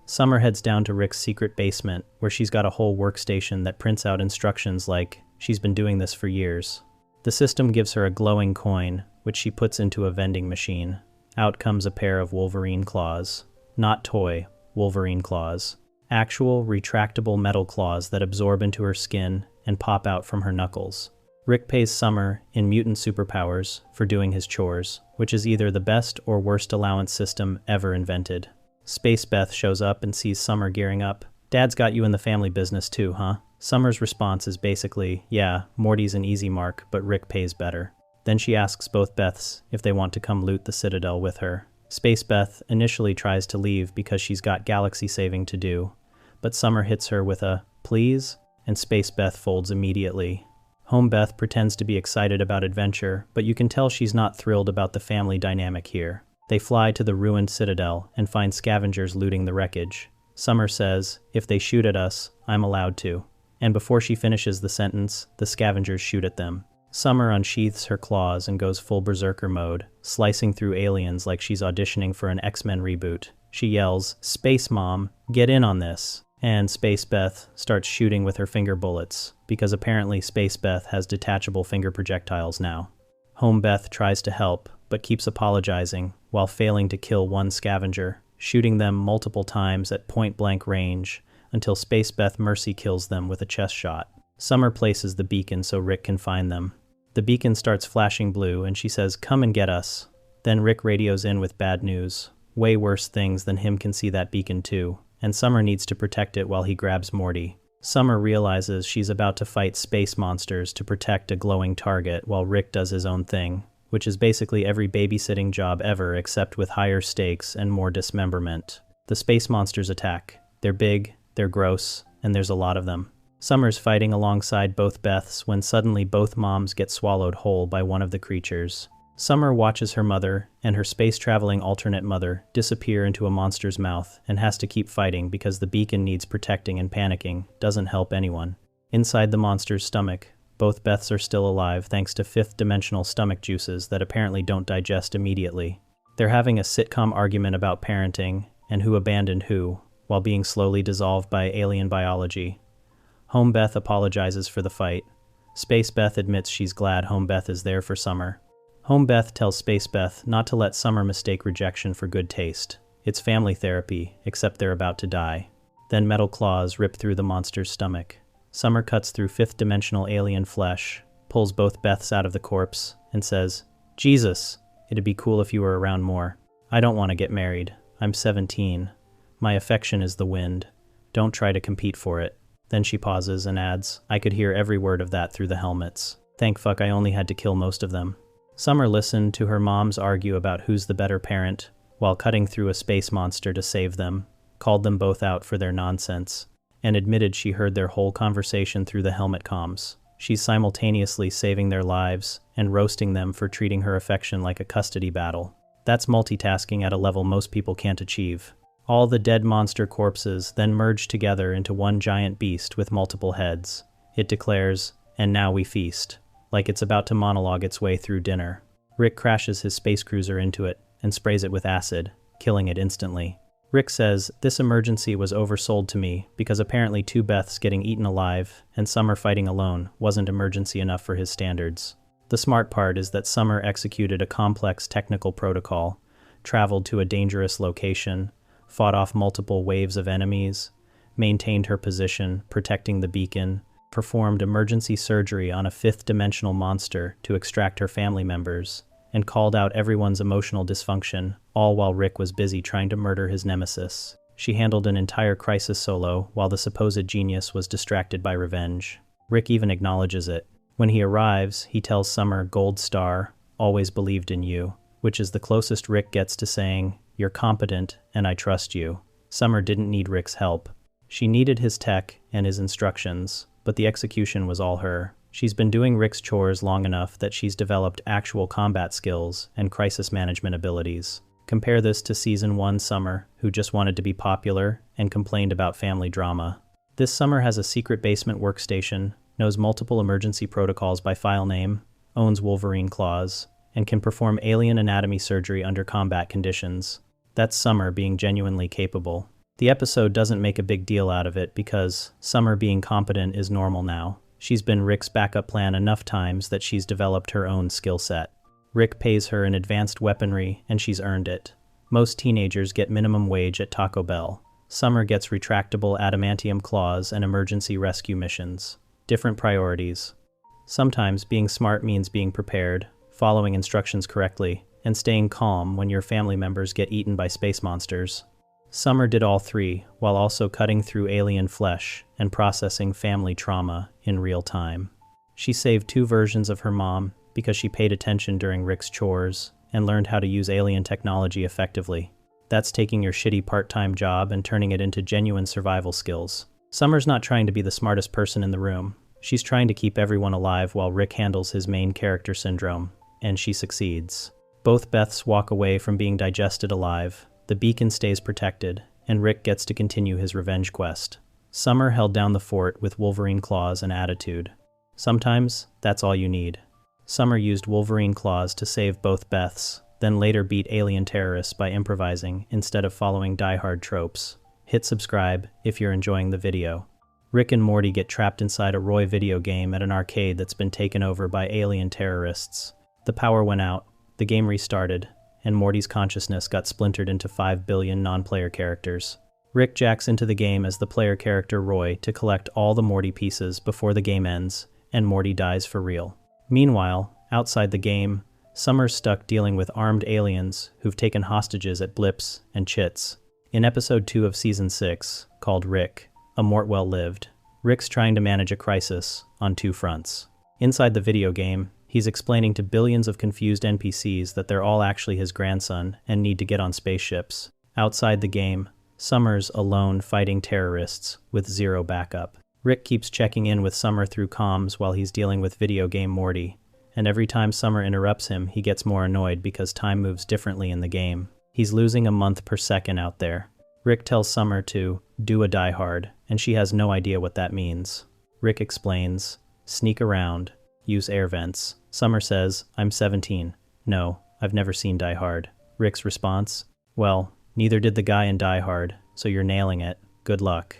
Summer heads down to Rick's secret basement, where she's got a whole workstation that prints out instructions like she's been doing this for years. The system gives her a glowing coin, which she puts into a vending machine. Out comes a pair of Wolverine claws. Not toy Wolverine claws. Actual, retractable metal claws that absorb into her skin and pop out from her knuckles. Rick pays Summer in mutant superpowers for doing his chores, which is either the best or worst allowance system ever invented. Space Beth shows up and sees Summer gearing up. Dad's got you in the family business too, huh? Summer's response is basically, yeah, Morty's an easy mark, but Rick pays better. Then she asks both Beths if they want to come loot the Citadel with her. Space Beth initially tries to leave because she's got galaxy saving to do, but Summer hits her with a, please, and Space Beth folds immediately. Home Beth pretends to be excited about adventure, but you can tell she's not thrilled about the family dynamic here. They fly to the ruined Citadel and find scavengers looting the wreckage. Summer says, if they shoot at us, I'm allowed to. And before she finishes the sentence, the scavengers shoot at them. Summer unsheaths her claws and goes full berserker mode, slicing through aliens like she's auditioning for an X-Men reboot. She yells, Space Mom, get in on this. And Space Beth starts shooting with her finger bullets, because apparently Space Beth has detachable finger projectiles now. Home Beth tries to help, but keeps apologizing while failing to kill one scavenger, shooting them multiple times at point-blank range until Space Beth mercy kills them with a chest shot. Summer places the beacon so Rick can find them. The beacon starts flashing blue and she says, come and get us. Then Rick radios in with bad news. Way worse things than him can see that beacon too, and Summer needs to protect it while he grabs Morty. Summer realizes she's about to fight space monsters to protect a glowing target while Rick does his own thing, which is basically every babysitting job ever except with higher stakes and more dismemberment. The space monsters attack. They're big, they're gross, and there's a lot of them. Summer's fighting alongside both Beths when suddenly both moms get swallowed whole by one of the creatures. Summer watches her mother and her space-traveling alternate mother disappear into a monster's mouth and has to keep fighting because the beacon needs protecting, and panicking doesn't help anyone. Inside the monster's stomach, both Beths are still alive thanks to fifth-dimensional stomach juices that apparently don't digest immediately. They're having a sitcom argument about parenting and who abandoned who, while being slowly dissolved by alien biology. Home Beth apologizes for the fight. Space Beth admits she's glad Home Beth is there for Summer. Home Beth tells Space Beth not to let Summer mistake rejection for good taste. It's family therapy, except they're about to die. Then metal claws rip through the monster's stomach. Summer cuts through fifth-dimensional alien flesh, pulls both Beths out of the corpse, and says, Jesus, it'd be cool if you were around more. I don't want to get married. I'm 17. My affection is the wind. Don't try to compete for it. Then she pauses and adds, I could hear every word of that through the helmets. Thank fuck I only had to kill most of them. Summer listened to her moms argue about who's the better parent, while cutting through a space monster to save them, called them both out for their nonsense, and admitted she heard their whole conversation through the helmet comms. She's simultaneously saving their lives and roasting them for treating her affection like a custody battle. That's multitasking at a level most people can't achieve. All the dead monster corpses then merge together into one giant beast with multiple heads. It declares, and now we feast. like it's about to monologue its way through dinner. Rick crashes his space cruiser into it and sprays it with acid, killing it instantly. Rick says, "This emergency was oversold to me because apparently 2 Beths getting eaten alive and Summer fighting alone wasn't emergency enough for his standards." The smart part is that Summer executed a complex technical protocol, traveled to a dangerous location, fought off multiple waves of enemies, maintained her position, protecting the beacon, performed emergency surgery on a 5th-dimensional monster to extract her family members, and called out everyone's emotional dysfunction, all while Rick was busy trying to murder his nemesis. She handled an entire crisis solo while the supposed genius was distracted by revenge. Rick even acknowledges it. When he arrives, he tells Summer, "Gold star, always believed in you," which is the closest Rick gets to saying, "You're competent, and I trust you." Summer didn't need Rick's help. She needed his tech and his instructions, but the execution was all her. She's been doing Rick's chores long enough that she's developed actual combat skills and crisis management abilities. Compare this to Season 1 Summer, who just wanted to be popular and complained about family drama. This Summer has a secret basement workstation, knows multiple emergency protocols by file name, owns Wolverine claws, and can perform alien anatomy surgery under combat conditions. That's Summer being genuinely capable. The episode doesn't make a big deal out of it because Summer being competent is normal now. She's been Rick's backup plan enough times that she's developed her own skill set. Rick pays her in advanced weaponry, and she's earned it. Most teenagers get minimum wage at Taco Bell. Summer gets retractable adamantium claws and emergency rescue missions. Different priorities. Sometimes being smart means being prepared, following instructions correctly, and staying calm when your family members get eaten by space monsters. Summer did all three, while also cutting through alien flesh and processing family trauma in real time. She saved 2 versions of her mom because she paid attention during Rick's chores and learned how to use alien technology effectively. That's taking your shitty part-time job and turning it into genuine survival skills. Summer's not trying to be the smartest person in the room. She's trying to keep everyone alive while Rick handles his main character syndrome, and she succeeds. Both Beths walk away from being digested alive. The beacon stays protected, and Rick gets to continue his revenge quest. Summer held down the fort with Wolverine claws and attitude. Sometimes, that's all you need. Summer used Wolverine claws to save both Beths, then later beat alien terrorists by improvising instead of following die-hard tropes. Hit subscribe if you're enjoying the video. Rick and Morty get trapped inside a Roy video game at an arcade that's been taken over by alien terrorists. The power went out, the game restarted, and Morty's consciousness got splintered into 5 billion non-player characters. Rick jacks into the game as the player character Roy to collect all the Morty pieces before the game ends, and Morty dies for real. Meanwhile, outside the game, Summer's stuck dealing with armed aliens who've taken hostages at Blips and Chits. In episode 2 of Season 6, called Rick, A Mort Well Lived, Rick's trying to manage a crisis on 2 fronts. Inside the video game, he's explaining to billions of confused NPCs that they're all actually his grandson and need to get on spaceships. Outside the game, Summer's alone fighting terrorists with 0 backup. Rick keeps checking in with Summer through comms while he's dealing with video game Morty, and every time Summer interrupts him, he gets more annoyed because time moves differently in the game. He's losing a month per second out there. Rick tells Summer to do a Die Hard, and she has no idea what that means. Rick explains, sneak around, use air vents. Summer says, I'm 17. No, I've never seen Die Hard. Rick's response, well, neither did the guy in Die Hard, so you're nailing it. Good luck.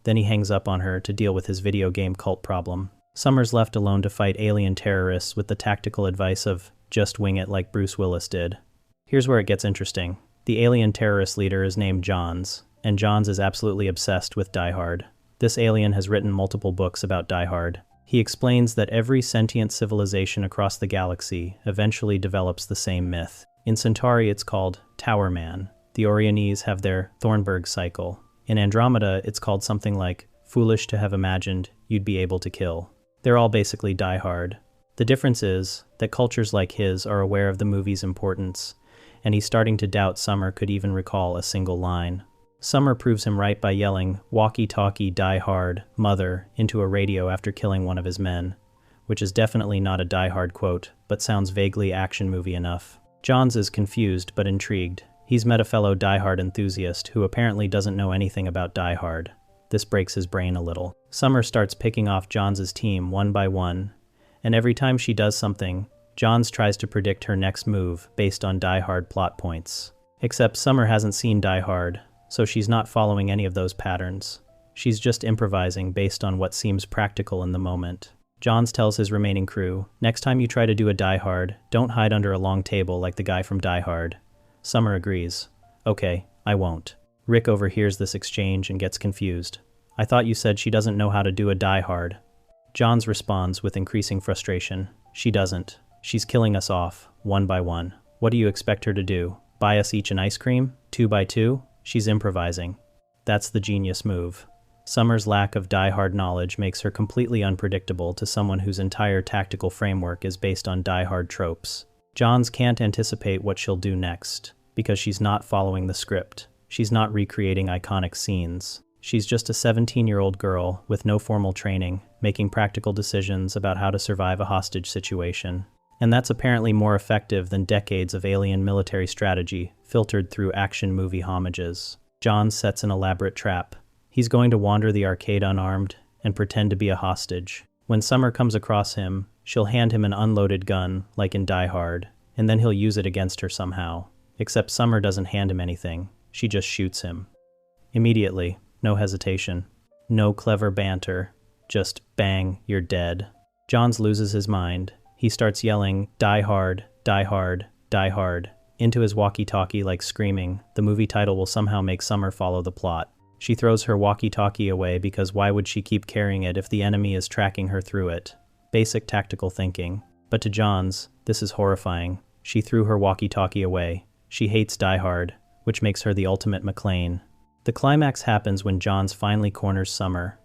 Then he hangs up on her to deal with his video game cult problem. Summer's left alone to fight alien terrorists with the tactical advice of just wing it like Bruce Willis did. Here's where it gets interesting. The alien terrorist leader is named Johns, and Johns is absolutely obsessed with Die Hard. This alien has written multiple books about Die Hard. He explains that every sentient civilization across the galaxy eventually develops the same myth. In Centauri, it's called Tower Man. The Oriones have their Thornburg cycle. In Andromeda, it's called something like foolish to have imagined you'd be able to kill. They're all basically Die Hard. The difference is that cultures like his are aware of the movie's importance, and he's starting to doubt Summer could even recall a single line. Summer proves him right by yelling, walkie-talkie, Die Hard, mother, into a radio after killing one of his men, which is definitely not a Die Hard quote, but sounds vaguely action movie enough. Johns is confused but intrigued. He's met a fellow Die Hard enthusiast who apparently doesn't know anything about Die Hard. This breaks his brain a little. Summer starts picking off Johns' team one by one, And every time she does something, Johns tries to predict her next move based on Die Hard plot points. Except Summer hasn't seen Die Hard, so she's not following any of those patterns. She's just improvising based on what seems practical in the moment. Johns tells his remaining crew, next time you try to do a Die Hard, don't hide under a long table like the guy from Die Hard. Summer agrees. Okay, I won't. Rick overhears this exchange and gets confused. I thought you said she doesn't know how to do a Die Hard. Johns responds with increasing frustration. She doesn't. She's killing us off, one by one. What do you expect her to do? Buy us each an ice cream? 2 by 2? She's improvising. That's the genius move. Summer's lack of Die Hard knowledge makes her completely unpredictable to someone whose entire tactical framework is based on Die Hard tropes. Johns can't anticipate what she'll do next, because she's not following the script. She's not recreating iconic scenes. She's just a 17-year-old girl with no formal training, making practical decisions about how to survive a hostage situation. And that's apparently more effective than decades of alien military strategy filtered through action movie homages. Johns sets an elaborate trap. He's going to wander the arcade unarmed and pretend to be a hostage. When Summer comes across him, she'll hand him an unloaded gun, like in Die Hard, and then he'll use it against her somehow. Except Summer doesn't hand him anything. She just shoots him. Immediately, no hesitation. No clever banter. Just bang, you're dead. Johns loses his mind. He starts yelling, Die Hard, Die Hard, Die Hard, into his walkie-talkie like screaming. The movie title will somehow make Summer follow the plot. She throws her walkie-talkie away because why would she keep carrying it if the enemy is tracking her through it? Basic tactical thinking. But to Johns, this is horrifying. She threw her walkie-talkie away. She hates Die Hard, which makes her the ultimate McClane. The climax happens when Johns finally corners Summer.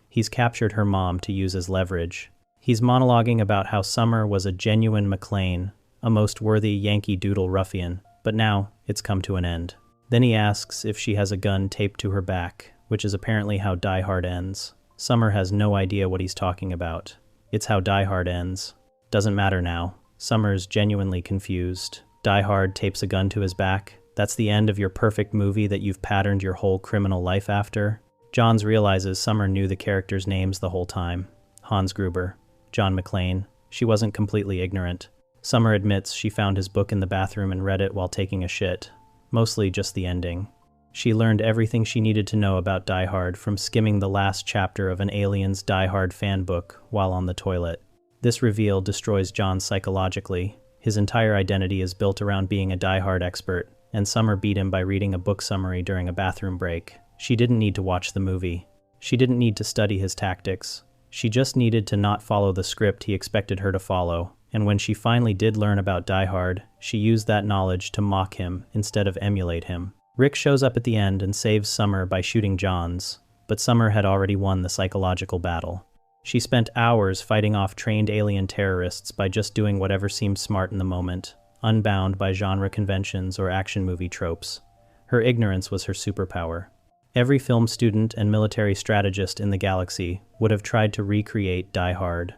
He's captured her mom to use as leverage. He's monologuing about how Summer was a genuine McClane, a most worthy Yankee Doodle ruffian, but now it's come to an end. Then he asks if she has a gun taped to her back, which is apparently how Die Hard ends. Summer has no idea what he's talking about. It's how Die Hard ends. Doesn't matter now. Summer's genuinely confused. Die Hard tapes a gun to his back. That's the end of your perfect movie that you've patterned your whole criminal life after. Johns realizes Summer knew the characters' names the whole time. Hans Gruber, John McClane. She wasn't completely ignorant. Summer admits she found his book in the bathroom and read it while taking a shit. Mostly just the ending. She learned everything she needed to know about Die Hard from skimming the last chapter of an Aliens Die Hard fan book while on the toilet. This reveal destroys John psychologically. His entire identity is built around being a Die Hard expert, and Summer beat him by reading a book summary during a bathroom break. She didn't need to watch the movie. She didn't need to study his tactics. She just needed to not follow the script he expected her to follow. And when she finally did learn about Die Hard, she used that knowledge to mock him instead of emulate him. Rick shows up at the end and saves Summer by shooting Johns, but Summer had already won the psychological battle. She spent hours fighting off trained alien terrorists by just doing whatever seemed smart in the moment, unbound by genre conventions or action movie tropes. Her ignorance was her superpower. Every film student and military strategist in the galaxy would have tried to recreate Die Hard.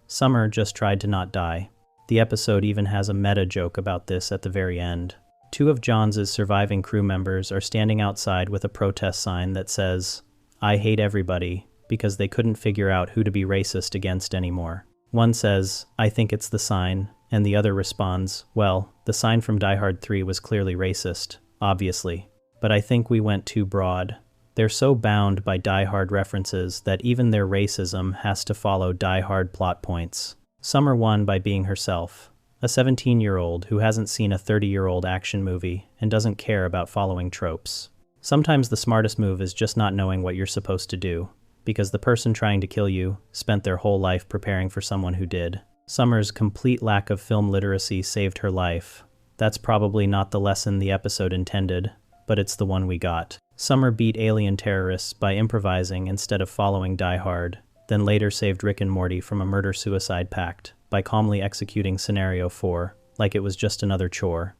Summer just tried to not die. The episode even has a meta joke about this at the very end. 2 of Johns' surviving crew members are standing outside with a protest sign that says, I hate everybody, because they couldn't figure out who to be racist against anymore. One says, I think it's the sign, and the other responds, well, the sign from Die Hard 3 was clearly racist, obviously. But I think we went too broad. They're so bound by Die Hard references that even their racism has to follow Die Hard plot points. Summer won by being herself, a 17-year-old who hasn't seen a 30-year-old action movie and doesn't care about following tropes. Sometimes the smartest move is just not knowing what you're supposed to do, because the person trying to kill you spent their whole life preparing for someone who did. Summer's complete lack of film literacy saved her life. That's probably not the lesson the episode intended, but it's the one we got. Summer beat alien terrorists by improvising instead of following Die Hard, then later saved Rick and Morty from a murder-suicide pact by calmly executing Scenario 4, like it was just another chore.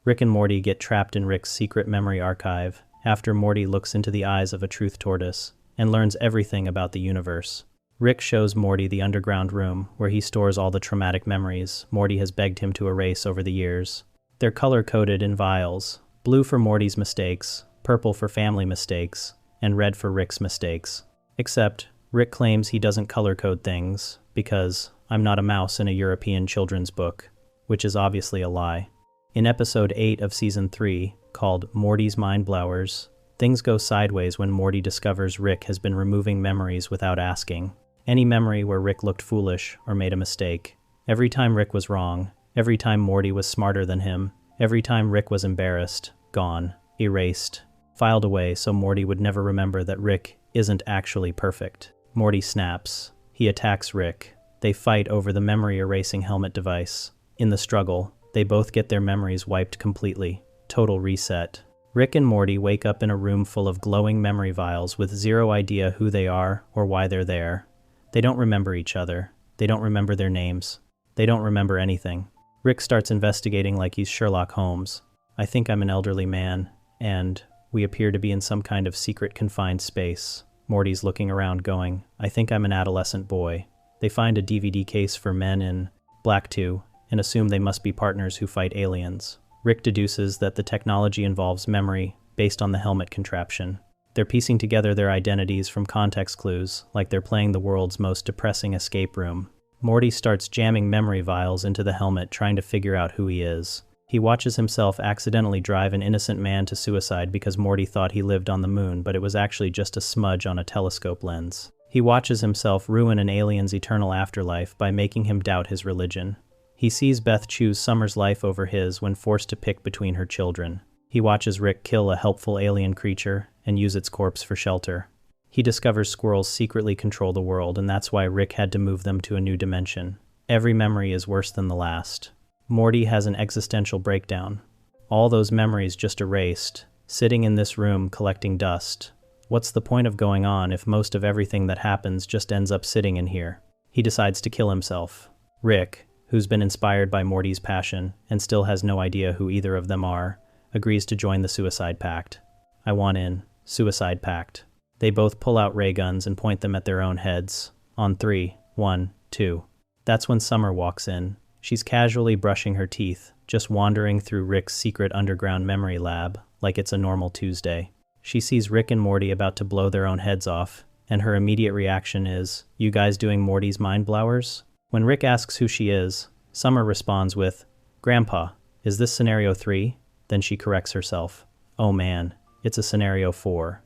Rick and Morty get trapped in Rick's secret memory archive after Morty looks into the eyes of a truth tortoise and learns everything about the universe. Rick shows Morty the underground room where he stores all the traumatic memories Morty has begged him to erase over the years. They're color-coded in vials, blue for Morty's mistakes, purple for family mistakes, and red for Rick's mistakes. Except, Rick claims he doesn't color code things because I'm not a mouse in a European children's book, which is obviously a lie. In episode 8 of season 3, called Morty's Mind Blowers, things go sideways when Morty discovers Rick has been removing memories without asking. Any memory where Rick looked foolish or made a mistake. Every time Rick was wrong. Every time Morty was smarter than him. Every time Rick was embarrassed. Gone. Erased. Filed away so Morty would never remember that Rick isn't actually perfect. Morty snaps. He attacks Rick. They fight over the memory-erasing helmet device. In the struggle, they both get their memories wiped completely. Total reset. Rick and Morty wake up in a room full of glowing memory vials with zero idea who they are or why they're there. They don't remember each other. They don't remember their names. They don't remember anything. Rick starts investigating like he's Sherlock Holmes. I think I'm an elderly man, and we appear to be in some kind of secret confined space. Morty's looking around going, I think I'm an adolescent boy. They find a DVD case for men in Black 2 and assume they must be partners who fight aliens. Rick deduces that the technology involves memory based on the helmet contraption. They're piecing together their identities from context clues, like they're playing the world's most depressing escape room. Morty starts jamming memory vials into the helmet, trying to figure out who he is. He watches himself accidentally drive an innocent man to suicide because Morty thought he lived on the moon, but it was actually just a smudge on a telescope lens. He watches himself ruin an alien's eternal afterlife by making him doubt his religion. He sees Beth choose Summer's life over his when forced to pick between her children. He watches Rick kill a helpful alien creature and use its corpse for shelter. He discovers squirrels secretly control the world, and that's why Rick had to move them to a new dimension. Every memory is worse than the last. Morty has an existential breakdown. All those memories just erased, sitting in this room collecting dust. What's the point of going on if most of everything that happens just ends up sitting in here? He decides to kill himself. Rick, who's been inspired by Morty's passion and still has no idea who either of them are, agrees to join the suicide pact. I want in. Suicide pact. They both pull out ray guns and point them at their own heads. On 3, 1, 2. That's when Summer walks in. She's casually brushing her teeth, just wandering through Rick's secret underground memory lab, like it's a normal Tuesday. She sees Rick and Morty about to blow their own heads off, and her immediate reaction is, "You guys doing Morty's mind blowers?" When Rick asks who she is, Summer responds with, "Grandpa, is this scenario 3? Then she corrects herself. "Oh man, it's a scenario 4.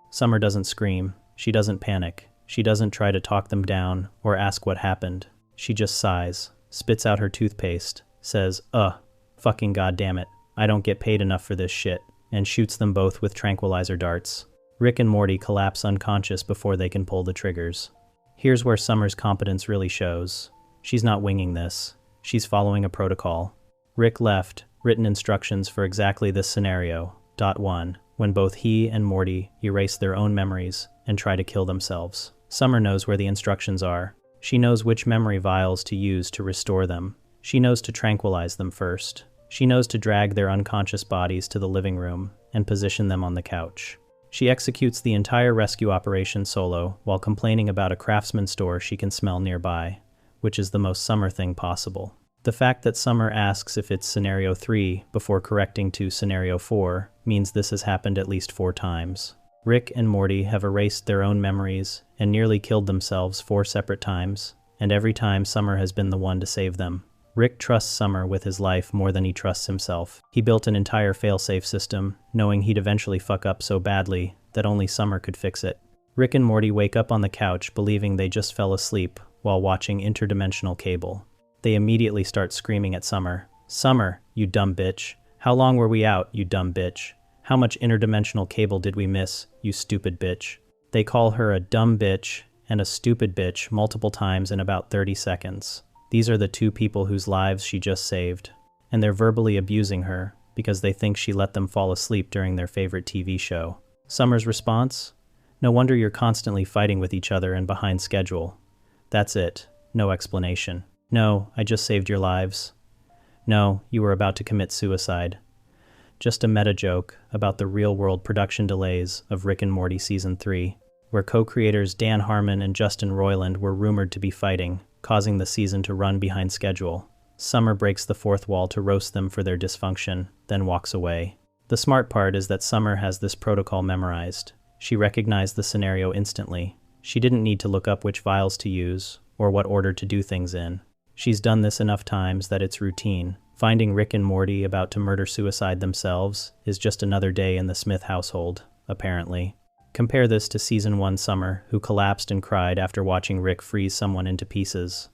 Summer doesn't scream. She doesn't panic. She doesn't try to talk them down or ask what happened. She just sighs, spits out her toothpaste, says, fucking goddamn it, I don't get paid enough for this shit," and shoots them both with tranquilizer darts. Rick and Morty collapse unconscious before they can pull the triggers. Here's where Summer's competence really shows. She's not winging this. She's following a protocol. Rick left written instructions for exactly this scenario. 1. When both he and Morty erase their own memories and try to kill themselves. Summer knows where the instructions are. She knows which memory vials to use to restore them. She knows to tranquilize them first. She knows to drag their unconscious bodies to the living room and position them on the couch. She executes the entire rescue operation solo while complaining about a Craftsman store she can smell nearby, which is the most Summer thing possible. The fact that Summer asks if it's scenario 3 before correcting to scenario 4 means this has happened at least 4 times. Rick and Morty have erased their own memories and nearly killed themselves 4 separate times, and every time Summer has been the one to save them. Rick trusts Summer with his life more than he trusts himself. He built an entire failsafe system, knowing he'd eventually fuck up so badly that only Summer could fix it. Rick and Morty wake up on the couch believing they just fell asleep while watching interdimensional cable. They immediately start screaming at Summer. "Summer, you dumb bitch. How long were we out, you dumb bitch? How much interdimensional cable did we miss, you stupid bitch?" They call her a dumb bitch and a stupid bitch multiple times in about 30 seconds. These are the 2 people whose lives she just saved, and they're verbally abusing her because they think she let them fall asleep during their favorite TV show. Summer's response? "No wonder you're constantly fighting with each other and behind schedule. That's it. No explanation. No, I just saved your lives. No, you were about to commit suicide." Just a meta joke about the real-world production delays of Rick and Morty Season 3, where co-creators Dan Harmon and Justin Roiland were rumored to be fighting, causing the season to run behind schedule. Summer breaks the 4th wall to roast them for their dysfunction, then walks away. The smart part is that Summer has this protocol memorized. She recognized the scenario instantly. She didn't need to look up which vials to use, or what order to do things in. She's done this enough times that it's routine. Finding Rick and Morty about to murder-suicide themselves is just another day in the Smith household, apparently. Compare this to Season 1 Summer, who collapsed and cried after watching Rick freeze someone into pieces.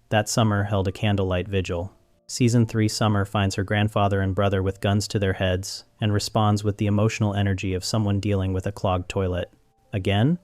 That Summer held a candlelight vigil. Season 3 Summer finds her grandfather and brother with guns to their heads and responds with the emotional energy of someone dealing with a clogged toilet. Again?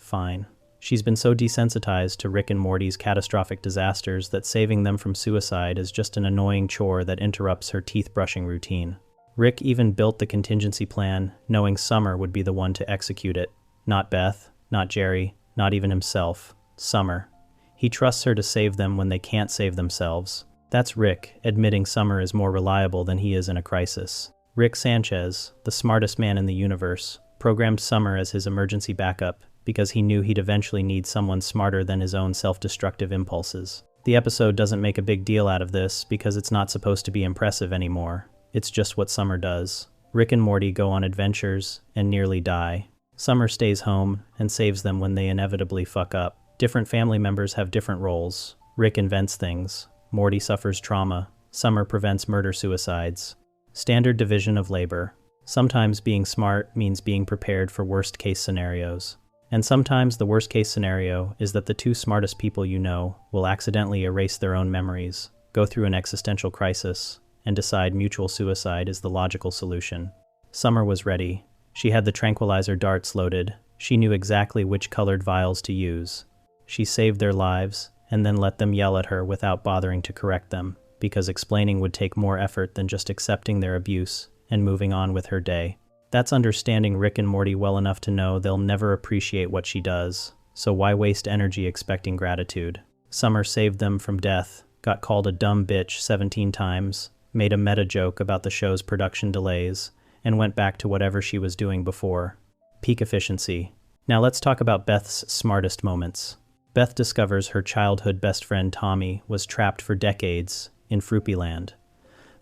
Fine. She's been so desensitized to Rick and Morty's catastrophic disasters that saving them from suicide is just an annoying chore that interrupts her teeth-brushing routine. Rick even built the contingency plan, knowing Summer would be the one to execute it. Not Beth, not Jerry, not even himself. Summer. He trusts her to save them when they can't save themselves. That's Rick, admitting Summer is more reliable than he is in a crisis. Rick Sanchez, the smartest man in the universe, programmed Summer as his emergency backup because he knew he'd eventually need someone smarter than his own self-destructive impulses. The episode doesn't make a big deal out of this because it's not supposed to be impressive anymore. It's just what Summer does. Rick and Morty go on adventures and nearly die. Summer stays home and saves them when they inevitably fuck up. Different family members have different roles. Rick invents things. Morty suffers trauma. Summer prevents murder-suicides. Standard division of labor. Sometimes being smart means being prepared for worst-case scenarios. And sometimes the worst-case scenario is that the two smartest people you know will accidentally erase their own memories, go through an existential crisis, and decide mutual suicide is the logical solution. Summer was ready. She had the tranquilizer darts loaded. She knew exactly which colored vials to use. She saved their lives, and then let them yell at her without bothering to correct them, because explaining would take more effort than just accepting their abuse and moving on with her day. That's understanding Rick and Morty well enough to know they'll never appreciate what she does, so why waste energy expecting gratitude? Summer saved them from death, got called a dumb bitch 17 times, made a meta joke about the show's production delays, and went back to whatever she was doing before. Peak efficiency. Now let's talk about Beth's smartest moments. Beth discovers her childhood best friend Tommy was trapped for decades in Fruppyland,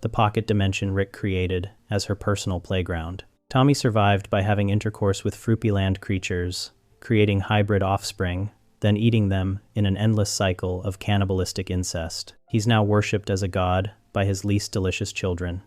the pocket dimension Rick created as her personal playground. Tommy survived by having intercourse with Fruppyland creatures, creating hybrid offspring, then eating them in an endless cycle of cannibalistic incest. He's now worshipped as a god by his least delicious children.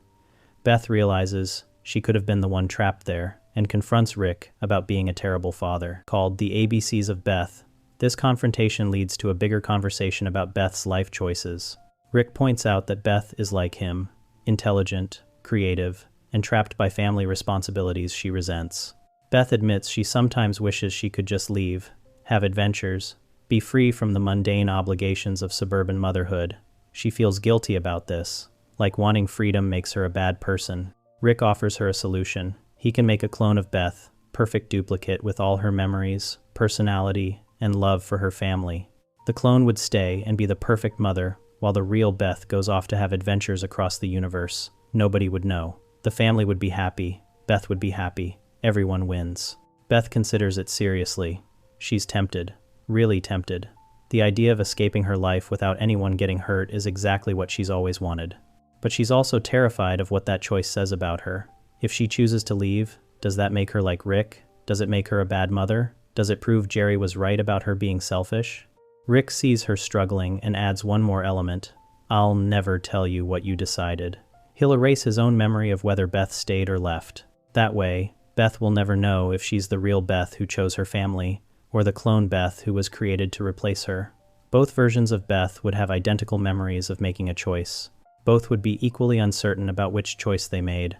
Beth realizes she could have been the one trapped there and confronts Rick about being a terrible father. Called The ABCs of Beth, this confrontation leads to a bigger conversation about Beth's life choices. Rick points out that Beth is like him, intelligent, creative, and trapped by family responsibilities she resents. Beth admits she sometimes wishes she could just leave, have adventures, be free from the mundane obligations of suburban motherhood. She feels guilty about this, like wanting freedom makes her a bad person. Rick offers her a solution. He can make a clone of Beth, perfect duplicate with all her memories, personality, and love for her family. The clone would stay and be the perfect mother, while the real Beth goes off to have adventures across the universe. Nobody would know. The family would be happy. Beth would be happy. Everyone wins. Beth considers it seriously. She's tempted. Really tempted. The idea of escaping her life without anyone getting hurt is exactly what she's always wanted. But she's also terrified of what that choice says about her. If she chooses to leave, does that make her like Rick? Does it make her a bad mother? Does it prove Jerry was right about her being selfish? Rick sees her struggling and adds one more element. I'll never tell you what you decided. He'll erase his own memory of whether Beth stayed or left. That way, Beth will never know if she's the real Beth who chose her family, or the clone Beth who was created to replace her. Both versions of Beth would have identical memories of making a choice. Both would be equally uncertain about which choice they made.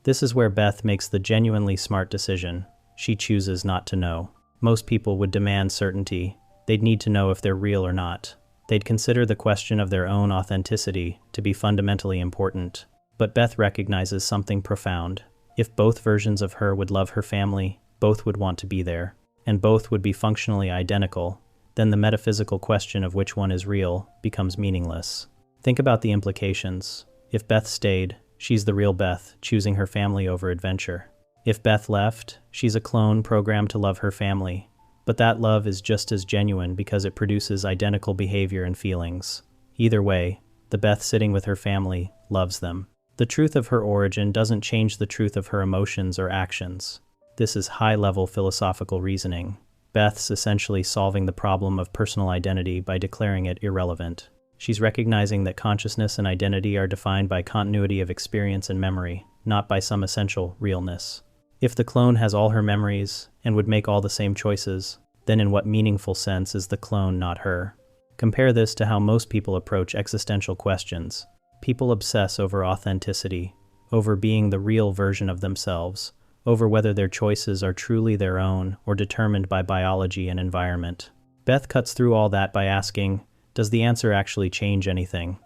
This is where Beth makes the genuinely smart decision. She chooses not to know. Most people would demand certainty. They'd need to know if they're real or not. They'd consider the question of their own authenticity to be fundamentally important. But Beth recognizes something profound. If both versions of her would love her family, both would want to be there, and both would be functionally identical, then the metaphysical question of which one is real becomes meaningless. Think about the implications. If Beth stayed, she's the real Beth, choosing her family over adventure. If Beth left, she's a clone programmed to love her family. But that love is just as genuine because it produces identical behavior and feelings. Either way, the Beth sitting with her family loves them. The truth of her origin doesn't change the truth of her emotions or actions. This is high-level philosophical reasoning. Beth's essentially solving the problem of personal identity by declaring it irrelevant. She's recognizing that consciousness and identity are defined by continuity of experience and memory, not by some essential realness. If the clone has all her memories and would make all the same choices, then in what meaningful sense is the clone not her? Compare this to how most people approach existential questions. People obsess over authenticity, over being the real version of themselves, over whether their choices are truly their own or determined by biology and environment. Beth cuts through all that by asking, does the answer actually change anything?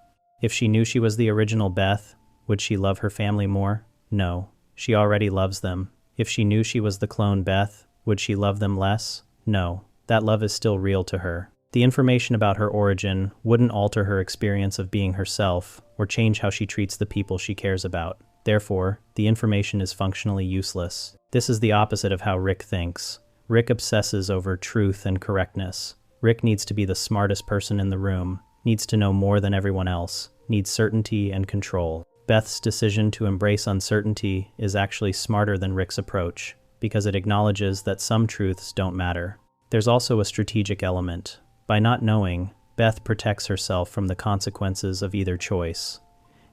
If she knew she was the original Beth, would she love her family more? No. She already loves them. If she knew she was the clone Beth, would she love them less? No. That love is still real to her. The information about her origin wouldn't alter her experience of being herself or change how she treats the people she cares about. Therefore, the information is functionally useless. This is the opposite of how Rick thinks. Rick obsesses over truth and correctness. Rick needs to be the smartest person in the room, needs to know more than everyone else, needs certainty and control. Beth's decision to embrace uncertainty is actually smarter than Rick's approach, because it acknowledges that some truths don't matter. There's also a strategic element. By not knowing, Beth protects herself from the consequences of either choice.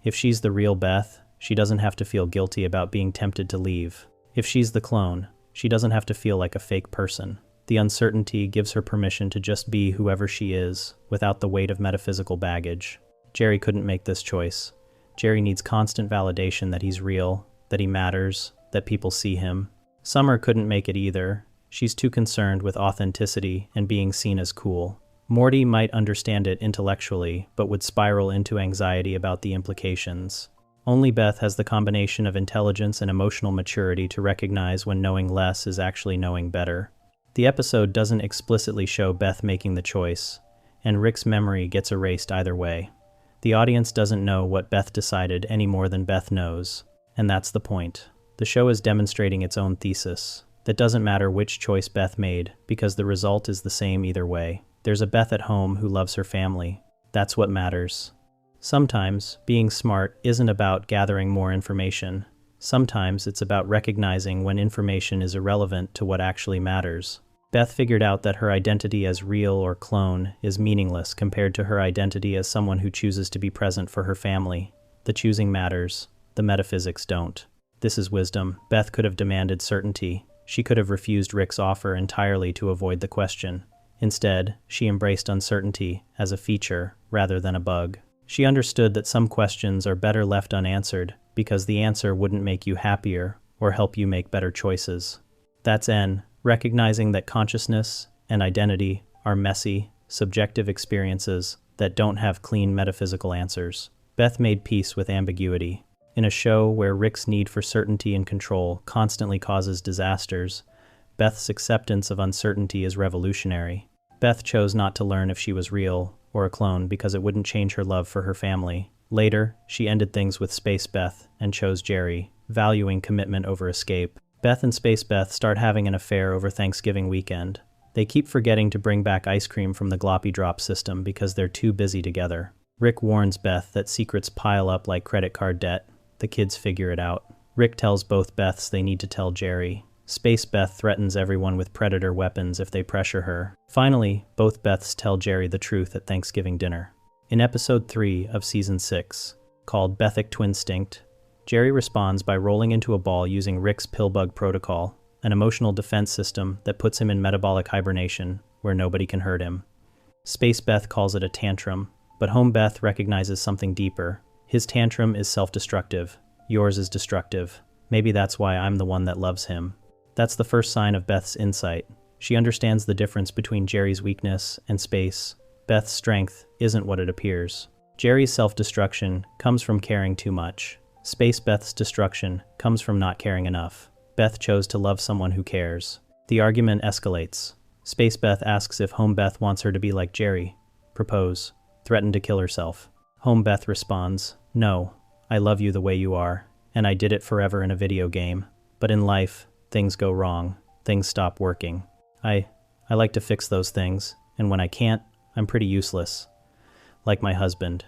If she's the real Beth, she doesn't have to feel guilty about being tempted to leave. If she's the clone, she doesn't have to feel like a fake person. The uncertainty gives her permission to just be whoever she is, without the weight of metaphysical baggage. Jerry couldn't make this choice. Jerry needs constant validation that he's real, that he matters, that people see him. Summer couldn't make it either. She's too concerned with authenticity and being seen as cool. Morty might understand it intellectually, but would spiral into anxiety about the implications. Only Beth has the combination of intelligence and emotional maturity to recognize when knowing less is actually knowing better. The episode doesn't explicitly show Beth making the choice, and Rick's memory gets erased either way. The audience doesn't know what Beth decided any more than Beth knows, and that's the point. The show is demonstrating its own thesis. That doesn't matter which choice Beth made, because the result is the same either way. There's a Beth at home who loves her family. That's what matters. Sometimes, being smart isn't about gathering more information. Sometimes it's about recognizing when information is irrelevant to what actually matters. Beth figured out that her identity as real or clone is meaningless compared to her identity as someone who chooses to be present for her family. The choosing matters. The metaphysics don't. This is wisdom. Beth could have demanded certainty. She could have refused Rick's offer entirely to avoid the question. Instead, she embraced uncertainty as a feature rather than a bug. She understood that some questions are better left unanswered because the answer wouldn't make you happier or help you make better choices. That's N, recognizing that consciousness and identity are messy, subjective experiences that don't have clean metaphysical answers. Beth made peace with ambiguity. In a show where Rick's need for certainty and control constantly causes disasters, Beth's acceptance of uncertainty is revolutionary. Beth chose not to learn if she was real or a clone because it wouldn't change her love for her family. Later, she ended things with Space Beth and chose Jerry, valuing commitment over escape. Beth and Space Beth start having an affair over Thanksgiving weekend. They keep forgetting to bring back ice cream from the gloppy drop system because they're too busy together. Rick warns Beth that secrets pile up like credit card debt. The kids figure it out. Rick tells both Beths they need to tell Jerry. Space Beth threatens everyone with predator weapons if they pressure her. Finally, both Beths tell Jerry the truth at Thanksgiving dinner. In episode 3 of season 6, called Bethic Twinstinct, Jerry responds by rolling into a ball using Rick's pillbug protocol, an emotional defense system that puts him in metabolic hibernation, where nobody can hurt him. Space Beth calls it a tantrum, but Home Beth recognizes something deeper. His tantrum is self-destructive. Yours is destructive. Maybe that's why I'm the one that loves him. That's the first sign of Beth's insight. She understands the difference between Jerry's weakness and Space. Beth's strength isn't what it appears. Jerry's self-destruction comes from caring too much. Space Beth's destruction comes from not caring enough. Beth chose to love someone who cares. The argument escalates. Space Beth asks if Home Beth wants her to be like Jerry. Propose. Threaten to kill herself. Home Beth responds, "No, I love you the way you are, and I did it forever in a video game. But in life, things go wrong. Things stop working. I like to fix those things, and when I can't, I'm pretty useless. Like my husband."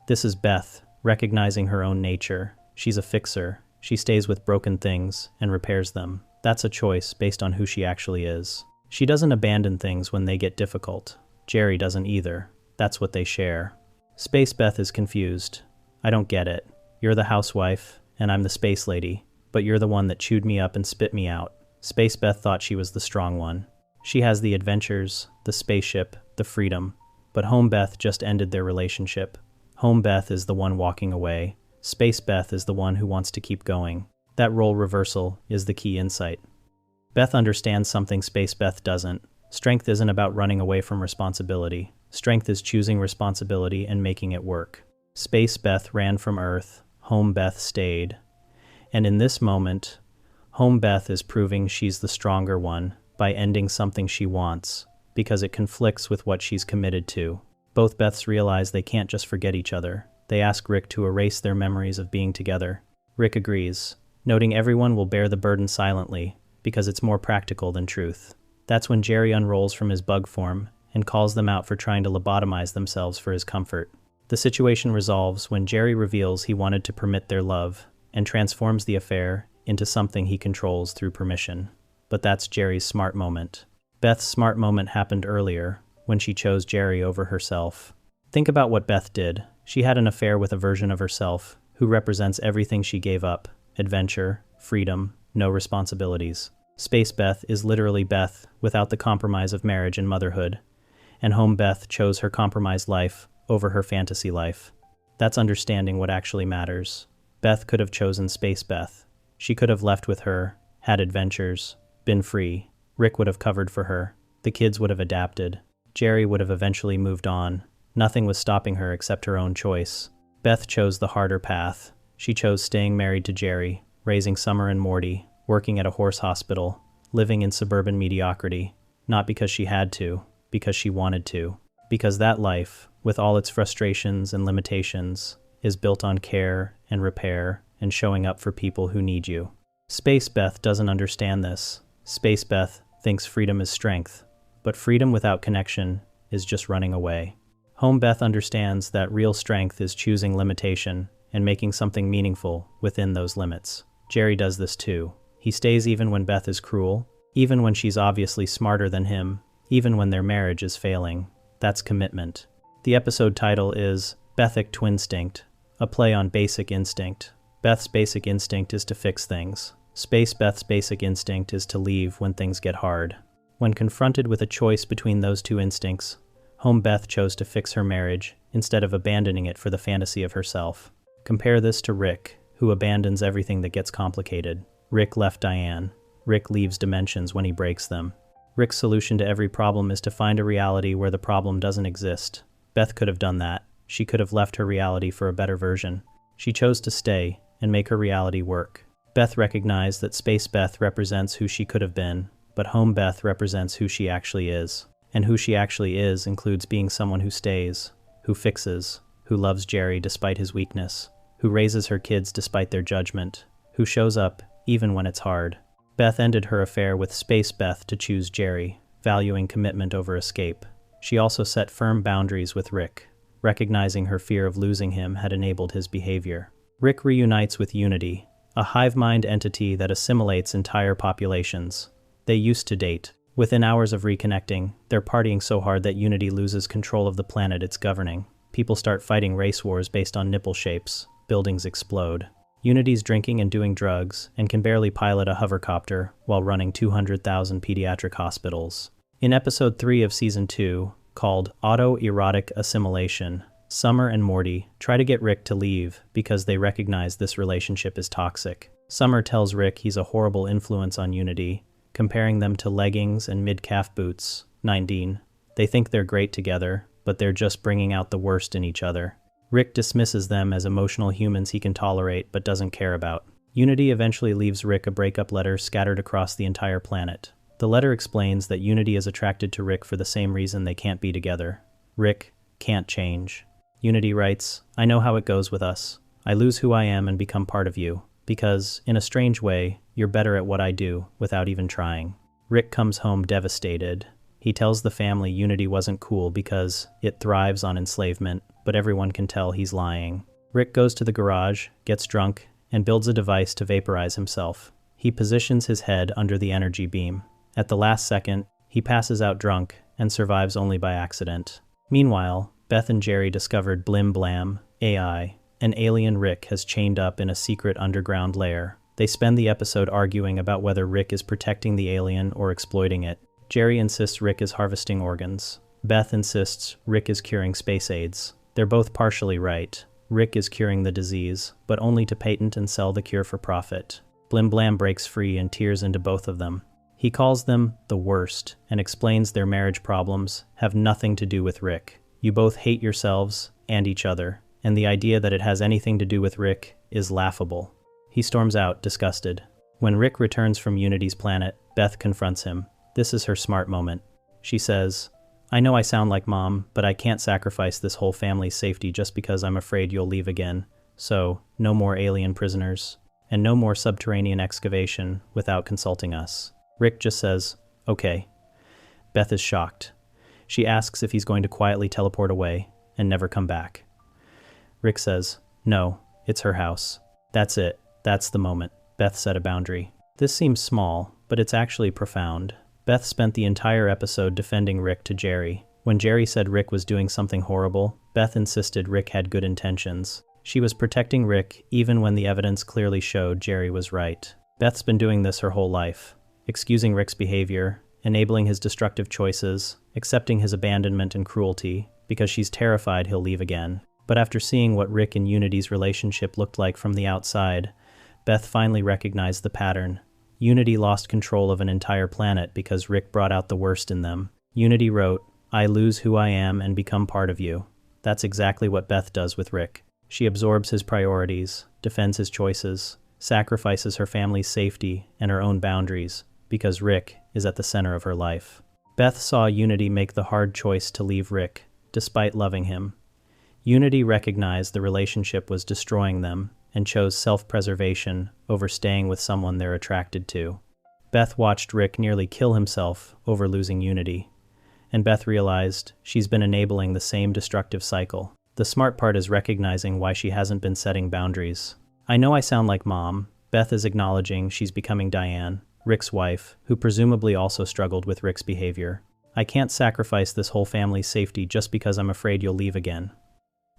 This is Beth, recognizing her own nature. She's a fixer. She stays with broken things and repairs them. That's a choice based on who she actually is. She doesn't abandon things when they get difficult. Jerry doesn't either. That's what they share. Space Beth is confused. I don't get it. You're the housewife, and I'm the space lady, but you're the one that chewed me up and spit me out. Space Beth thought she was the strong one. She has the adventures, the spaceship, the freedom. But Home Beth just ended their relationship. Home Beth is the one walking away. Space Beth is the one who wants to keep going. That role reversal is the key insight. Beth understands something Space Beth doesn't. Strength isn't about running away from responsibility. Strength is choosing responsibility and making it work. Space Beth ran from Earth. Home Beth stayed. And in this moment, Home Beth is proving she's the stronger one by ending something she wants, because it conflicts with what she's committed to. Both Beths realize they can't just forget each other. They ask Rick to erase their memories of being together. Rick agrees, noting everyone will bear the burden silently, because it's more practical than truth. That's when Jerry unrolls from his bug form and calls them out for trying to lobotomize themselves for his comfort. The situation resolves when Jerry reveals he wanted to permit their love and transforms the affair into something he controls through permission. But that's Jerry's smart moment. Beth's smart moment happened earlier, when she chose Jerry over herself. Think about what Beth did. She had an affair with a version of herself who represents everything she gave up: adventure, freedom, no responsibilities. Space Beth is literally Beth without the compromise of marriage and motherhood, and Home Beth chose her compromised life over her fantasy life. That's understanding what actually matters. Beth could have chosen Space Beth. She could have left with her, had adventures, been free. Rick would have covered for her. The kids would have adapted. Jerry would have eventually moved on. Nothing was stopping her except her own choice. Beth chose the harder path. She chose staying married to Jerry, raising Summer and Morty, working at a horse hospital, living in suburban mediocrity, not because she had to, because she wanted to. Because that life, with all its frustrations and limitations, is built on care and repair and showing up for people who need you. Space Beth doesn't understand this. Space Beth thinks freedom is strength, but freedom without connection is just running away. Home Beth understands that real strength is choosing limitation and making something meaningful within those limits. Jerry does this too. He stays even when Beth is cruel, even when she's obviously smarter than him, even when their marriage is failing. That's commitment. The episode title is Bethic Twinstinct, a play on basic instinct. Beth's basic instinct is to fix things. Space Beth's basic instinct is to leave when things get hard. When confronted with a choice between those two instincts, Home Beth chose to fix her marriage instead of abandoning it for the fantasy of herself. Compare this to Rick, who abandons everything that gets complicated. Rick left Diane. Rick leaves dimensions when he breaks them. Rick's solution to every problem is to find a reality where the problem doesn't exist. Beth could have done that. She could have left her reality for a better version. She chose to stay and make her reality work. Beth recognized that Space Beth represents who she could have been, but Home Beth represents who she actually is. And who she actually is includes being someone who stays, who fixes, who loves Jerry despite his weakness, who raises her kids despite their judgment, who shows up even when it's hard. Beth ended her affair with Space Beth to choose Jerry, valuing commitment over escape. She also set firm boundaries with Rick, recognizing her fear of losing him had enabled his behavior. Rick reunites with Unity, a hive mind entity that assimilates entire populations. They used to date. Within hours of reconnecting, they're partying so hard that Unity loses control of the planet it's governing. People start fighting race wars based on nipple shapes. Buildings explode. Unity's drinking and doing drugs, and can barely pilot a hovercopter while running 200,000 pediatric hospitals. In episode 3 of season 2, called Autoerotic Assimilation, Summer and Morty try to get Rick to leave because they recognize this relationship is toxic. Summer tells Rick he's a horrible influence on Unity, comparing them to leggings and mid-calf boots. 19. They think they're great together, but they're just bringing out the worst in each other. Rick dismisses them as emotional humans he can tolerate but doesn't care about. Unity eventually leaves Rick a breakup letter scattered across the entire planet. The letter explains that Unity is attracted to Rick for the same reason they can't be together. Rick can't change. Unity writes, "I know how it goes with us. I lose who I am and become part of you, because, in a strange way, you're better at what I do without even trying." Rick comes home devastated. He tells the family Unity wasn't cool because it thrives on enslavement, but everyone can tell he's lying. Rick goes to the garage, gets drunk, and builds a device to vaporize himself. He positions his head under the energy beam. At the last second, He passes out drunk and survives only by accident. Meanwhile, Beth and Jerry discovered Blim Blam, AI, an alien Rick has chained up in a secret underground lair. They spend the episode arguing about whether Rick is protecting the alien or exploiting it. Jerry insists Rick is harvesting organs. Beth insists Rick is curing space AIDS. They're both partially right. Rick is curing the disease, but only to patent and sell the cure for profit. Blim Blam breaks free and tears into both of them. He calls them the worst and explains their marriage problems have nothing to do with Rick. You both hate yourselves and each other, and the idea that it has anything to do with Rick is laughable. He storms out, disgusted. When Rick returns from Unity's planet, Beth confronts him. This is her smart moment. She says, "I know I sound like Mom, but I can't sacrifice this whole family's safety just because I'm afraid you'll leave again. So, no more alien prisoners, and no more subterranean excavation without consulting us." Rick just says, "Okay." Beth is shocked. She asks if he's going to quietly teleport away and never come back. Rick says, "No, it's her house." That's it. That's the moment. Beth set a boundary. This seems small, but it's actually profound. Beth spent the entire episode defending Rick to Jerry. When Jerry said Rick was doing something horrible, Beth insisted Rick had good intentions. She was protecting Rick even when the evidence clearly showed Jerry was right. Beth's been doing this her whole life, excusing Rick's behavior, enabling his destructive choices, accepting his abandonment and cruelty, because she's terrified he'll leave again. But after seeing what Rick and Unity's relationship looked like from the outside, Beth finally recognized the pattern. Unity lost control of an entire planet because Rick brought out the worst in them. Unity wrote, "I lose who I am and become part of you." That's exactly what Beth does with Rick. She absorbs his priorities, defends his choices, sacrifices her family's safety and her own boundaries, because Rick is at the center of her life. Beth saw Unity make the hard choice to leave Rick, despite loving him. Unity recognized the relationship was destroying them and chose self-preservation over staying with someone they're attracted to. Beth watched Rick nearly kill himself over losing Unity, and Beth realized she's been enabling the same destructive cycle. The smart part is recognizing why she hasn't been setting boundaries. I know I sound like Mom. Beth is acknowledging she's becoming Diane, Rick's wife, who presumably also struggled with Rick's behavior. I can't sacrifice this whole family's safety just because I'm afraid you'll leave again.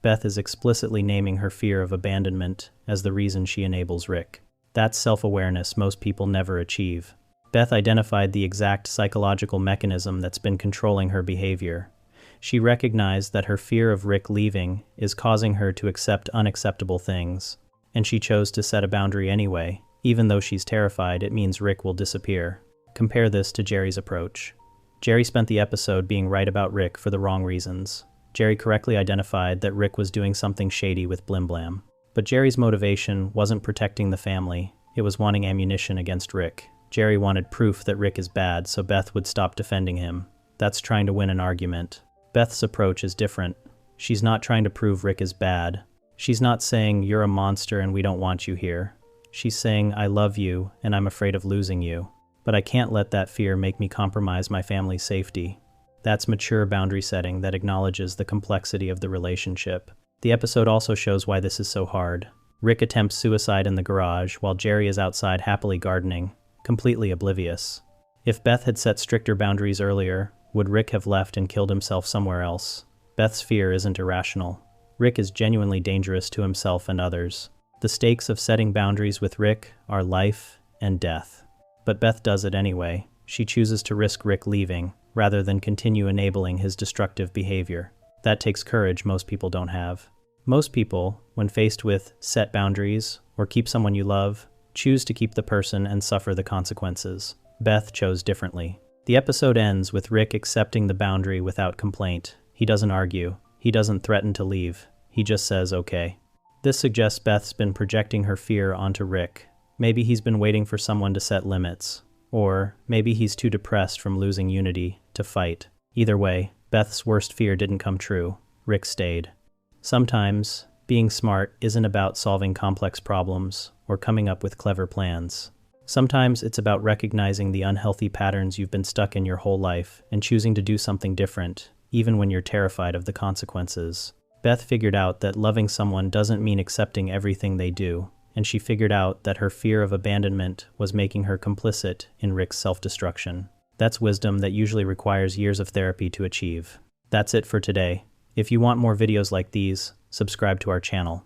Beth is explicitly naming her fear of abandonment as the reason she enables Rick. That's self-awareness most people never achieve. Beth identified the exact psychological mechanism that's been controlling her behavior. She recognized that her fear of Rick leaving is causing her to accept unacceptable things, and she chose to set a boundary anyway. Even though she's terrified, it means Rick will disappear. Compare this to Jerry's approach. Jerry spent the episode being right about Rick for the wrong reasons. Jerry correctly identified that Rick was doing something shady with Blim Blam. But Jerry's motivation wasn't protecting the family, it was wanting ammunition against Rick. Jerry wanted proof that Rick is bad so Beth would stop defending him. That's trying to win an argument. Beth's approach is different. She's not trying to prove Rick is bad. She's not saying, "You're a monster and we don't want you here." She's saying, "I love you and I'm afraid of losing you, but I can't let that fear make me compromise my family's safety." That's mature boundary setting that acknowledges the complexity of the relationship. The episode also shows why this is so hard. Rick attempts suicide in the garage while Jerry is outside happily gardening, completely oblivious. If Beth had set stricter boundaries earlier, would Rick have left and killed himself somewhere else? Beth's fear isn't irrational. Rick is genuinely dangerous to himself and others. The stakes of setting boundaries with Rick are life and death. But Beth does it anyway. She chooses to risk Rick leaving, rather than continue enabling his destructive behavior. That takes courage most people don't have. Most people, when faced with set boundaries or keep someone you love, choose to keep the person and suffer the consequences. Beth chose differently. The episode ends with Rick accepting the boundary without complaint. He doesn't argue. He doesn't threaten to leave. He just says, "Okay." This suggests Beth's been projecting her fear onto Rick. Maybe he's been waiting for someone to set limits. Or maybe he's too depressed from losing Unity to fight. Either way, Beth's worst fear didn't come true. Rick stayed. Sometimes, being smart isn't about solving complex problems or coming up with clever plans. Sometimes it's about recognizing the unhealthy patterns you've been stuck in your whole life and choosing to do something different, even when you're terrified of the consequences. Beth figured out that loving someone doesn't mean accepting everything they do, and she figured out that her fear of abandonment was making her complicit in Rick's self-destruction. That's wisdom that usually requires years of therapy to achieve. That's it for today. If you want more videos like these, subscribe to our channel.